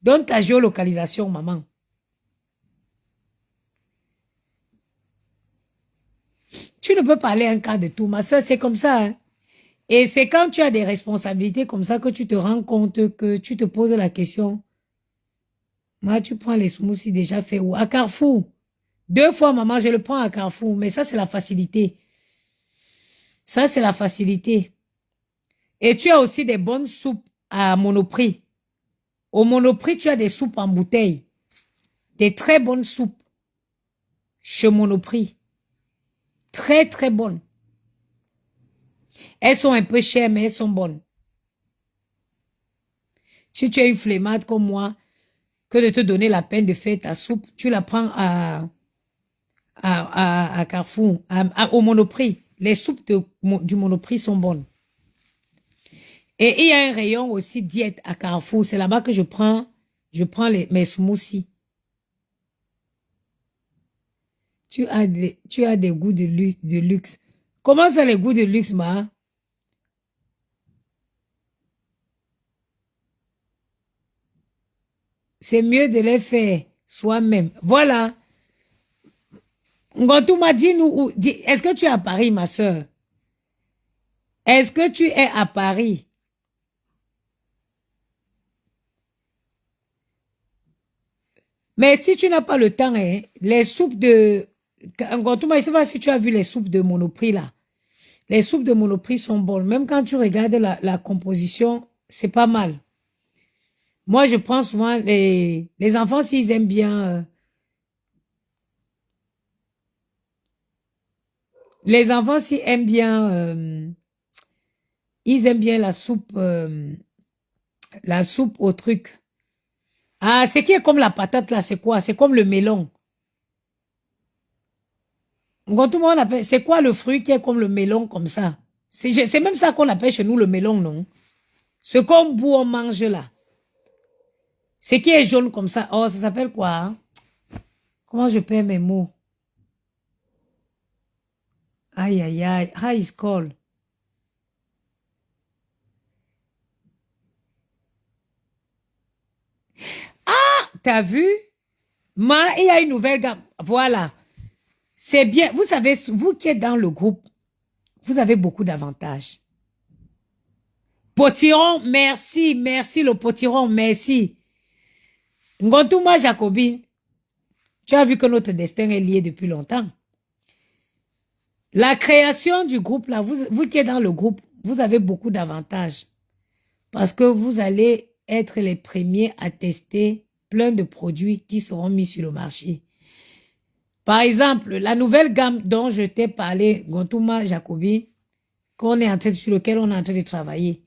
Donne ta géolocalisation, maman. Tu ne peux pas aller un cas de tout. Ma soeur, c'est comme ça, hein. Et c'est quand tu as des responsabilités comme ça que tu te rends compte que tu te poses la question. Moi, tu prends les smoothies déjà faits où? À Carrefour. 2 fois, maman, je le prends à Carrefour. Mais ça, c'est la facilité. Ça, c'est la facilité. Et tu as aussi des bonnes soupes à Monoprix. Au Monoprix, tu as des soupes en bouteille. Des très bonnes soupes. Chez Monoprix. Très, très bonnes. Elles sont un peu chères, mais elles sont bonnes. Si tu es une flemmade comme moi, que de te donner la peine de faire ta soupe, tu la prends à Carrefour, au Monoprix. Les soupes du Monoprix sont bonnes. Et il y a un rayon aussi diète à Carrefour. C'est là-bas que je prends mes smoothies. Tu as des goûts de luxe. Comment ça, les goûts de luxe, ma? C'est mieux de les faire soi-même. Voilà. Ngotouma, dis-nous, est-ce que tu es à Paris, ma soeur? Est-ce que tu es à Paris? Mais si tu n'as pas le temps, hein, les soupes de... Ngotouma, je ne sais pas si tu as vu les soupes de Monoprix, là. Les soupes de Monoprix sont bonnes. Même quand tu regardes la composition, c'est pas mal. Moi, je prends souvent les enfants, s'ils aiment bien... les enfants, s'ils aiment bien... ils aiment bien la soupe au truc. Ah, ce qui est comme la patate, là, c'est quoi? C'est comme le melon. Quand tout le monde appelle... C'est quoi le fruit qui est comme le melon, comme ça? C'est même ça qu'on appelle chez nous le melon, non? Ce qu'on boit, on mange, là. Ce qui est jaune comme ça. Oh, ça s'appelle quoi? Hein? Comment je perds mes mots? Aïe, aïe, aïe. How is called? Ah, t'as vu? Il y a une nouvelle gamme. Voilà. C'est bien. Vous savez, vous qui êtes dans le groupe, vous avez beaucoup d'avantages. Potiron, merci, merci le potiron, merci. Ngotouma Jacobine, tu as vu que notre destin est lié depuis longtemps. La création du groupe, là, vous qui êtes dans le groupe, vous avez beaucoup d'avantages. Parce que vous allez être les premiers à tester plein de produits qui seront mis sur le marché. Par exemple, la nouvelle gamme dont je t'ai parlé, Ngotouma Jacobi, sur lequel on est en train de travailler.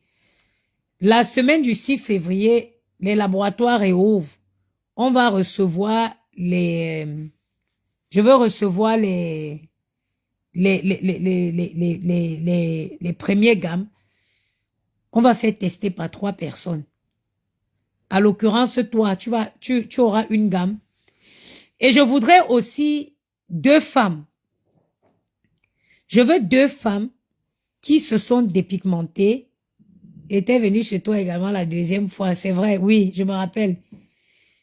La semaine du 6 février, les laboratoires réouvrent. On va recevoir je veux recevoir les les premières gammes, on va faire tester par 3 personnes. À l'occurrence, toi, tu auras une gamme. Et je voudrais aussi 2 femmes. Je veux 2 femmes qui se sont dépigmentées. Étaient venues chez toi également la deuxième fois. C'est vrai, oui, je me rappelle.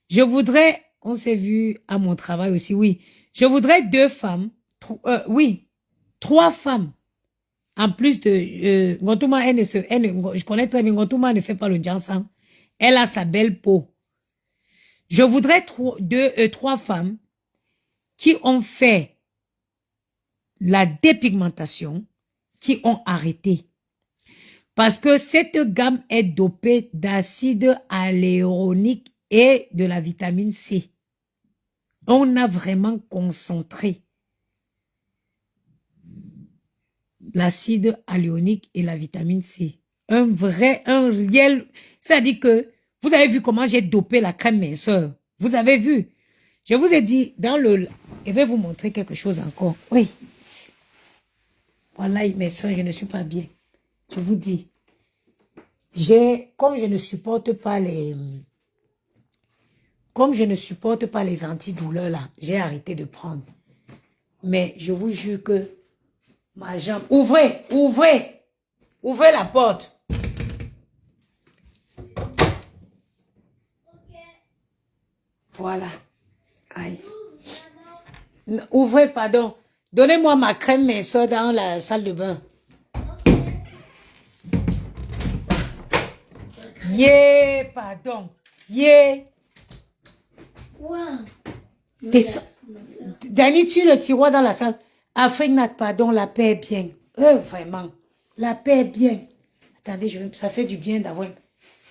Je voudrais, on s'est vu à mon travail aussi, oui. Je voudrais 2 femmes, 3 femmes. En plus de, Ngotouma, je connais très bien, Ngotouma ne fait pas le jansan. Elle a sa belle peau. Je voudrais 3 femmes qui ont fait la dépigmentation, qui ont arrêté. Parce que cette gamme est dopée d'acide hyaluronique et de la vitamine C. On a vraiment concentré l'acide hyaluronique et la vitamine C. Un réel... C'est-à-dire que vous avez vu comment j'ai dopé la crème minceur. Vous avez vu. Je vous ai dit dans le... Je vais vous montrer quelque chose encore. Oui. Voilà, mes soeurs, je ne suis pas bien. Je vous dis. Comme je ne supporte pas les antidouleurs là, j'ai arrêté de prendre. Mais je vous jure que ma jambe... Ouvrez la porte. Voilà. Aïe. Ouvrez, pardon. Donnez-moi ma crème minceur dans la salle de bain. Pardon. Quoi? Dani, tu le tiroir dans la salle. Afrique, pardon, la paix est bien. Vraiment. La paix est bien. Attendez, ça fait du bien d'avoir...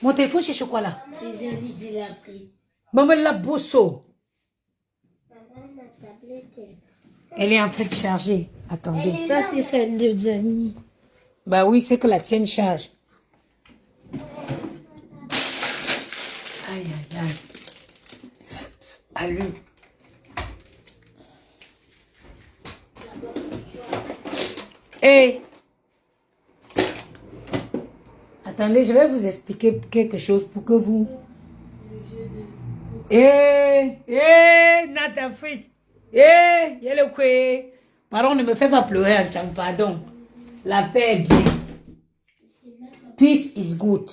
Mon téléphone, c'est quoi là? C'est Jenny qui l'a pris. Maman, la bosso. Maman, la tablette. Elle est en train de charger. Attendez. Ça, c'est celle de Jenny. Bah oui, c'est que la tienne charge. Aïe, aïe, aïe. Allume. Hey. Attendez, je vais vous expliquer quelque chose pour que vous... Natafrique. Yele kwe. Pardon, ne me fais pas pleurer en tchang, pardon. La paix est bien. Peace is good.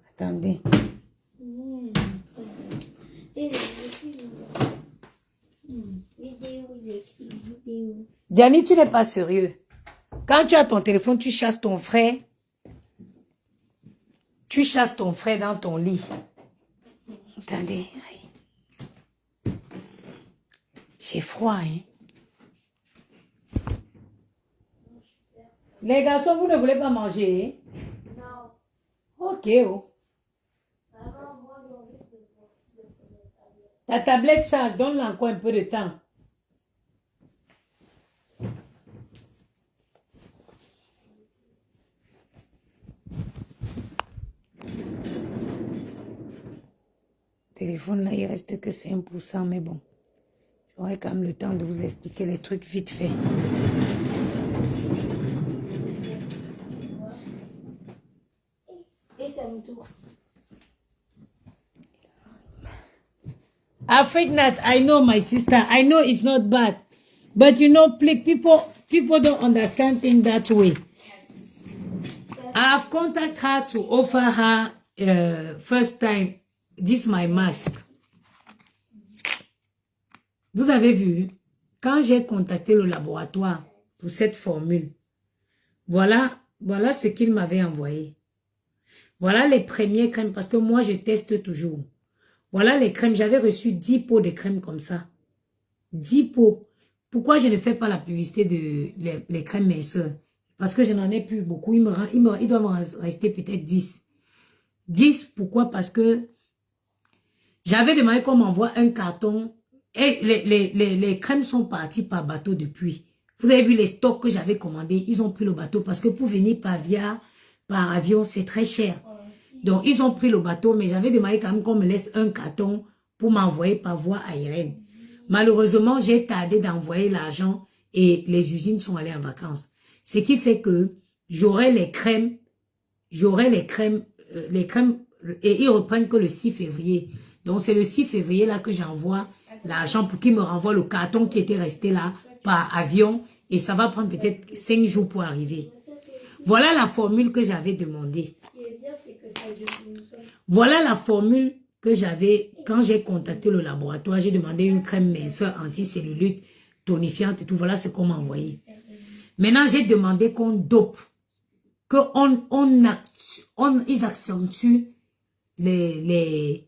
Attendez. Gianni, tu n'es pas sérieux. Quand tu as ton téléphone, tu chasses ton frère. Tu chasses ton frère dans ton lit. Attendez. J'ai froid, hein. Les garçons, vous ne voulez pas manger? Non. Ok, oh. Ta tablette charge, donne-la encore un peu de temps. Téléphone là, il reste que 5%, mais bon. J'aurai quand même le temps de vous expliquer les trucs vite fait. Et c'est mon tour. Afraid not, I know my sister. I know it's not bad. But you know, people don't understand things that way. I've contacted her to offer her first time this my mask. Vous avez vu, quand j'ai contacté le laboratoire pour cette formule, voilà ce qu'il m'avait envoyé. Voilà les premières crèmes, parce que moi je teste toujours. Voilà les crèmes, j'avais reçu 10 pots de crèmes comme ça. 10 pots. Pourquoi je ne fais pas la publicité de les crèmes minceurs? Parce que je n'en ai plus beaucoup. Il doit me rester peut-être 10. 10, pourquoi? Parce que j'avais demandé qu'on m'envoie un carton. Et les crèmes sont parties par bateau depuis. Vous avez vu les stocks que j'avais commandés. Ils ont pris le bateau parce que pour venir par avion, c'est très cher. Donc, ils ont pris le bateau, mais j'avais demandé quand même qu'on me laisse un carton pour m'envoyer par voie aérienne. Malheureusement, j'ai tardé d'envoyer l'argent et les usines sont allées en vacances. Ce qui fait que j'aurai les crèmes, et ils reprennent que le 6 février. Donc, c'est le 6 février là que j'envoie l'argent pour qu'ils me renvoient le carton qui était resté là par avion et ça va prendre peut-être 5 jours pour arriver. Voilà la formule que j'avais demandée. Voilà la formule que j'avais quand j'ai contacté le laboratoire. J'ai demandé une crème minceur anticellulite tonifiante et tout. Voilà ce qu'on m'a envoyé. Maintenant, j'ai demandé qu'on dope, ils accentuent les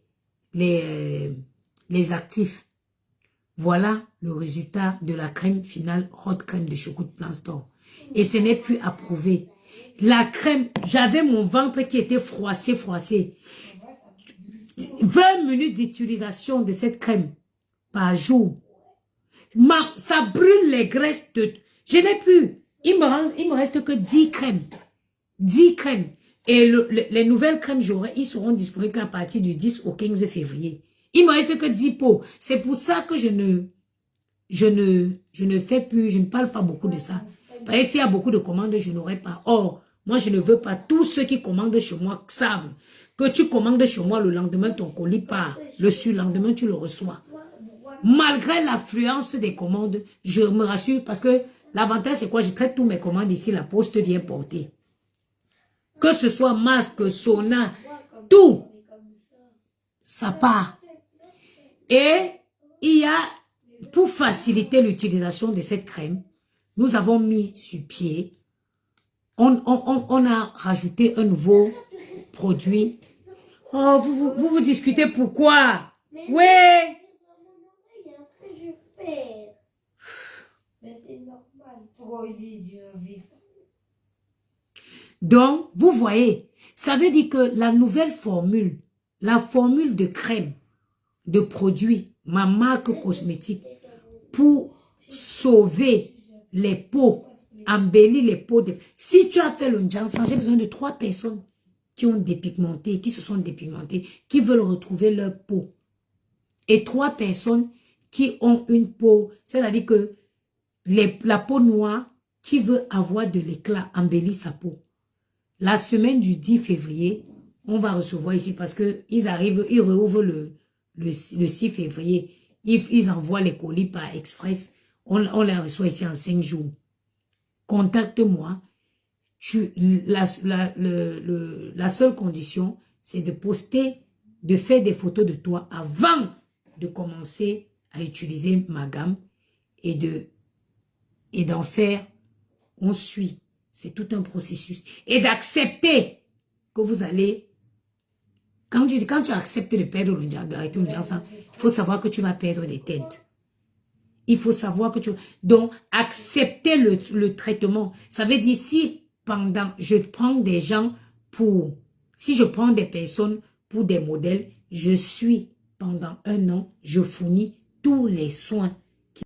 actifs. Voilà le résultat de la crème finale hot crème de Chocoute Plan Store. Et ce n'est plus approuvé. La crème, j'avais mon ventre qui était froissé. 20 minutes d'utilisation de cette crème par jour. Ça brûle les graisses de... Je n'ai plus. Il me reste que 10 crèmes. 10 crèmes. Et les nouvelles crèmes, ils seront disponibles qu'à partir du 10 au 15 février. Il me reste que 10 pots. C'est pour ça que je ne fais plus, je ne parle pas beaucoup de ça. Parce que s'il y a beaucoup de commandes, je n'aurai pas. Or, moi, je ne veux pas. Tous ceux qui commandent chez moi savent que tu commandes chez moi, le lendemain, ton colis part. Le surlendemain, tu le reçois. Malgré l'affluence des commandes, je me rassure parce que l'avantage, c'est quoi? Je traite tous mes commandes ici, la poste vient porter. Que ce soit masque, sauna, tout, ça part. Et il y a, pour faciliter l'utilisation de cette crème, nous avons mis sur pied, on a rajouté un nouveau produit. Oh, vous discutez pourquoi? Ouais. Donc, vous voyez, ça veut dire que la nouvelle formule, la formule de crème, de produit, ma marque cosmétique, pour sauver les peaux, embellir les peaux. Si tu as fait le Njansan, j'ai besoin de 3 personnes qui ont dépigmenté, qui se sont dépigmentées, qui veulent retrouver leur peau. Et 3 personnes qui ont une peau, c'est-à-dire que la peau noire, qui veut avoir de l'éclat, embellir sa peau. La semaine du 10 février, on va recevoir ici parce que ils arrivent, ils réouvrent le 6 février. Ils envoient les colis par express. On les reçoit ici en 5 jours. Contacte-moi. La seule condition, c'est de poster, de faire des photos de toi avant de commencer à utiliser ma gamme et d'en faire, on suit. C'est tout un processus. Et d'accepter que vous allez, quand tu acceptes de perdre d'arrêter le Njansan, il faut savoir que tu vas perdre des têtes. Il faut savoir que donc, accepter le traitement. Ça veut dire si je prends des gens si je prends des personnes pour des modèles, je suis pendant 1 an, je fournis tous les soins